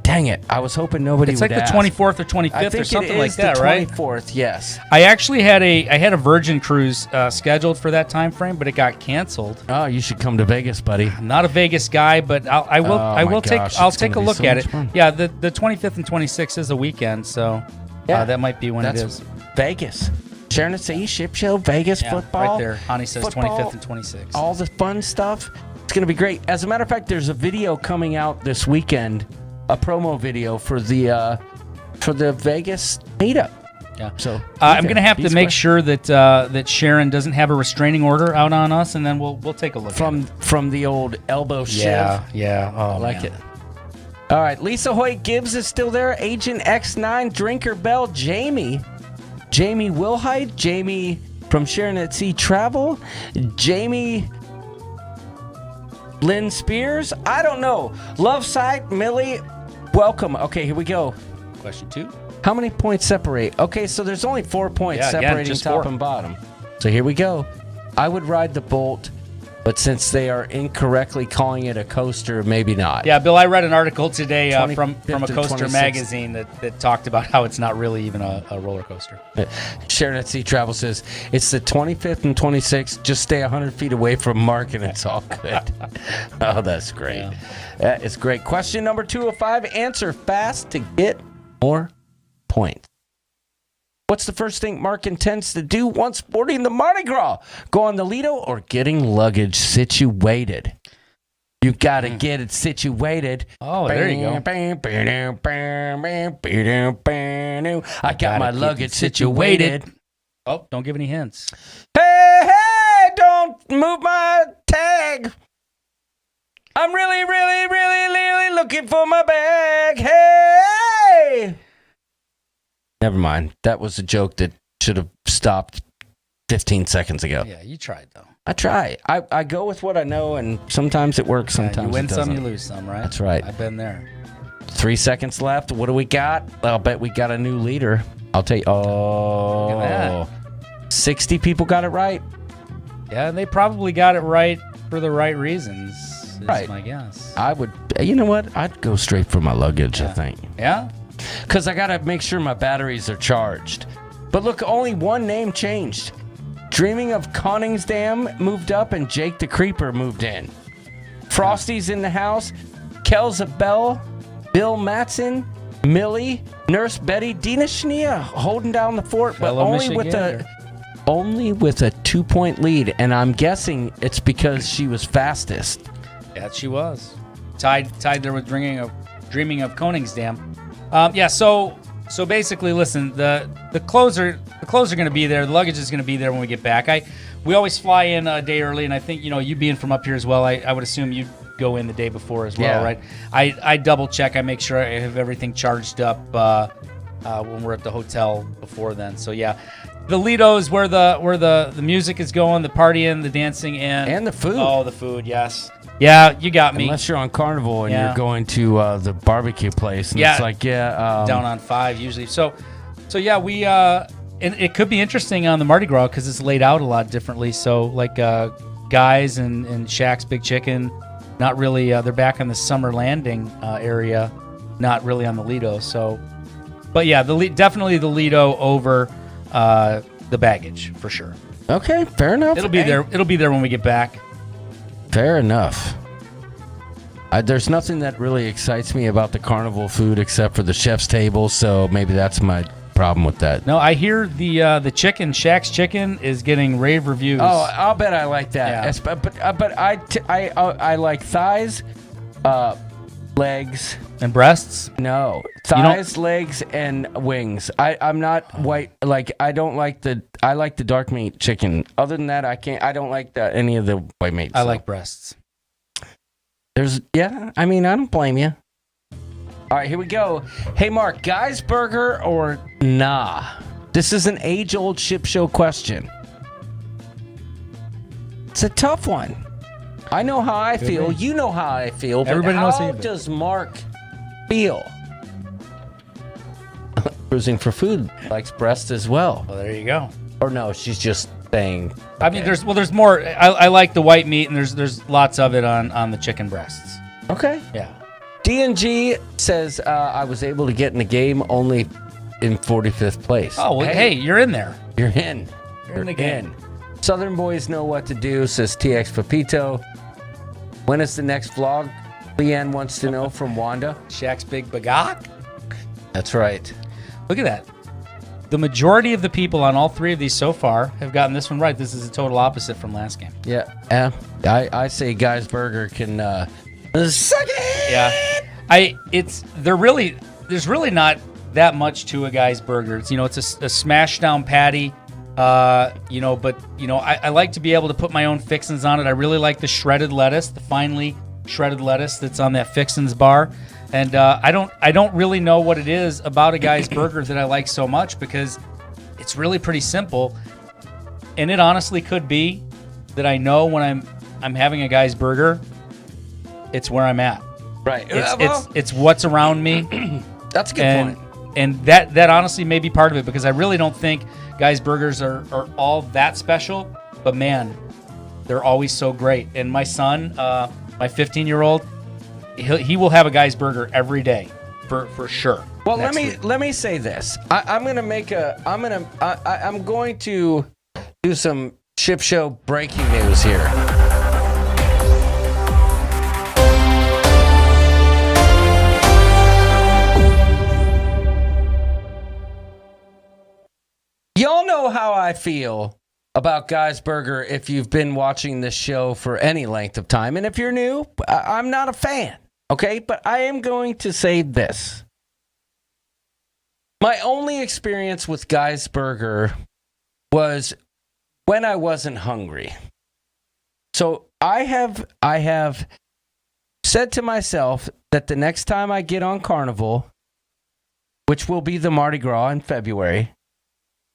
Dang it. I was hoping nobody would ask. It's like the 24th or 25th or something like that, right? 24th, yes. I actually had a Virgin cruise scheduled for that time frame, but it got canceled. Oh, you should come to Vegas, buddy. I'm not a Vegas guy, but I'll take a look at it. Fun. Yeah, the 25th and 26th is a weekend, so that might be when it is. Vegas. Sharon at Sea Ship Show Vegas football. Right there. Honey says football, 25th and 26th. All the fun stuff. It's going to be great. As a matter of fact, there's a video coming out this weekend. A promo video for the Vegas meetup. Yeah. So I'm going to have to make sure that Sharon doesn't have a restraining order out on us, and then we'll take a look from the old elbow shiv. Yeah. Oh, I like it. All right, Lisa Hoyt Gibbs is still there. Agent X9, Drinker Bell, Jamie Wilhite, Jamie from Sharon at Sea Travel, Jamie Lynn Spears. I don't know. Love Sight, Millie. Welcome. Okay, here we go. Question 2. How many points separate? Okay, so there's only 4 points separating top and bottom. So here we go. I would ride the Bolt, but since they are incorrectly calling it a coaster, maybe not. Yeah, Bill, I read an article today from a coaster 26th. magazine that talked about how it's not really even a roller coaster. Sharon at Sea Travel says, it's the 25th and 26th. Just stay 100 feet away from Mark and it's all good. Oh, that's great. Yeah. That is great. Question number 2 of 5. Answer fast to get more points. What's the first thing Mark intends to do once boarding the Mardi Gras? Go on the Lido or getting luggage situated? You got to get it situated. Oh, there you go. I got my luggage situated. Oh, don't give any hints. Hey, don't move my tag. I'm really looking for my bag. Hey! Never mind. That was a joke that should have stopped 15 seconds ago. Yeah, you tried, though. I try. I go with what I know, and sometimes it works, sometimes you win it doesn't. some, you lose some, right? That's right. I've been there. 3 seconds left. What do we got? I'll bet we got a new leader. I'll tell you. Oh, look at 60 people got it right. Yeah, they probably got it right for the right reasons. Is my guess. I would. You know what? I'd go straight for my luggage, I think. Yeah? Because I got to make sure my batteries are charged. But look, only one name changed. Dreaming of Conningsdam moved up and Jake the Creeper moved in. Frosty's in the house. Kelza Bell, Bill Matson, Millie, Nurse Betty, Dina Shania holding down the fort, but only with a 2-point lead. And I'm guessing it's because she was fastest. Yeah, she was. Tied there with Dreaming of Conningsdam. So basically, listen, the closer the clothes are going to be there. The luggage is going to be there when we get back. We always fly in a day early, and I think, you being from up here as well, I would assume you go in the day before as well, right? I double check. I make sure I have everything charged up when we're at the hotel before then. So yeah, the Lido is where the music is going, the partying, the dancing, and the food. Oh, the food, yes. Yeah, you got me. Unless you're on Carnival and you're going to the barbecue place, and it's like down on 5 usually. So yeah, we and it could be interesting on the Mardi Gras because it's laid out a lot differently. So like Guys and Shaq's Big Chicken, not really. They're back on the Summer Landing area, not really on the Lido. So, but yeah, definitely the Lido over the baggage for sure. Okay, fair enough. It'll be there. It'll be there when we get back. Fair enough. There's nothing that really excites me about the Carnival food except for the chef's table, so maybe that's my problem with that. No, I hear the chicken, Shaq's Chicken, is getting rave reviews. Oh, I'll bet I like that. Yeah. But I like thighs, legs, and breasts. No, thighs, legs, and wings. I'm not white. Like I don't like the. I like the dark meat chicken. Other than that, I don't like any of the white meat. I like breasts. I mean, I don't blame you. All right, here we go. Hey, Mark, Guy's Burger or nah? This is an age-old ship show question. It's a tough one. I know how I feel. You know how I feel. But Everybody knows how does Mark feel? Cruising for food likes breast as well. Well, there you go. Or no, she's just saying. I mean, there's more. I like the white meat, and there's lots of it on the chicken breasts. Okay. Yeah. D&G says I was able to get in the game only in 45th place. Oh, well, hey, you're in there. You're in. You're in the game. Southern boys know what to do, says TX Pepito. When is the next vlog? Leanne wants to know from Wanda. Shaq's Big Bagok? That's right. Look at that. The majority of the people on all 3 of these so far have gotten this one right. This is a total opposite from last game. Yeah. I say Guy's Burger can suck it. Yeah. There's really not that much to a Guy's Burger. It's, it's a smashed down patty. I like to be able to put my own fixins on it. I really like the shredded lettuce, the finely shredded lettuce that's on that fixins bar. And I don't really know what it is about a Guy's Burger that I like so much because it's really pretty simple. And it honestly could be that I know when I'm having a Guy's Burger, it's where I'm at. Right. It's what's around me. That's a good point. And that honestly may be part of it because I really don't think Guy's Burgers are all that special. But man, they're always so great. And my son, my 15-year-old, he will have a Guy's Burger every day for sure. Well, let me say this. I'm going to do some ship show breaking news here. Y'all know how I feel about Guy's Burger if you've been watching this show for any length of time. And if you're new, I'm not a fan, okay? But I am going to say this. My only experience with Guy's Burger was when I wasn't hungry. So I have said to myself that the next time I get on Carnival, which will be the Mardi Gras in February,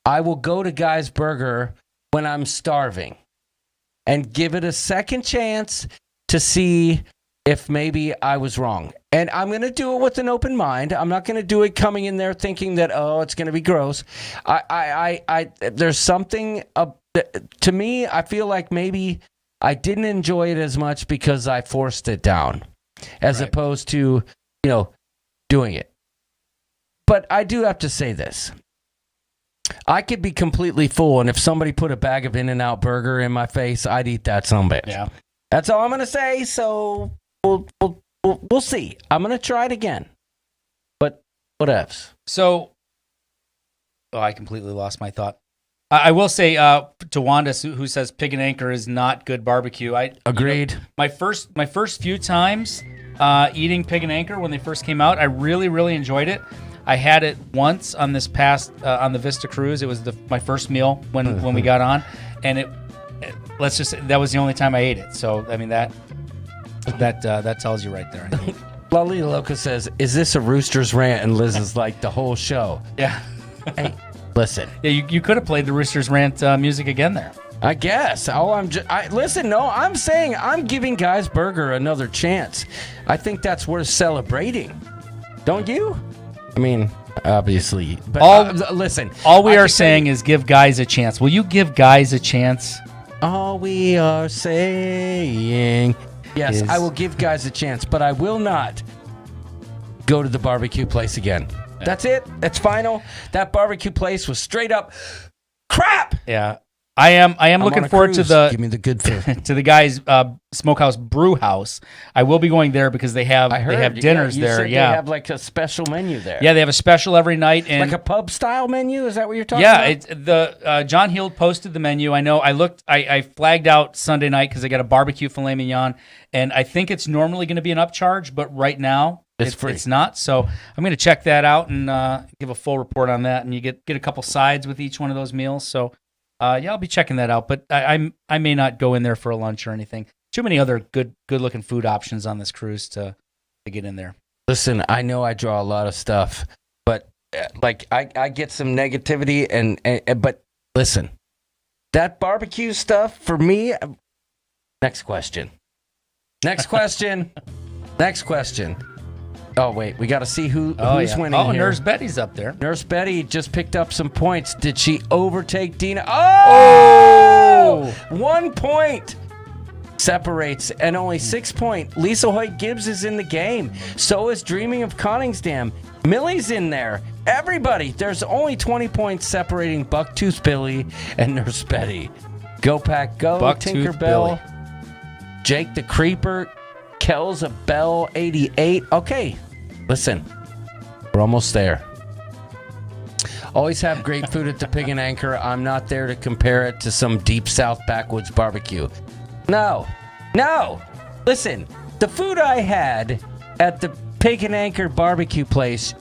I will go to Guy's Burger when I'm starving and give it a second chance to see if maybe I was wrong. And I'm going to do it with an open mind. I'm not going to do it coming in there thinking that, oh, it's going to be gross. There's something, to me, I feel like maybe I didn't enjoy it as much because I forced it down as opposed to, doing it. But I do have to say this. I could be completely full, and if somebody put a bag of In-N-Out burger in my face, I'd eat that sumbitch. Yeah. That's all I'm going to say, so we'll see. I'm going to try it again. But whatevs. So, I completely lost my thought. I will say to Wanda, who says Pig and Anchor is not good barbecue. Agreed. My first few times eating Pig and Anchor when they first came out, I really, really enjoyed it. I had it once on this past on the Vista cruise. It was my first meal when we got on, and let's just say that was the only time I ate it. So I mean that tells you right there. I think. Lolly Loca says, "Is this a Roosters rant?" And Liz is like, "The whole show." Yeah. Hey, listen. Yeah, you could have played the Roosters rant music again there. I guess. Listen. No, I'm saying I'm giving Guy's Burger another chance. I think that's worth celebrating. Don't you? I mean, obviously. But listen. All we are saying is give guys a chance. Will you give guys a chance? All we are saying. Yes, I will give guys a chance, but I will not go to the barbecue place again. Yeah. That's it. That's final. That barbecue place was straight up crap. Yeah. I am looking forward to give me the good food. to the guys Smokehouse Brew House. I will be going there because they have dinners there. Said they have like a special menu there. Yeah, they have a special every night, and like a pub style menu. Is that what you're talking about? Yeah, John Hield posted the menu. I know. I flagged out Sunday night because I got a barbecue filet mignon, and I think it's normally going to be an upcharge, but right now it's free. It's not. So I'm going to check that out and give a full report on that. And you get a couple sides with each one of those meals. So. I'll be checking that out, but I may not go in there for a lunch or anything. Too many other good looking food options on this cruise to get in there. Listen, I know I draw a lot of stuff, but like I get some negativity and but listen, that barbecue stuff for me. Next question. Next question. Next question. Oh, wait. We got to see who's winning here. Nurse Betty's up there. Nurse Betty just picked up some points. Did she overtake Dina? Oh! 1 point separates, and only 6 points. Lisa Hoyt Gibbs is in the game. So is Dreaming of Conningsdam. Millie's in there. Everybody. There's only 20 points separating Bucktooth Billy and Nurse Betty. Go Pack Go, Bucktooth Tinkerbell, Jake the Creeper, Kells a Bell 88. Okay, listen, we're almost there. Always have great food at the Pig and Anchor. I'm not there to compare it to some deep south backwoods barbecue. No. Listen, the food I had at the Pig and Anchor barbecue place,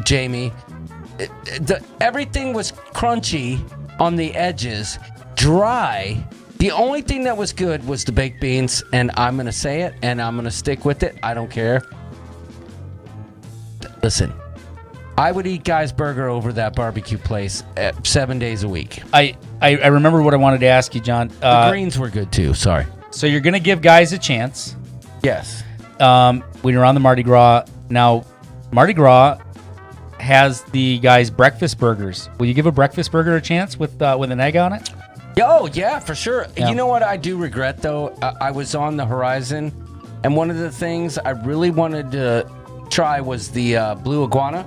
Jamie, everything was crunchy on the edges, dry. The only thing that was good was the baked beans, and I'm going to say it, and I'm going to stick with it. I don't care. Listen, I would eat Guy's Burger over that barbecue place 7 days a week. I remember what I wanted to ask you, John. The greens were good, too. Sorry. So you're going to give guys a chance. Yes. When you're on the Mardi Gras. Now, Mardi Gras has the guys' breakfast burgers. Will you give a breakfast burger a chance with an egg on it? Oh, yeah, for sure. Yeah. You know what I do regret, though? I was on the horizon, and one of the things I really wanted to try was the blue iguana,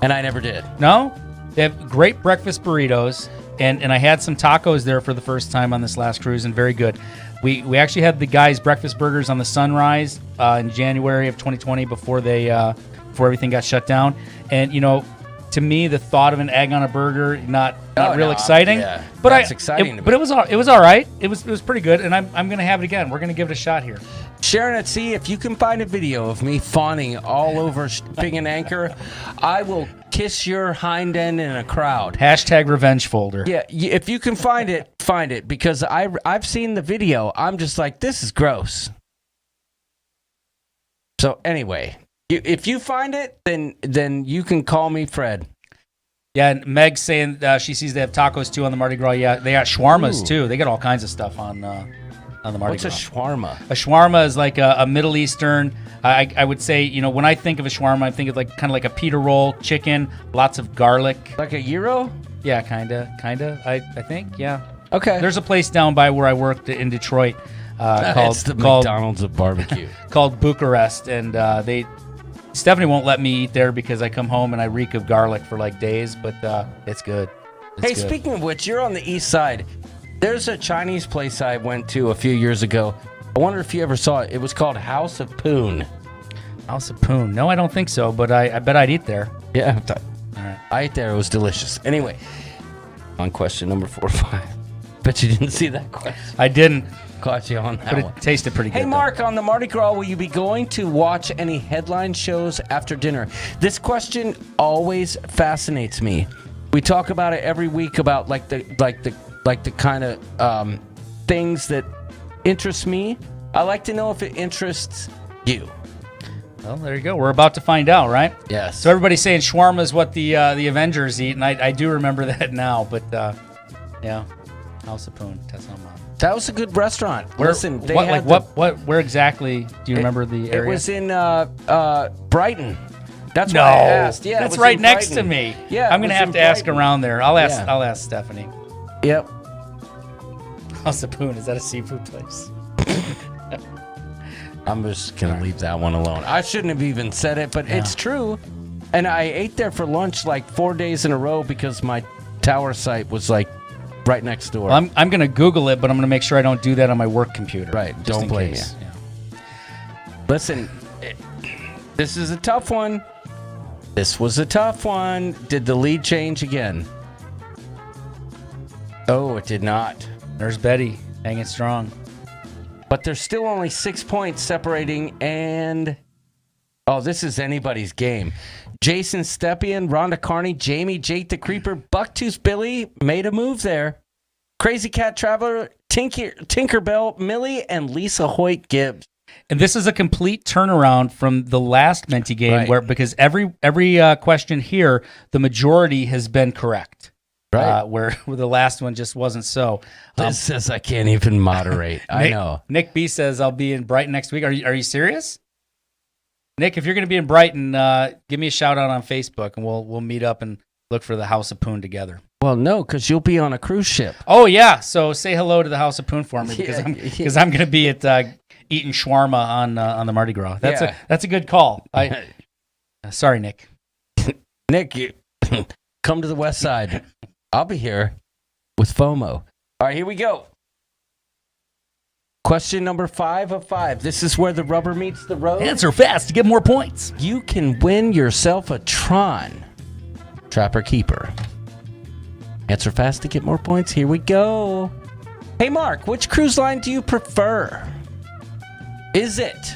and I never did. No? They have great breakfast burritos, and I had some tacos there for the first time on this last cruise, and very good. We actually had the guys' breakfast burgers on the Sunrise in January of 2020 before everything got shut down. And, to me, the thought of an egg on a burger, not real exciting. Yeah, but that's exciting to me. But it was all right. It was pretty good, and I'm gonna have it again. We're gonna give it a shot here. Sharon at Sea, if you can find a video of me fawning all over Pig and Anchor, I will kiss your hind end in a crowd. # revenge folder. Yeah, if you can find it, because I've seen the video. I'm just like, this is gross. So anyway. If you find it, then you can call me Fred. Yeah, and Meg's saying she sees they have tacos too on the Mardi Gras. Yeah, they got shawarmas too. They got all kinds of stuff on the Mardi Gras. What's a shawarma? A shawarma is like a Middle Eastern. I would say, when I think of a shawarma, I think of kind of like a pita roll, chicken, lots of garlic. Like a gyro? Yeah, kinda. I think, yeah. Okay. There's a place down by where I worked in Detroit called it's the McDonald's of barbecue. called Bucharest, and Stephanie won't let me eat there because I come home and I reek of garlic for like days, but it's good. It's good. Speaking of which, you're on the east side. There's a Chinese place I went to a few years ago. I wonder if you ever saw it. It was called House of Poon. House of Poon. No, I don't think so, but I bet I'd eat there. Yeah. All right. I ate there. It was delicious. Anyway, on question number 4 or 5. Bet you didn't see that question. I didn't. Caught you on that But one. it tasted pretty good. Hey, though. Mark, on the Mardi Gras, will you be going to watch any headline shows after dinner? This question always fascinates me. We talk about it every week about like the kind of things that interest me. I like to know if it interests you. Well, there you go. We're about to find out, right? Yes. So everybody's saying shawarma is what the Avengers eat, and I do remember that now. But yeah, House of Poon, Tesson Mom. That was a good restaurant. Listen, they had where exactly do you remember the area? It was in Brighton. That's No, what I asked. Yeah, that's it was right in next to Brighton. me. Yeah, I'm it gonna was have in to ask Brighton. around there. I'll ask. Yeah. I'll ask Stephanie. Yep. House of Poon, is that a seafood place? I'm just gonna leave that one alone. I shouldn't have even said it, but it's true. And I ate there for lunch like 4 days in a row because my tower site was like right next door. Well, I'm gonna Google it, but I'm gonna make sure I don't do that on my work computer. Right, just don't in blame case. you. Yeah. Listen, this is a tough one. This was a tough one. Did the lead change again? Oh, it did not. There's Betty hanging strong. But there's still only 6 points separating, and this is anybody's game. Jason Stepien, Rhonda Carney, Jamie, Jake the Creeper, Bucktooth Billy made a move there. Crazy Cat Traveler, Tinkerbell, Millie, and Lisa Hoyt Gibbs. And this is a complete turnaround from the last Menti game, Right. where because every question here, the majority has been correct. Right. Where the last one just wasn't so. This says I can't even moderate. I know. Nick B says I'll be in Brighton next week. Are you serious? Nick, if you're going to be in Brighton, give me a shout out on Facebook, and we'll meet up and look for the House of Poon together. Well, no, because you'll be on a cruise ship. Oh yeah, so say hello to the House of Poon for me because Yeah. I'm going to be at eating shawarma on the Mardi Gras. That's a good call. Sorry, Nick. Nick, you come to the west side. I'll be here with FOMO. All right, here we go. Question number 5 of 5. This is where the rubber meets the road. Answer fast to get more points. You can win yourself a Tron Trapper Keeper. Answer fast to get more points. Here we go. Hey, Mark, which cruise line do you prefer? Is it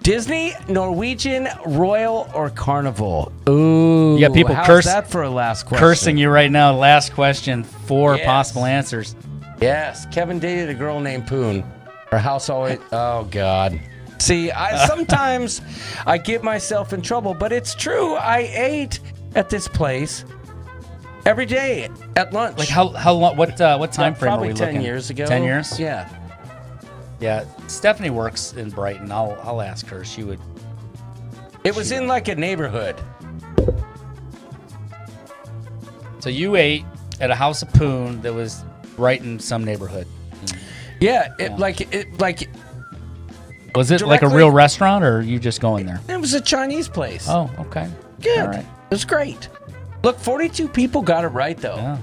Disney, Norwegian, Royal, or Carnival? Ooh, You got people how's that for a last question? cursing you right now. Last question, 4 Yes. possible answers. Yes, Kevin dated a girl named Poon. Her house always. Oh God. See, sometimes I get myself in trouble, but it's true. I ate at this place every day at lunch. Like how long? What time frame are Probably we 10 looking? years ago. 10 years? Yeah. Yeah. Stephanie works in Brighton. I'll ask her. She would. It was in like a neighborhood. So you ate at a House of Poon that was right in some neighborhood. Yeah, it Was it like a Directly- real restaurant, or are you just going there? it was a Chinese place. Oh, okay. Good. All right. It was great. Look, 42 people got it right though. Yeah.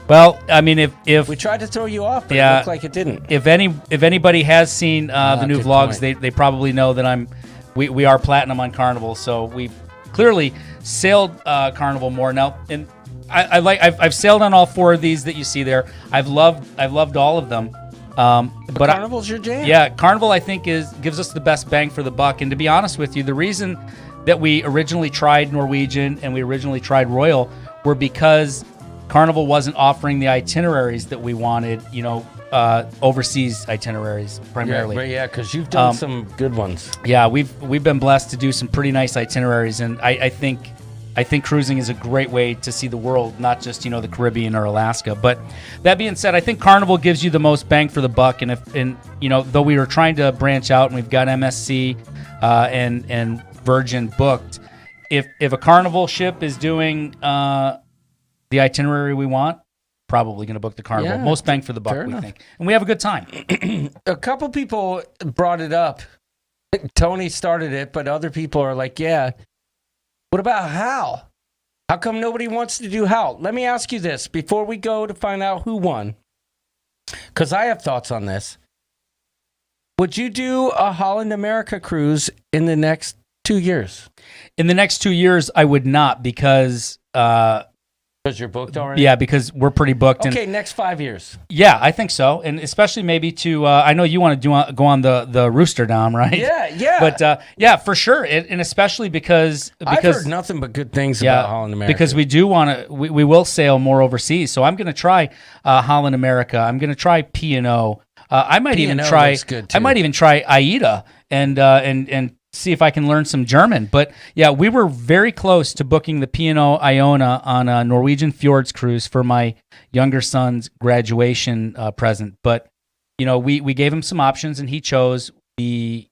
Well, I mean, if We tried to throw you off, but Yeah. it looked like it didn't. if anybody has seen the new good vlogs, point. they probably know that we are platinum on Carnival, so we've clearly sailed Carnival more now. And I've sailed on all 4 of these that you see there. I've loved all of them. But Carnival's your jam. Yeah, Carnival I think gives us the best bang for the buck. And to be honest with you, the reason that we originally tried Norwegian and we originally tried Royal were because Carnival wasn't offering the itineraries that we wanted, overseas itineraries primarily. Yeah, because you've done some good ones. Yeah, we've been blessed to do some pretty nice itineraries, and I think cruising is a great way to see the world, not just the Caribbean or Alaska. But that being said, I think Carnival gives you the most bang for the buck. And though we were trying to branch out and we've got MSC and Virgin booked, if a Carnival ship is doing the itinerary we want, probably going to book the Carnival. Yeah, most bang for the buck, fair we enough. think, and we have a good time. A couple people brought it up. Tony started it, but other people are like, yeah. What about Hal? How come nobody wants to do Hal? Let me ask you this before we go to find out who won, because I have thoughts on this. Would you do a Holland America cruise in the next 2 years? In the next 2 years, I would not, because Because you're booked already? Yeah, because we're pretty booked. Okay, next 5 years. Yeah, I think so, and especially maybe to. I know you want to go on the Rooster Dom, right? Yeah. But yeah, for sure, and especially because I've heard nothing but good things about Holland America. Because we do want to, we will sail more overseas. So I'm going to try Holland America. I'm going to try P&O. I might even try. I might even try AIDA and see if I can learn some German. But yeah, we were very close to booking the P&O Iona on a Norwegian Fjords cruise for my younger son's graduation present. But we gave him some options, and he chose the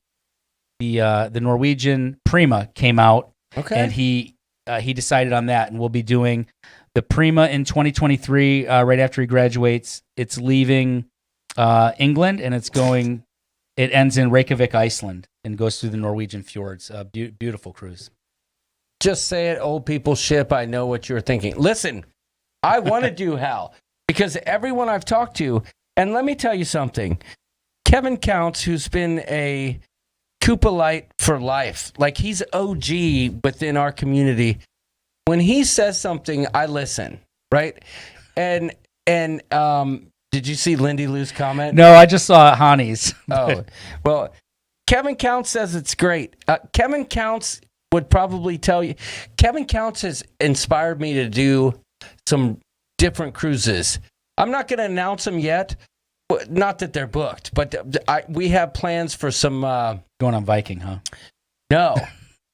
Norwegian Prima came out, and he decided on that, and we'll be doing the Prima in 2023 right after he graduates. It's leaving England, and it ends in Reykjavik, Iceland, and goes through the Norwegian fjords. Beautiful cruise. Just say it, old people ship. I know what you're thinking. Listen, I want to do Hal because everyone I've talked to, and let me tell you something. Kevin Counts, who's been a Coopalite for life, like he's OG within our community. When he says something, I listen, right? And did you see Lindy Lou's comment? No, I just saw Hani's. Oh, well, Kevin Counts says it's great. Kevin Counts would probably tell you. Kevin Counts has inspired me to do some different cruises. I'm not going to announce them yet. Not that they're booked, but we have plans for some... Going on Viking, huh?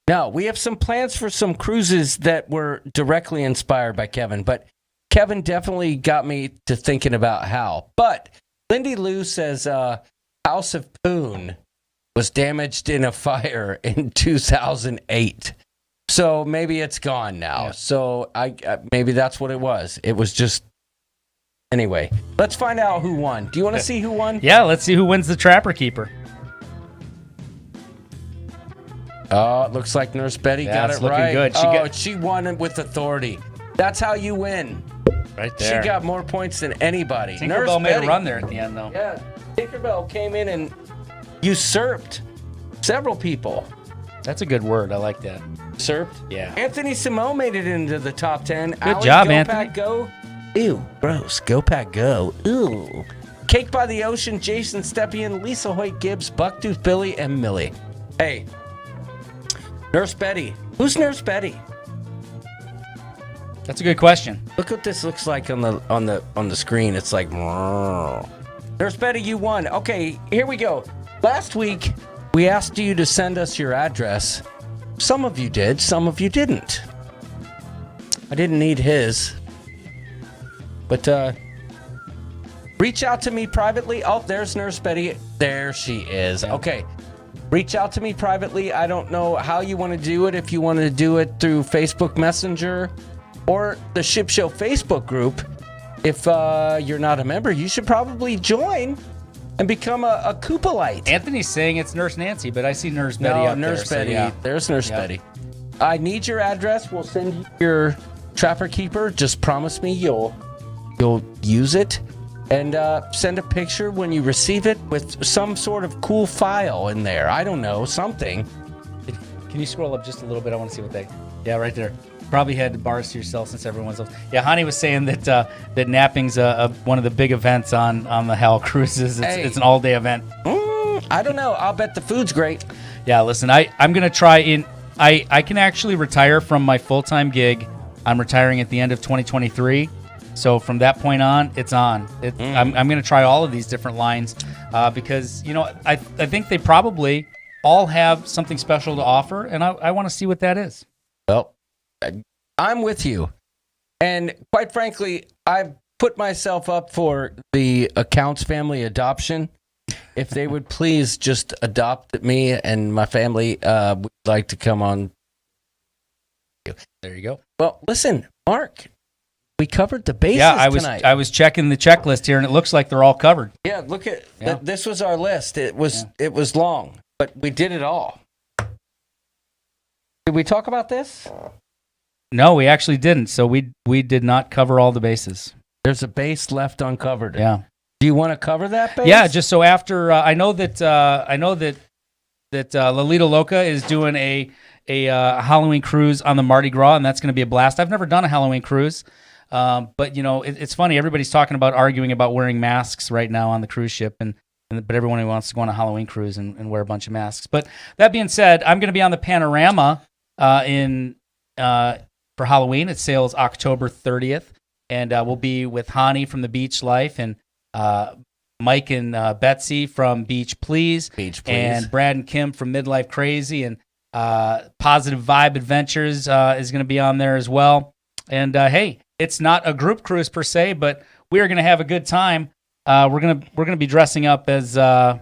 No, we have some plans for some cruises that were directly inspired by Kevin, but Kevin definitely got me to thinking about Hal. But Lindy Lou says House of Poon was damaged in a fire in 2008. So maybe it's gone now. Yeah. So maybe that's what it was. It was just... Anyway, let's find out who won. Do you want to see who won? Yeah, let's see who wins the Trapper Keeper. Oh, it looks like Nurse Betty got it right. Good. She won it with authority. That's how you win. Right there. She got more points than anybody. Tinkerbell made a run there at the end, though. Yeah, Tinkerbell came in and usurped several people. That's a good word. I like that. Usurped? Yeah. Anthony Simone made it into the top 10. Good job, Go Anthony. Pack Go. Ew, gross. Go Pack Go. Ew. Cake by the Ocean, Jason Stepien, Lisa Hoyt Gibbs, Bucktooth Billy, and Millie. Hey, Nurse Betty. Who's Nurse Betty? That's a good question. Look what this looks like on the screen. It's like Nurse Betty, you won. Okay, here we go. Last week we asked you to send us your address. Some of you did, some of you didn't. I didn't need his. But reach out to me privately. Oh, there's Nurse Betty. There she is. Okay. Reach out to me privately. I don't know how you want to do it. If you want to do it through Facebook Messenger or the Ship Show Facebook group. If you're not a member, you should probably join and become a Coopalite. Anthony's saying it's Nurse Nancy, but I see Nurse Betty up Nurse there. Betty. So yeah. There's Nurse Betty. I need your address. We'll send you your Trapper Keeper. Just promise me you'll use it. And send a picture when you receive it with some sort of cool file in there. I don't know, something. Can you scroll up just a little bit? I want to see what they... Yeah, right there. Probably had bars to yourself since everyone's... Yeah, Hani was saying that that napping's one of the big events on the Hal cruises. It's an all-day event. I don't know. I'll bet the food's great. Yeah, listen, I'm going to try... I can actually retire from my full-time gig. I'm retiring at the end of 2023. So from that point on, it's on. I'm going to try all of these different lines because, I think they probably all have something special to offer, and I want to see what that is. Well, I'm with you. And quite frankly, I've put myself up for the Accounts family adoption. If they would please just adopt me and my family, would like to come on. There you go. Well, listen, Mark. We covered the bases tonight. I was checking the checklist here, and it looks like they're all covered. Yeah, look at this was our list. It was long, but we did it all. Did we talk about this? No, we actually didn't. So we did not cover all the bases. There's a base left uncovered. Yeah. Do you want to cover that base? Yeah, just so after I know that Lolita Loca is doing a Halloween cruise on the Mardi Gras, and that's going to be a blast. I've never done a Halloween cruise. But it's funny. Everybody's talking about arguing about wearing masks right now on the cruise ship, but everyone wants to go on a Halloween cruise and wear a bunch of masks. But that being said, I'm going to be on the Panorama for Halloween. It sails October 30th, and we'll be with Hani from the Beach Life and Mike and Betsy from Beach Please, and Brad and Kim from Midlife Crazy, and Positive Vibe Adventures is going to be on there as well. And hey, it's not a group cruise per se, but we are going to have a good time. We're gonna be dressing up as the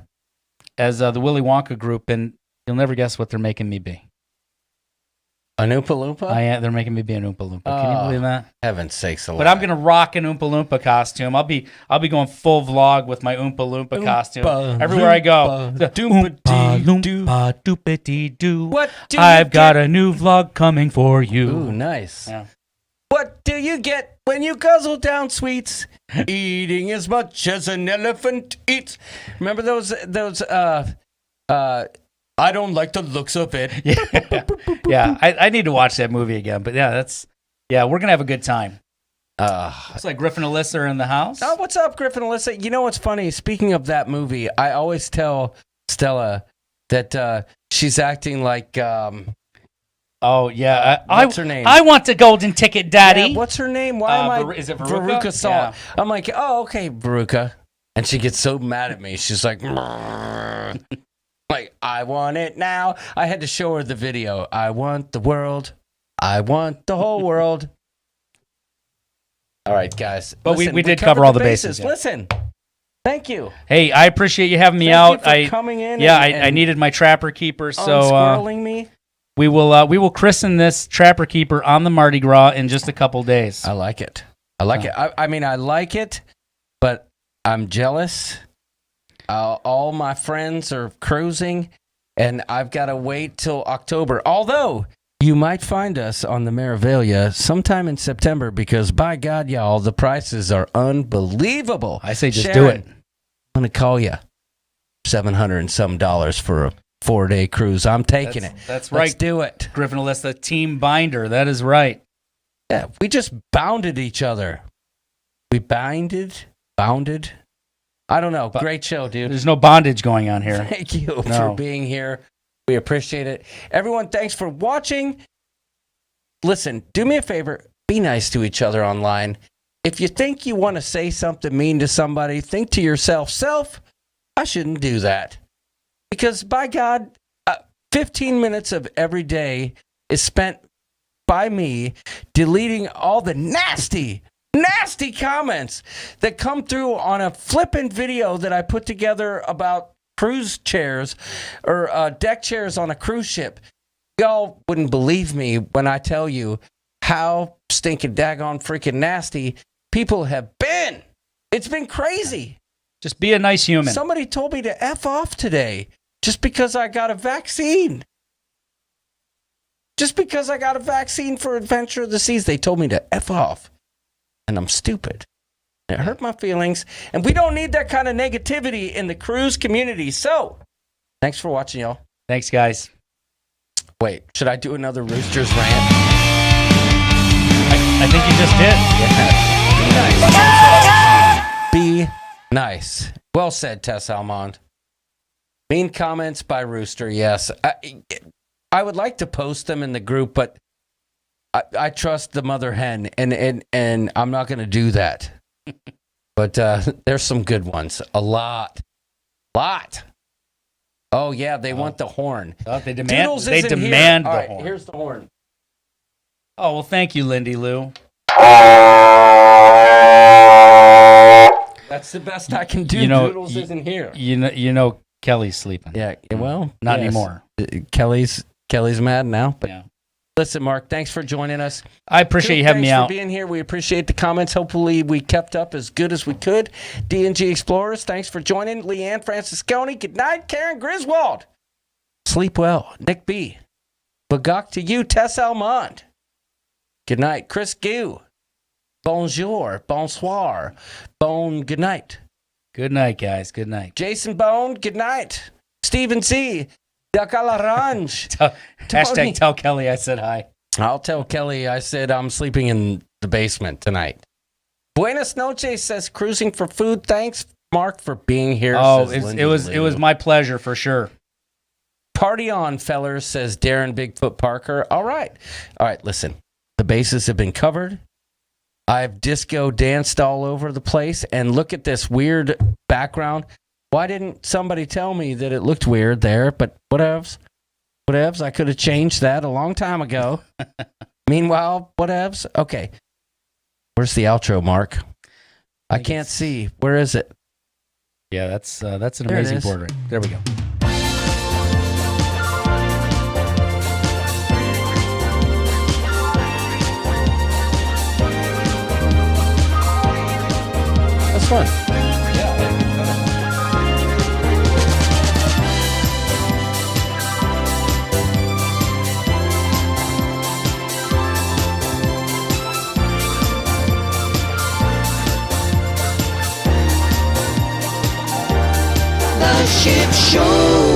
Willy Wonka group, and you'll never guess what they're making me be. An Oompa Loompa? They're making me be an Oompa Loompa. Can you believe that? Heaven's sakes alive. But I'm gonna rock an Oompa Loompa costume. I'll be going full vlog with my Oompa Loompa costume everywhere I go. Oompa Loompa doopity doo. I've got a new vlog coming for you. Ooh, nice. Yeah. What do you get when you guzzle down sweets? Eating as much as an elephant eats. Remember those I don't like the looks of it. Yeah. I need to watch that movie again. But yeah, we're gonna have a good time. It's like Griffin and Alyssa are in the house. Oh, what's up, Griffin and Alyssa? You know what's funny? Speaking of that movie, I always tell Stella that she's acting like oh yeah, what's her name? I want the golden ticket, Daddy. Yeah, what's her name? Why am I? Is it Veruca? Veruca Salt. Yeah. I'm like, oh, okay, Veruca, and she gets so mad at me. She's like, like, I want it now. I had to show her the video. I want the world. I want the whole world. All right, guys. But listen, we did cover all the bases. Yeah. Listen. Thank you. Hey, I appreciate you having me out. Thank you for coming in. Yeah, I needed my Trapper Keeper, so unsquirreling me. We will christen this Trapper Keeper on the Mardi Gras in just a couple days. I like it. I like it. I mean, I like it, but I'm jealous. All my friends are cruising, and I've got to wait till October. Although, you might find us on the Marivalia sometime in September because, by God, y'all, the prices are unbelievable. I say just Sharon, do it. I'm going to call you $700 and some for a 4-day cruise. I'm taking it. That's right. Let's do it. Griffin Alyssa, Team Binder. That is right. Yeah, we just bounded each other. We bounded. I don't know. Great show, dude. There's no bondage going on here. Thank you for being here. We appreciate it. Everyone, thanks for watching. Listen, do me a favor. Be nice to each other online. If you think you want to say something mean to somebody, think to yourself, I shouldn't do that. Because, by God, 15 minutes of every day is spent by me deleting all the nasty comments that come through on a flippant video that I put together about cruise chairs or deck chairs on a cruise ship. Y'all wouldn't believe me when I tell you how stinking daggone freaking nasty people have been. It's been crazy. Just be a nice human. Somebody told me to F off today just because I got a vaccine. Just because I got a vaccine for Adventure of the Seas, they told me to F off. And I'm stupid. It hurt my feelings. And we don't need that kind of negativity in the cruise community. So, thanks for watching, y'all. Thanks, guys. Wait, should I do another Roosters rant? I think you just did. Yeah. Be nice. Well said, Tess Almond. Mean comments by Rooster, yes. I would like to post them in the group, but I trust the mother hen, and I'm not going to do that. But there's some good ones. A lot. Oh, yeah, they want the horn. Oh, they demand the horn. Horn. Here's the horn. Oh, well, thank you, Lindy Lou. That's the best I can do. Doodles isn't here. You know Kelly's sleeping. Yeah, well, not anymore. Kelly's mad now, but yeah. Listen, Mark, thanks for joining us. I appreciate you having me out. Thanks for being here. We appreciate the comments. Hopefully, we kept up as good as we could. D&G Explorers, thanks for joining. Leanne Francisconi, good night. Karen Griswold, sleep well. Nick B, Bagok to you. Tess Almond, good night. Chris Gu, bonjour, bonsoir, good night. Good night, guys. Good night. Jason Bone, good night. Stephen C, Duck a l'orange. Hashtag tell Kelly I said hi. I'll tell Kelly I said I'm sleeping in the basement tonight. Buenas noches says cruising for food. Thanks, Mark, for being here. Oh, says Lindy it was Lou. my pleasure for sure. Party on, fellers, says Darren Bigfoot Parker. All right. Listen, the bases have been covered. I've disco danced all over the place, and look at this weird background. Why didn't somebody tell me that it looked weird there? But whatevs. I could have changed that a long time ago. Meanwhile, whatevs. Okay. Where's the outro, Mark? I can't see. Where is it? Yeah, that's an There it amazing is. portrait. There we go. That's fun. The Ship Show.